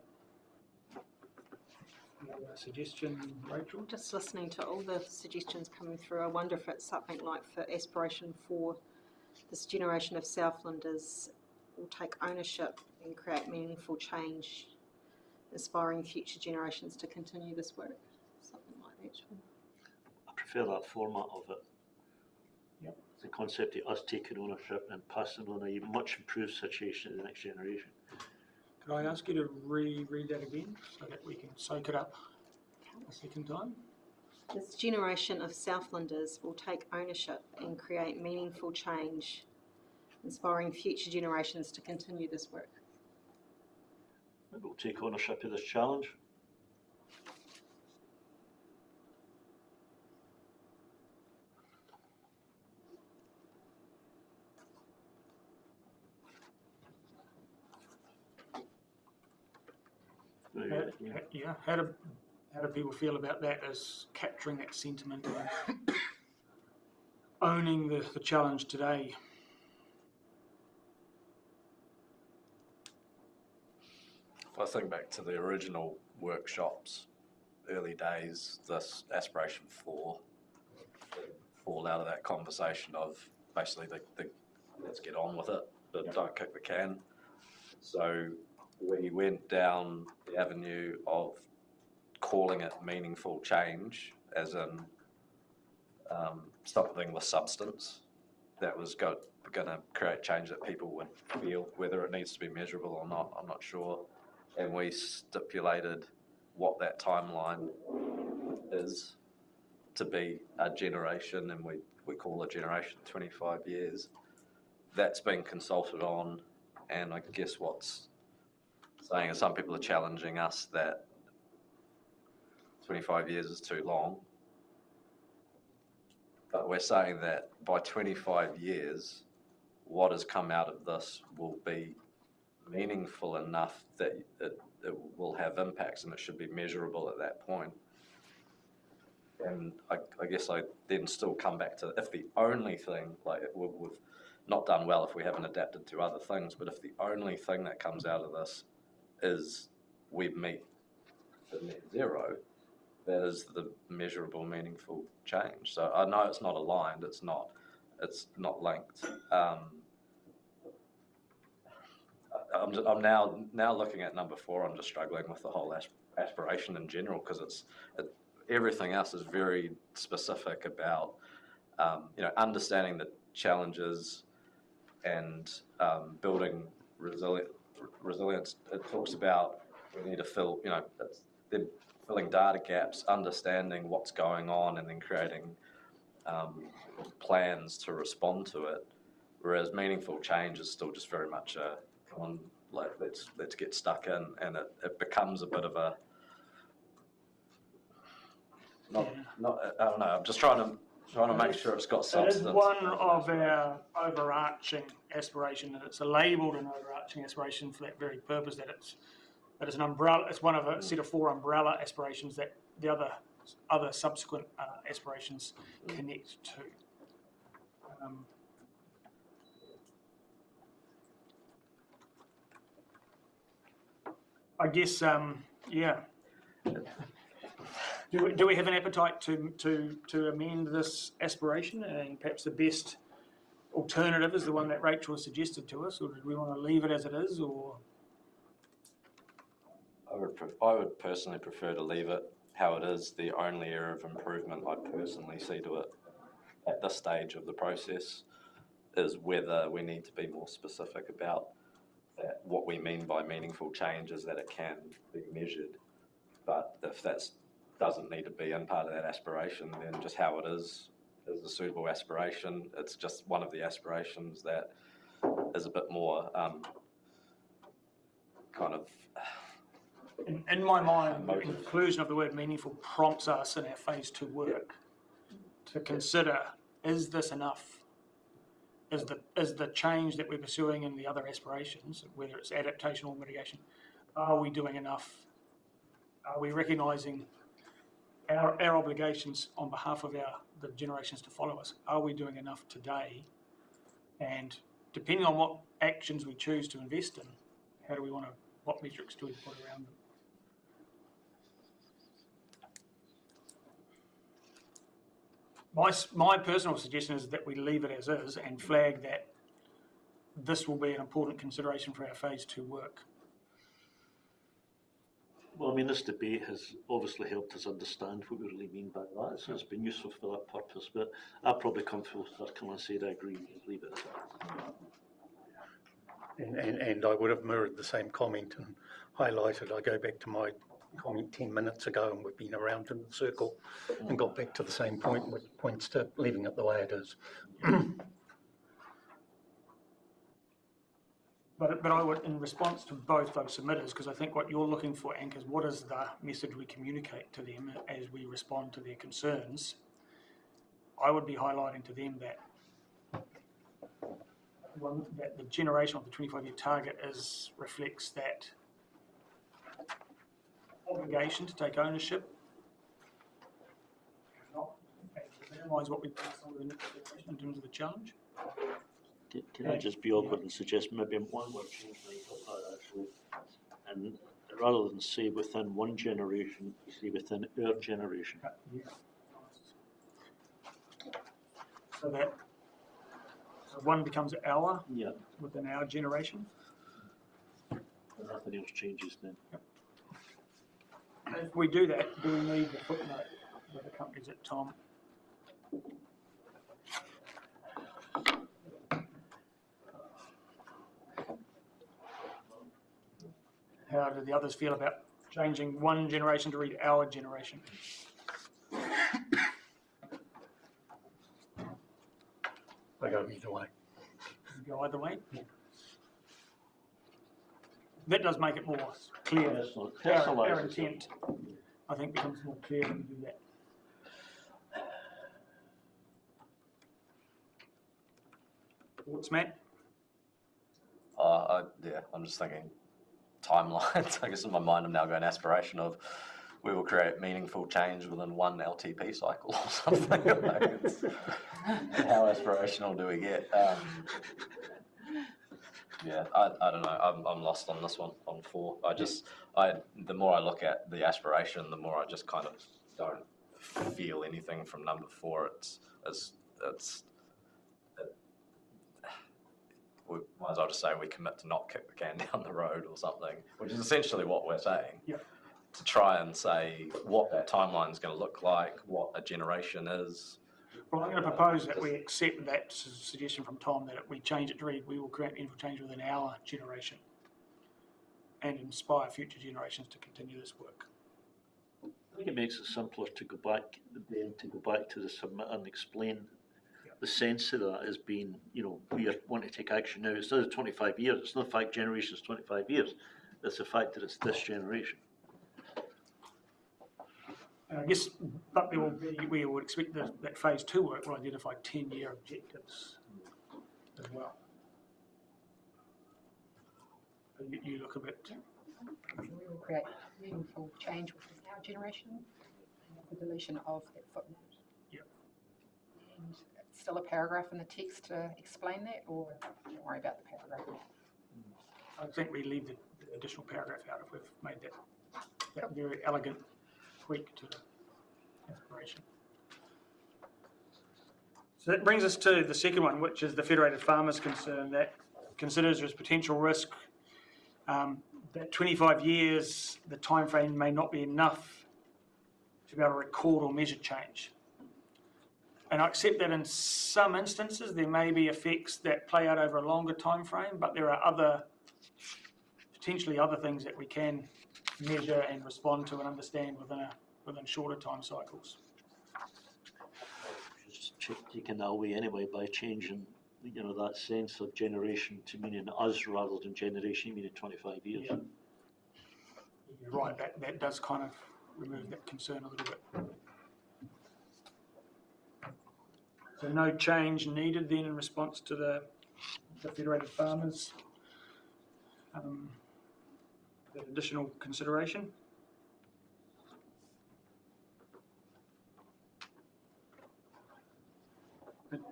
A suggestion, Rachel? Just listening to all the suggestions coming through, I wonder if it's something like for aspiration for this generation of Southlanders will take ownership and create meaningful change, inspiring future generations to continue this work. Something like that. I prefer that format of it. Yep. The concept of us taking ownership and passing on a much improved situation to the next generation. Could I ask you to reread that again so that we can soak it up a second time? This generation of Southlanders will take ownership and create meaningful change, inspiring future generations to continue this work. Maybe we'll take ownership of this challenge. Yeah. How do people feel about that as capturing that sentiment and owning the challenge today? If I think back to the original workshops, early days, this aspiration 4 fall out of that conversation of basically the let's get on with it, but don't kick the can. So we went down the avenue of calling it meaningful change, as in something with substance that was going to create change that people would feel, whether it needs to be measurable or not, I'm not sure. And we stipulated what that timeline is to be a generation, and we call a generation 25 years. That's been consulted on, and I guess what's saying is some people are challenging us that 25 years is too long. But we're saying that by 25 years, what has come out of this will be meaningful enough that it will have impacts, and it should be measurable at that point. And I guess I then still come back to, if the only thing, like we've not done well if we haven't adapted to other things, but if the only thing that comes out of this is we meet the net zero, that is the measurable, meaningful change. So I know it's not aligned, it's not linked, I'm now looking at number 4. I'm just struggling with the whole aspiration in general, because everything else is very specific about understanding the challenges and building resilience. It talks about we need to fill, they're filling data gaps, understanding what's going on, and then creating plans to respond to it. Whereas meaningful change is still just very much a come on, let's get stuck in, and it becomes a bit of a not I don't know. I'm just trying to make sure it's got substance. It is one of our overarching aspiration, and it's labelled an overarching aspiration for that very purpose. That it's an umbrella. It's one of a set of 4 umbrella aspirations that the other subsequent aspirations connect to. I guess, yeah. Do we have an appetite to amend this aspiration, and perhaps the best alternative is the one that Rachel has suggested to us, or do we want to leave it as it is, or? I would personally prefer to leave it how it is. The only area of improvement I personally see to it at this stage of the process is whether we need to be more specific about that. What we mean by meaningful change is that it can be measured, but if that doesn't need to be in part of that aspiration, then just how it is a suitable aspiration. It's just one of the aspirations that is a bit more kind of... In my mind, the inclusion of the word meaningful prompts us in our phase 2 work to consider, is this enough? Is the change that we're pursuing in the other aspirations, whether it's adaptation or mitigation, are we doing enough? Are we recognising our obligations on behalf of the generations to follow us? Are we doing enough today? And depending on what actions we choose to invest in, what metrics do we put around them? My personal suggestion is that we leave it as is and flag that this will be an important consideration for our phase 2 work. Well, I mean, this debate has obviously helped us understand what we really mean by that, so it's been useful for that purpose, but I've probably come full circle and said I agree, leave it as that. And I would have mirrored the same comment and highlighted, I go back to my comment 10 minutes ago, and we've been around in the circle and got back to the same point, which points to leaving it the way it is. But I would, in response to both those submitters, because I think what you're looking for, Ank, is what is the message we communicate to them as we respond to their concerns. I would be highlighting to them that the generation of the 25-year target reflects that obligation to take ownership, not minimise what we pass on to the next generation in terms of the challenge. Can I just be awkward and suggest maybe one word change might help that actually, and rather than say within one generation, say within our generation. Yeah. So one becomes our within our generation. And nothing else changes then. Yep. If we do that, do we need the footnote that accompanies it, Tom? How do the others feel about changing one generation to read our generation? They go either way. Go either way? Yeah. That does make it more clear. Our intent, I think, becomes more clear when we do that. Thoughts, Matt? I'm just thinking timelines. I guess in my mind I'm now going aspiration of we will create meaningful change within one LTP cycle or something. How aspirational do we get? I don't know. I'm lost on this one, on 4. The more I look at the aspiration, the more I just kind of don't feel anything from number 4. we might as well just say we commit to not kick the can down the road or something, which is essentially what we're saying. Yeah. To try and say what that timeline is going to look like, what a generation is. Well, I'm going to propose that we accept that suggestion from Tom, that we change it to read, we will create meaningful change within our generation and inspire future generations to continue this work. I think it makes it simpler to go back to the submit and explain the sense of that as being, you know, we want to take action now. It's not 25 years, it's not 5 generations, 25 years. It's the fact that it's this generation. And I guess, but there will be, we would expect that phase 2 work will identify 10-year objectives as well. You look a bit. We will create meaningful change within our generation, and the deletion of that footnote. Yep. And still a paragraph in the text to explain that, or don't worry about the paragraph? I think we leave the additional paragraph out if we've made that very elegant tweak to the inspiration. So that brings us to the second one, which is the Federated Farmers' concern that considers there is potential risk that 25 years, the time frame may not be enough to be able to record or measure change. And I accept that in some instances there may be effects that play out over a longer time frame, but there are potentially other things that we can measure and respond to and understand within shorter time cycles. Just taking that away anyway by changing, you know, that sense of generation to meaning us rather than generation meaning 25 years. Yeah. You're right, that does kind of remove that concern a little bit. So no change needed then in response to the Federated Farmers, that additional consideration.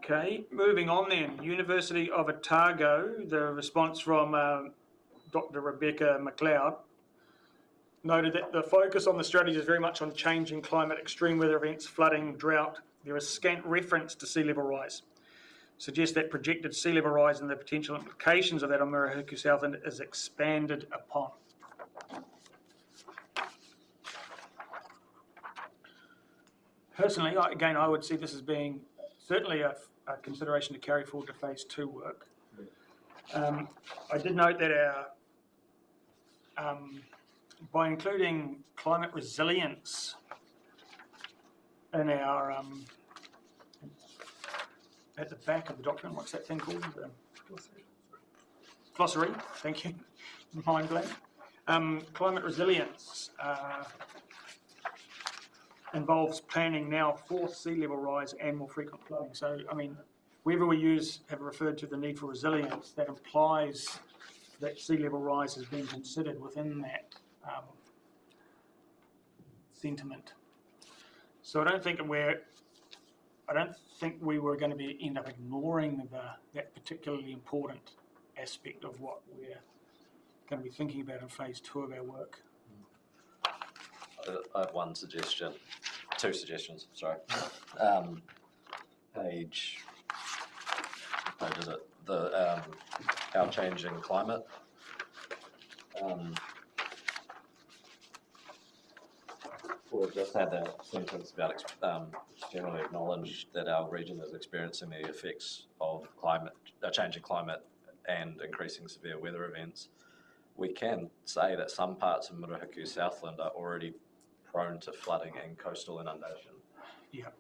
Okay, moving on then. University of Otago, the response from Dr. Rebecca McLeod noted that the focus on the strategy is very much on changing climate, extreme weather events, flooding, drought. There is scant reference to sea level rise. Suggests that projected sea level rise and the potential implications of that on Murihiku Southland is expanded upon. Personally, again, I would see this as being certainly a consideration to carry forward to phase 2 work. I did note that by including climate resilience in our at the back of the document, what's that thing called? Glossary. Thank you. Mind blank. Climate resilience involves planning now for sea level rise and more frequent flooding. So, I mean, wherever we have referred to the need for resilience, that implies that sea level rise has been considered within that sentiment. So I don't think we were going to end up ignoring that particularly important aspect of what we're going to be thinking about in phase 2 of our work. I have one suggestion, 2 suggestions, sorry. Page is it? Our changing climate. We've just had that sentence about generally acknowledge that our region is experiencing the effects of changing climate and increasing severe weather events. We can say that some parts of Murihiku Southland are already prone to flooding and coastal inundation. Yeah.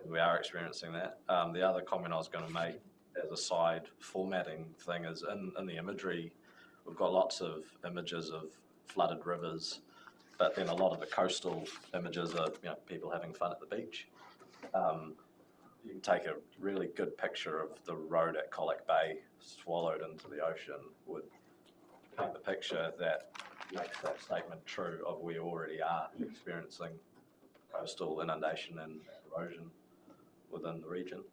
We are experiencing that. The other comment I was going to make as a side formatting thing is in the imagery, we've got lots of images of flooded rivers, but then a lot of the coastal images are people having fun at the beach. You can take a really good picture of the road at Colac Bay swallowed into the ocean would paint the picture that makes that statement true of we already are experiencing coastal inundation and erosion within the region.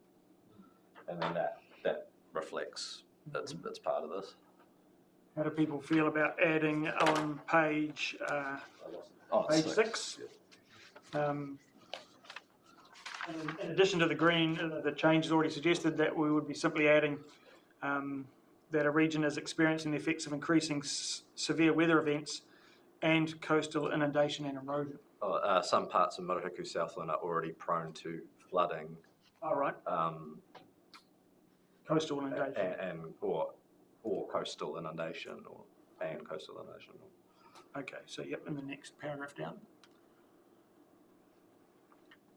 And then that reflects that's part of this. How do people feel about adding on page 6? In addition to the green, the change is already suggested that we would be simply adding that a region is experiencing the effects of increasing severe weather events and coastal inundation and erosion. Some parts of Murihiku Southland are already prone to flooding. All right. Coastal inundation. Or coastal inundation and coastal inundation. Okay, so yep, in the next paragraph down.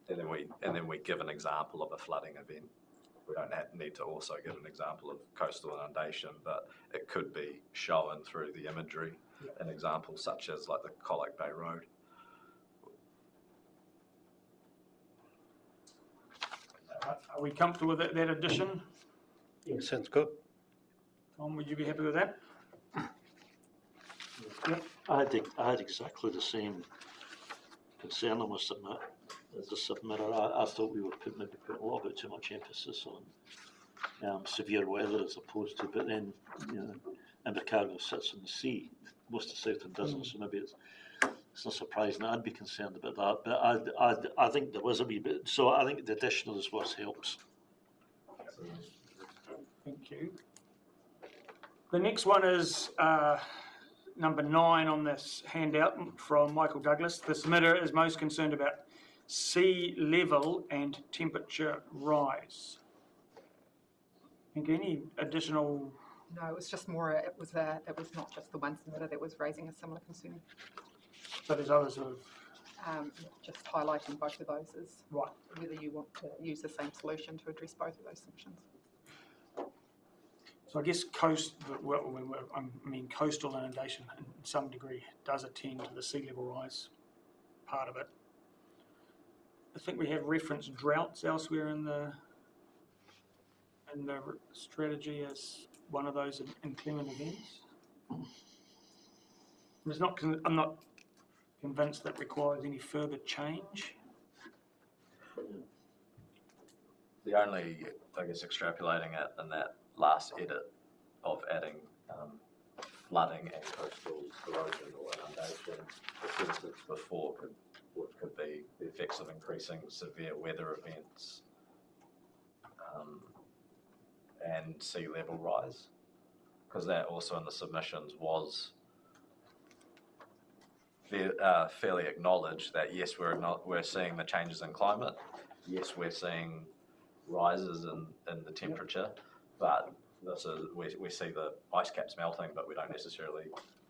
And then we give an example of a flooding event. We don't need to also give an example of coastal inundation, but it could be shown through the imagery, an example such as like the Colac Bay Road. Are we comfortable with that addition? Yeah, sounds good. Tom, would you be happy with that? Yep. I had exactly the same concern, I must admit, as a submitter. I thought we were maybe putting a little bit too much emphasis on severe weather as opposed to, but then, you know, Invercargill sits on the sea, most of Southland doesn't, so maybe it's not surprising. I'd be concerned about that, but I think there was a wee bit, so I think the additional as well helps. Thank you. The next one is number 9 on this handout from Michael Douglas. The submitter is most concerned about sea level and temperature rise. Think any additional? No, it was just more, it was not just the one submitter that was raising a similar concern. So there's others of Just highlighting both of those is right. Whether you want to use the same solution to address both of those submissions. So I guess coastal inundation in some degree does attend to the sea level rise part of it. I think we have referenced droughts elsewhere in the strategy as one of those inclement events. I'm not convinced that requires any further change. The only, I guess, extrapolating it in that last edit of adding flooding and coastal erosion or inundation, the sentence before could be the effects of increasing severe weather events and sea level rise, because that also in the submissions was fairly acknowledged that yes, we're seeing the changes in climate, yes, we're seeing rises in the temperature, but we see the ice caps melting, but we don't necessarily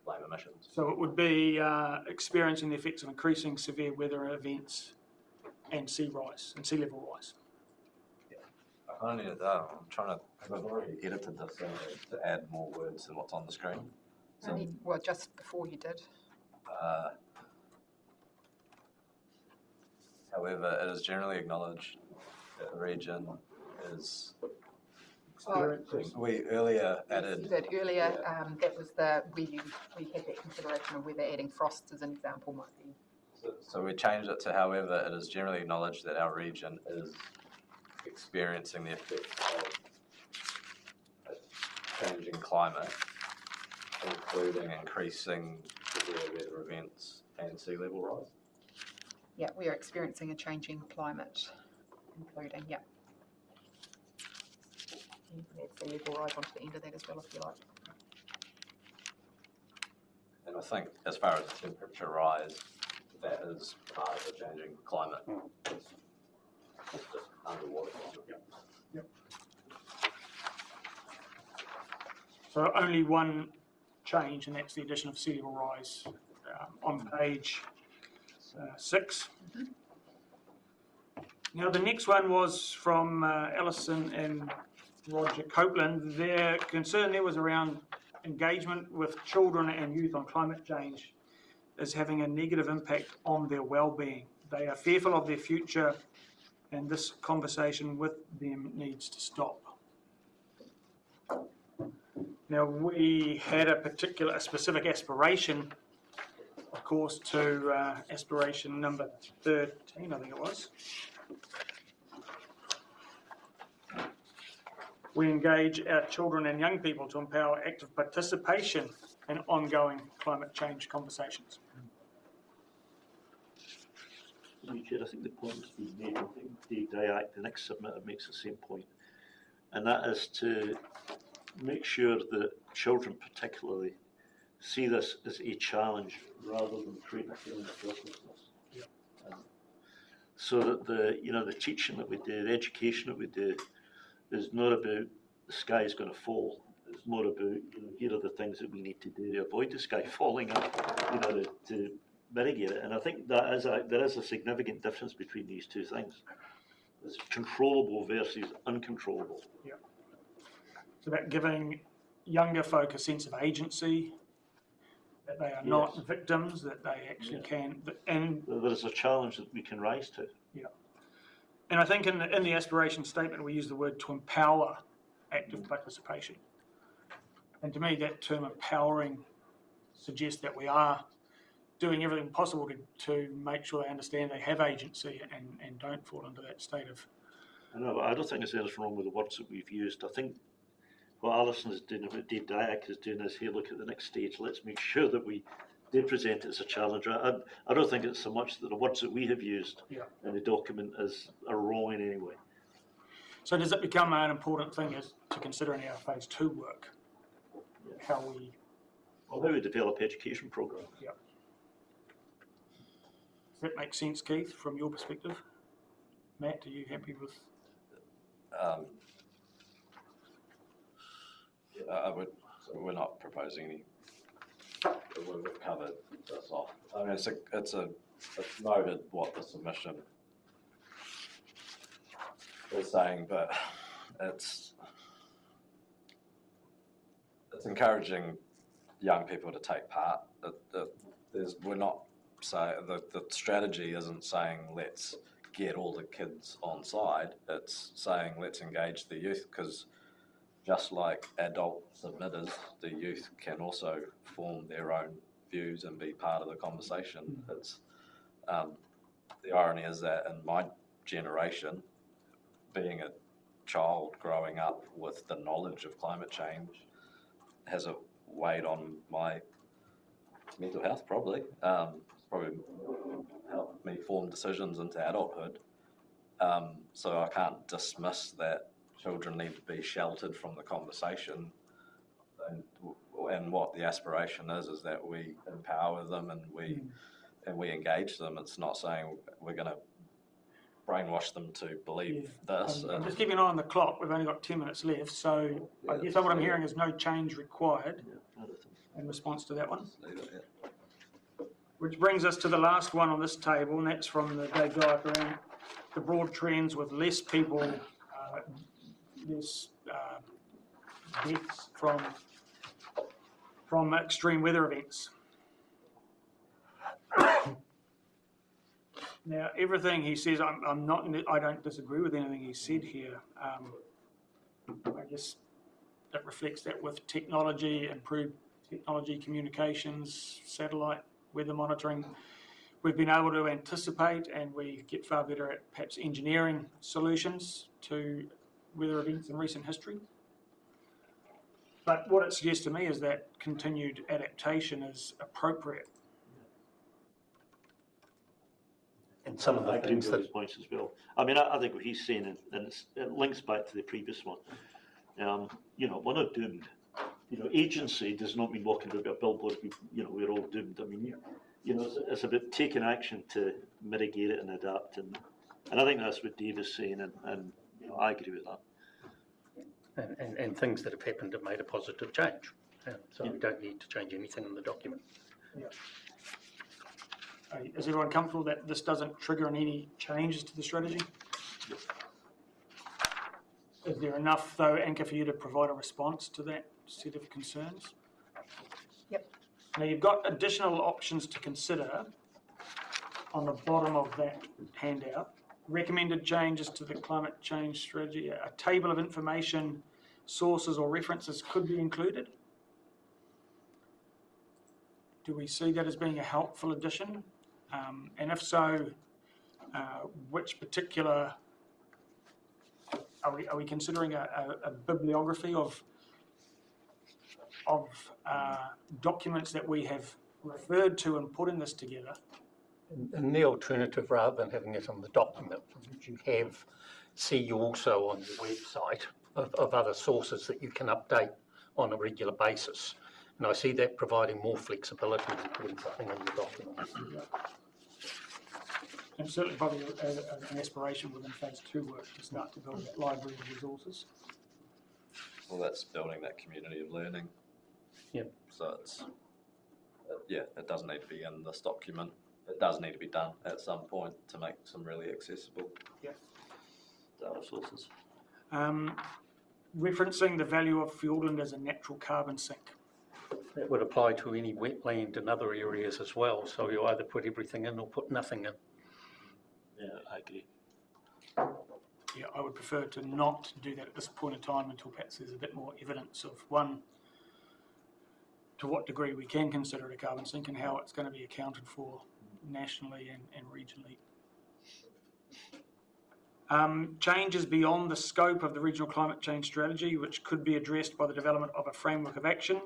blame emissions. So it would be experiencing the effects of increasing severe weather events and sea level rise. Yeah. I kind of needed that. I'm trying to, because I've already edited this to add more words than what's on the screen. So, Well, just before you did. However, it is generally acknowledged that the region is Experiencing. we earlier added. That earlier, that was we had that consideration of whether adding frosts as an example might be. So we changed it to, however, it is generally acknowledged that our region is experiencing the effects of a changing climate, including increasing severe weather events and sea level rise. Yeah, we are experiencing a changing climate, including, yeah. You can add sea level rise onto the end of that as well if you like. And I think as far as temperature rise, that is part of the changing climate. It's just underwater. Yep. So only one change, and that's the addition of sea level rise on page 6. Now the next one was from Alison and Roger Copeland. Their concern there was around engagement with children and youth on climate change is having a negative impact on their well-being. They are fearful of their future, and this conversation with them needs to stop. Now we had a specific aspiration, of course, to aspiration number 13, I think it was. We engage our children and young people to empower active participation in ongoing climate change conversations. Richard, I think the point's been made. I think the next submitter makes the same point, and that is to make sure that children particularly see this as a challenge rather than create a feeling of helplessness. So that the teaching that we do, the education that we do, is not about the sky is going to fall. It's more about, here are the things that we need to do to avoid the sky falling up, to mitigate it. And I think there is a significant difference between these two things. It's controllable versus uncontrollable. Yeah. It's about giving younger folk a sense of agency, that they are not victims, that they actually can. And there's a challenge that we can rise to. Yeah. And I think in the aspiration statement, we use the word to empower active participation. And to me, that term empowering suggests that we are doing everything possible to make sure they understand they have agency and don't fall into that state of... I don't think there's anything wrong with the words that we've used. I think what Alison is doing, what Dave Dyack is doing is, hey, look at the next stage, let's make sure that we do present it as a challenge. I don't think it's so much that the words that we have used in the document are wrong in any way. So does it become an important thing to consider in our phase 2 work? How we develop education programs. Yeah. Does that make sense, Keith, from your perspective? Matt, are you happy with? We're not proposing any. We've covered this off. I mean, it's noted what the submission is saying, but it's encouraging young people to take part. We're not saying the strategy isn't saying let's get all the kids on side. It's saying let's engage the youth, because just like adult submitters, the youth can also form their own views and be part of the conversation. It's the irony is that in my generation, being a child growing up with the knowledge of climate change has a weighed on my mental health, probably. It's probably helped me form decisions into adulthood. So I can't dismiss that children need to be sheltered from the conversation. And what the aspiration is that we empower them and we engage them. It's not saying we're going to brainwash them to believe this. I'm just keeping an eye on the clock. We've only got 10 minutes left, so I guess what I'm hearing is no change required in response to that one. Which brings us to the last one on this table, and that's from the Dave Dyack around the broad trends with less people, less deaths from extreme weather events. Now, everything he says, I don't disagree with anything he said here. I guess that reflects that with technology, improved technology, communications, satellite, weather monitoring, we've been able to anticipate, and we get far better at perhaps engineering solutions to weather events in recent history. But what it suggests to me is that continued adaptation is appropriate. And some of the things those points as well. I mean, I think what he's saying, and it links back to the previous one. We're not doomed. Agency does not mean walking about a billboard. We're all doomed. I mean, it's about taking action to mitigate it and adapt, and I think that's what Dave is saying, and I agree with that. And things that have happened have made a positive change. So we don't need to change anything in the document. Yeah. Is everyone comfortable that this doesn't trigger any changes to the strategy? Yes. Is there enough, though, Anchor, for you to provide a response to that set of concerns? Yep. Now, you've got additional options to consider on the bottom of that handout. Recommended changes to the climate change strategy. A table of information, sources or references could be included. Do we see that as being a helpful addition? And if so, which particular, are we considering a bibliography of documents that we have referred to and putting this together? And the alternative, rather than having it on the document, you also on your website of other sources that you can update on a regular basis. And I see that providing more flexibility than putting something in the document. And certainly probably an aspiration within phase 2 work to start to build that library of resources. Well, that's building that community of learning. Yep. So it's, yeah, it doesn't need to be in this document. It does need to be done at some point to make some really accessible data sources. Referencing the value of Fiordland as a natural carbon sink. That would apply to any wetland and other areas as well. So you either put everything in or put nothing in. Yeah, I agree. Yeah, I would prefer to not do that at this point in time until perhaps there's a bit more evidence of, one, to what degree we can consider it a carbon sink and how it's going to be accounted for nationally and regionally. Changes beyond the scope of the regional climate change strategy, which could be addressed by the development of a framework of action.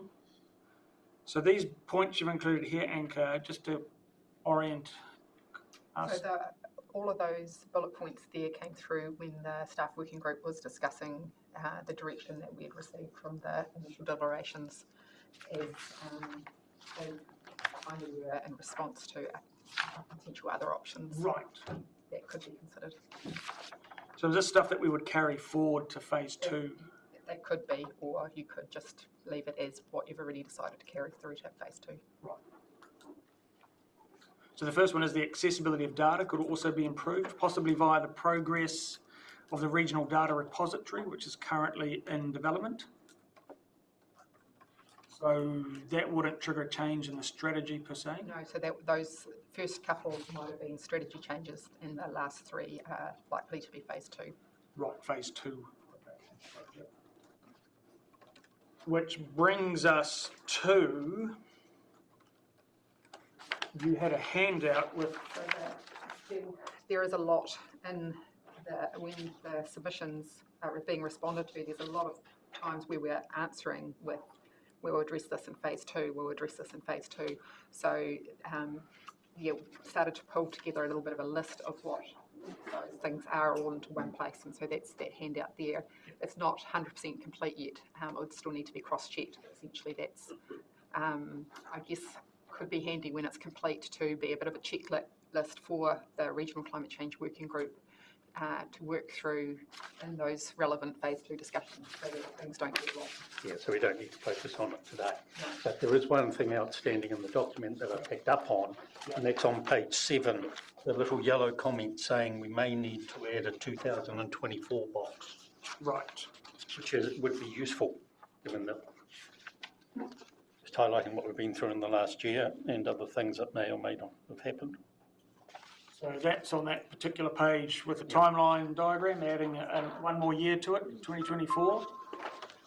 So these points you've included here, Anchor, just to orient us. So all of those bullet points there came through when the staff working group was discussing the direction that we had received from the initial deliberations as kind of were in response to potential other options that could be considered. So is this stuff that we would carry forward to phase 2? That could be, or you could just leave it as what you've already decided to carry through to phase 2. Right. So the first one is the accessibility of data could also be improved, possibly via the progress of the regional data repository, which is currently in development. So that wouldn't trigger a change in the strategy per se? No, so those first couple might have been strategy changes, and the last 3 are likely to be phase 2. Right, phase 2. Which brings us to, you had a handout with... There is a lot in when the submissions are being responded to, there's a lot of times where we're answering with, we'll address this in phase 2, we'll address this in phase 2. So, yeah, started to pull together a little bit of a list of what those things are all into one place, and so that's that handout there. It's not 100% complete yet. It would still need to be cross-checked. Essentially, that's, I guess, could be handy when it's complete to be a bit of a checklist for the Regional Climate Change Working Group to work through in those relevant phase 2 discussions so that things don't get lost. Yeah, so we don't need to focus on it today. But there is one thing outstanding in the document that I picked up on, and that's on page 7, the little yellow comment saying we may need to add a 2024 box. Right. Which would be useful, given that just highlighting what we've been through in the last year and other things that may or may not have happened. So that's on that particular page with the timeline diagram, adding one more year to it, 2024.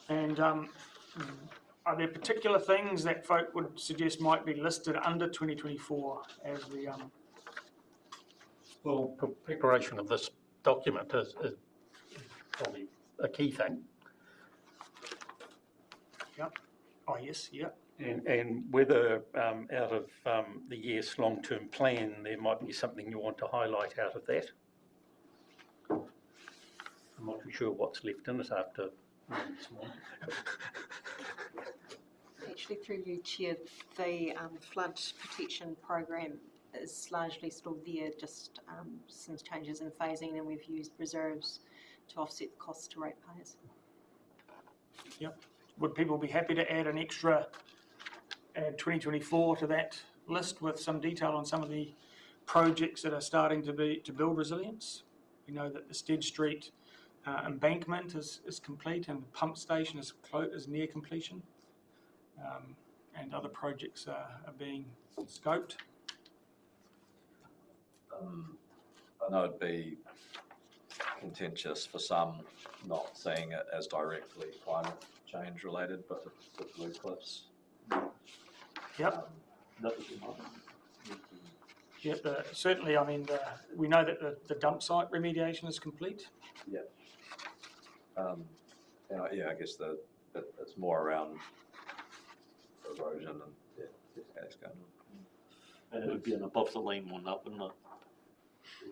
And are there particular things that folk would suggest might be listed under 2024 as the... Well, preparation of this document is probably a key thing. Yep. Oh, yes, yep. And whether out of the YES long-term plan, there might be something you want to highlight out of that. I'm not too sure what's left in it after this morning. Actually, through you, Chair, the flood protection program is largely still there, just some changes in phasing, and we've used reserves to offset the costs to ratepayers. Yep. Would people be happy to add an extra 2024 to that list with some detail on some of the projects that are starting to build resilience? We know that the Stead Street embankment is complete, and the pump station is near completion, and other projects are being scoped. I know it'd be contentious for some not seeing it as directly climate change related, but the Blue Cliffs. Yep. That would be mine. Yeah, certainly, I mean, we know that the dump site remediation is complete. Yeah. Yeah, I guess it's more around erosion and that's going on. And it would be an above the line one, that wouldn't it?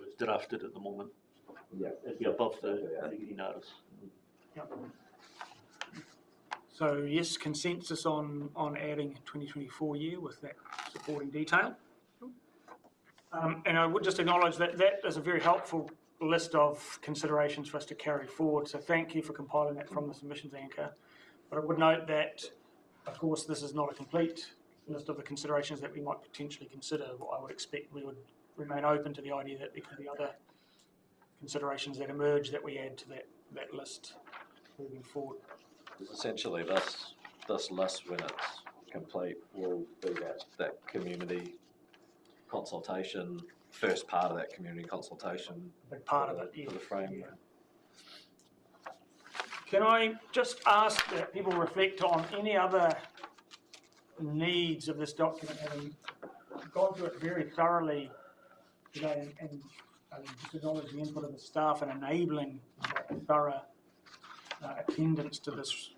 It's drafted at the moment. Yeah. It'd be above the green arrows. Yep. So yes, consensus on adding 2024 year with that supporting detail. And I would just acknowledge that that is a very helpful list of considerations for us to carry forward. So thank you for compiling that from the submissions anchor. But I would note that, of course, this is not a complete list of the considerations that we might potentially consider. I would expect we would remain open to the idea that there could be other considerations that emerge that we add to that list moving forward. Essentially, this list, when it's complete, will be that community consultation, first part of that community consultation. A big part of it, yeah. For the frame. Yeah. Can I just ask that people reflect on any other needs of this document, having gone through it very thoroughly today, and just acknowledge the input of the staff and enabling that thorough attendance to this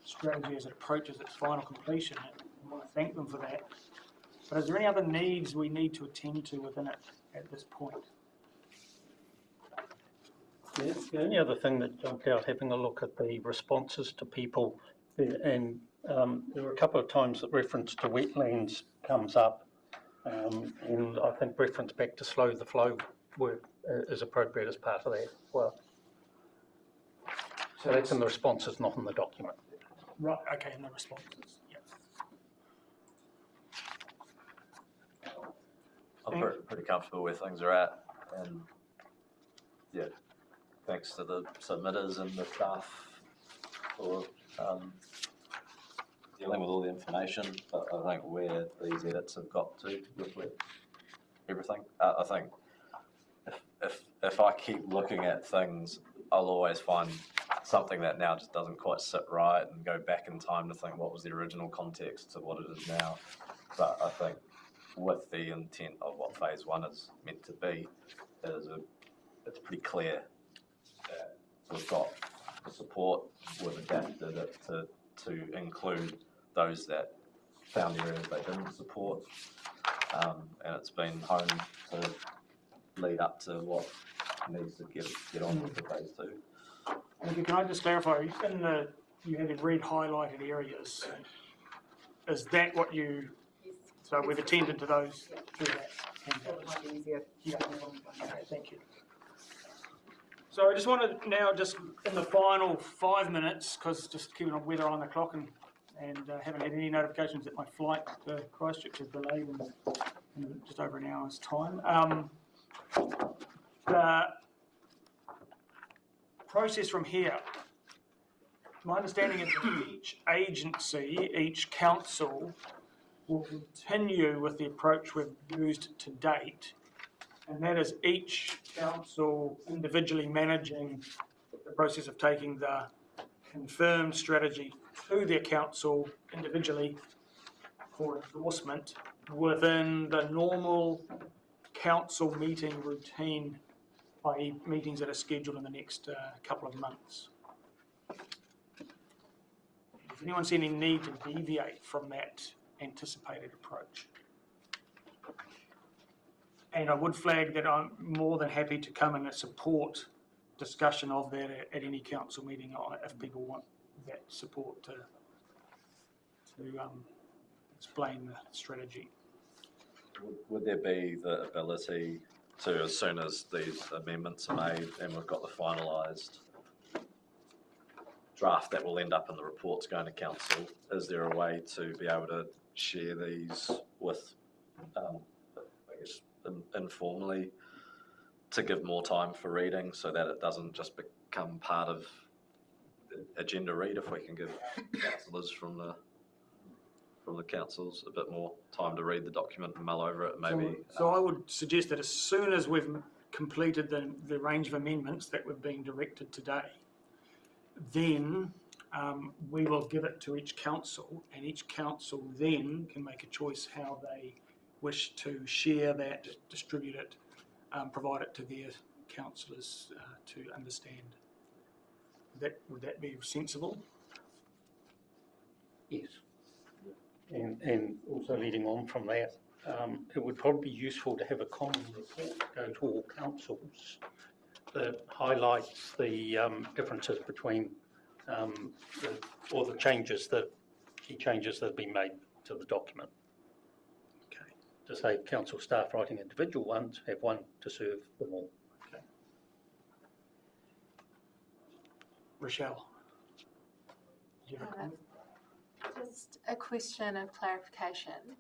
strategy as it approaches its final completion. I want to thank them for that. But is there any other needs we need to attend to within it at this point? Yeah, the only other thing that jumped out, having a look at the responses to people, and there were a couple of times that reference to wetlands comes up, and I think reference back to slow the flow work is appropriate as part of that as well. So that's in the responses, not in the document. Right, okay, in the responses, yeah. I'm pretty comfortable where things are at, and yeah, thanks to the submitters and the staff for dealing with all the information. But I think where these edits have got to reflect everything. I think if I keep looking at things, I'll always find something that now just doesn't quite sit right, and go back in time to think what was the original context to what it is now. But I think with the intent of what phase one is meant to be, it's pretty clear that we've got the support, we've adapted it to include those that found areas they didn't support, and it's been honed to lead up to what needs to get on with the phase two. And can I just clarify, you had red highlighted areas, is that what you, so we've attended to those through that? That might be easier. Yeah, okay, thank you. So I just want to now, just in the final 5 minutes, because just keeping on weather on the clock, and haven't had any notifications that my flight to Christchurch is delayed in just over an hour's time. The process from here, my understanding is that each agency, each council will continue with the approach we've used to date, and that is each council individually managing the process of taking the confirmed strategy to their council individually for endorsement within the normal council meeting routine, i.e. meetings that are scheduled in the next couple of months. Does anyone see any need to deviate from that anticipated approach? And I would flag that I'm more than happy to come and support discussion of that at any council meeting if people want that support to explain the strategy. Would there be the ability to, as soon as these amendments are made and we've got the finalised draft that will end up in the reports going to council, is there a way to be able to share these with, I guess, informally, to give more time for reading so that it doesn't just become part of the agenda read? If we can give councillors from the councils a bit more time to read the document and mull over it, maybe. So I would suggest that as soon as we've completed the range of amendments that were being directed today, then we will give it to each council, and each council then can make a choice how they wish to share that, distribute it, provide it to their councillors to understand. Would that be sensible? Yes. And also leading on from that, it would probably be useful to have a common report go to all councils that highlights the differences between or the changes that, key changes that have been made to the document. Okay. To say council staff writing individual ones, have one to serve them all. Okay. Rochelle. Do you have a comment? Just a question of clarification.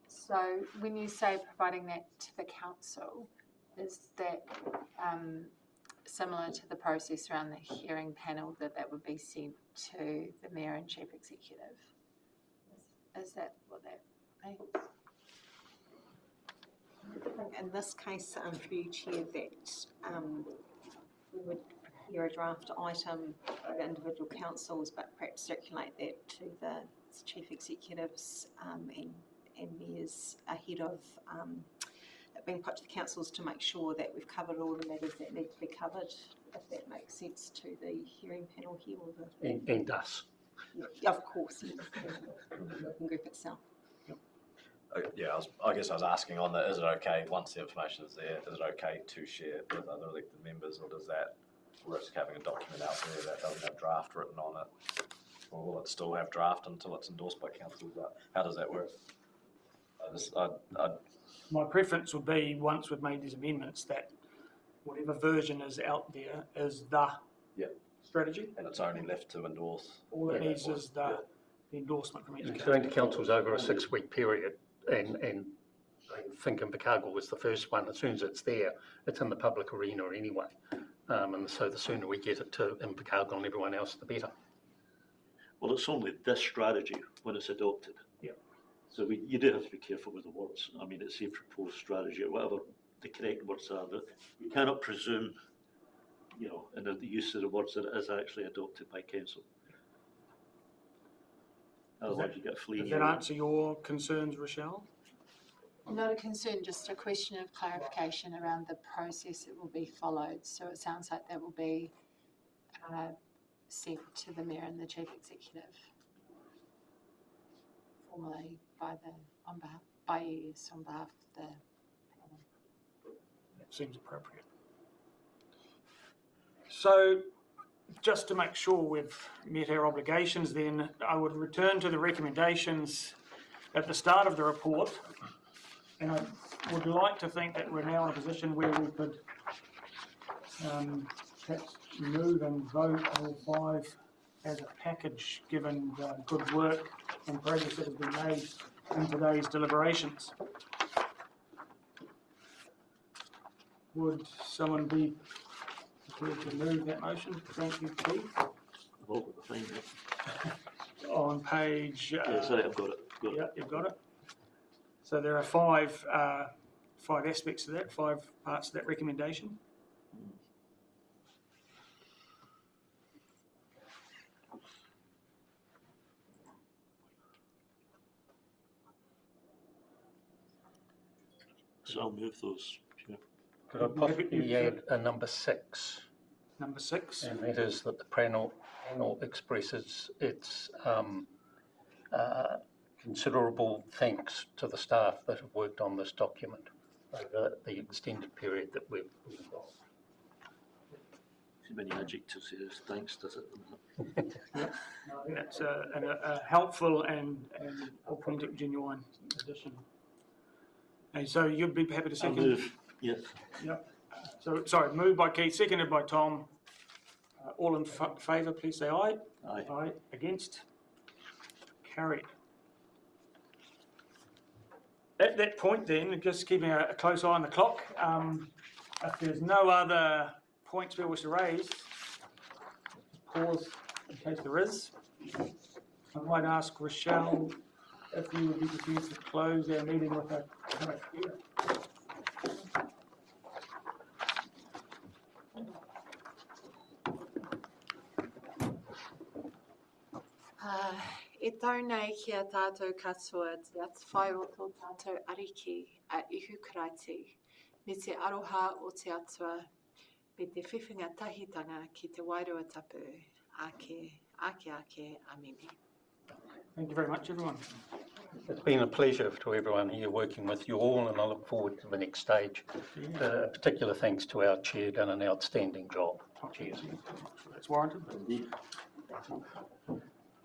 So when you say providing that to the council, is that similar to the process around the hearing panel, that would be sent to the Mayor and Chief Executive? Is that what that means? In this case, through you, Chair, that we would prepare a draft item for individual councils, but perhaps circulate that to the chief executives and mayors ahead of it being put to the councils to make sure that we've covered all the matters that need to be covered, if that makes sense to the hearing panel here. Or the, And us. yeah, of course, yes, the working group itself. Yeah, I guess I was asking on that, is it okay, once the information is there, is it okay to share it with other elected members, or does that risk having a document out there that doesn't have draft written on it? Or will it still have draft until it's endorsed by council? How does that work? My preference would be, once we've made these amendments, that whatever version is out there is the strategy. And it's only left to endorse. All it needs is the endorsement from each It's council. going to councils over a 6-week period, and I think Invercargill was the first one. As soon as it's there, it's in the public arena anyway. And so the sooner we get it to Invercargill and everyone else, the better. Well, it's only this strategy when it's adopted. Yeah. So you do have to be careful with the words. I mean, it's a proposed strategy, or whatever the correct words are, but you cannot presume, you know, in the use of the words that it is actually adopted by council. Otherwise you get a flea. Does that answer your concerns, Rochelle? Not a concern, just a question of clarification around the process that will be followed. So it sounds like that will be sent to the Mayor and the Chief Executive formally on behalf of the panel. That seems appropriate. So, just to make sure we've met our obligations, then I would return to the recommendations at the start of the report, and I would like to think that we're now in a position where we could perhaps move and vote all 5 as a package, given the good work and progress that has been made in today's deliberations. Would someone be prepared to move that motion? Thank you, Keith. On page... sorry, I've got it. Yeah, you've got it. So there are 5 aspects to that, 5 parts to that recommendation. So I'll move those. Yeah. Could I possibly add a number 6? Number 6. And that is that the panel expresses its considerable thanks to the staff that have worked on this document over the extended period that we've got. Too many adjectives here. Thanks, does it? I think that's a helpful and authentic, genuine addition. And so you'd be happy to second? I'll move, yes. Yep. So, sorry, moved by Keith, seconded by Tom. All in favour, please say aye. Aye. Aye. Against? Carried. At that point then, just keeping a close eye on the clock, if there's no other points we wish to raise, pause in case there is. I might ask Rochelle if you would be prepared to close our meeting with a prayer. E taunei ki a tātou katoa te atawhai o tō tātou ariki a ihu karaiti, me te aroha o te atua, me te whiwhinga tahitanga ki te wairua tapu, ake, a mimi. Thank you very much, everyone. It's been a pleasure to everyone here working with you all, and I look forward to the next stage. Particular thanks to our chair, done an outstanding job. Cheers. That's warranted. Indeed.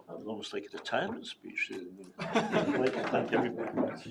That was almost like a retirement speech. I'd like to thank everybody.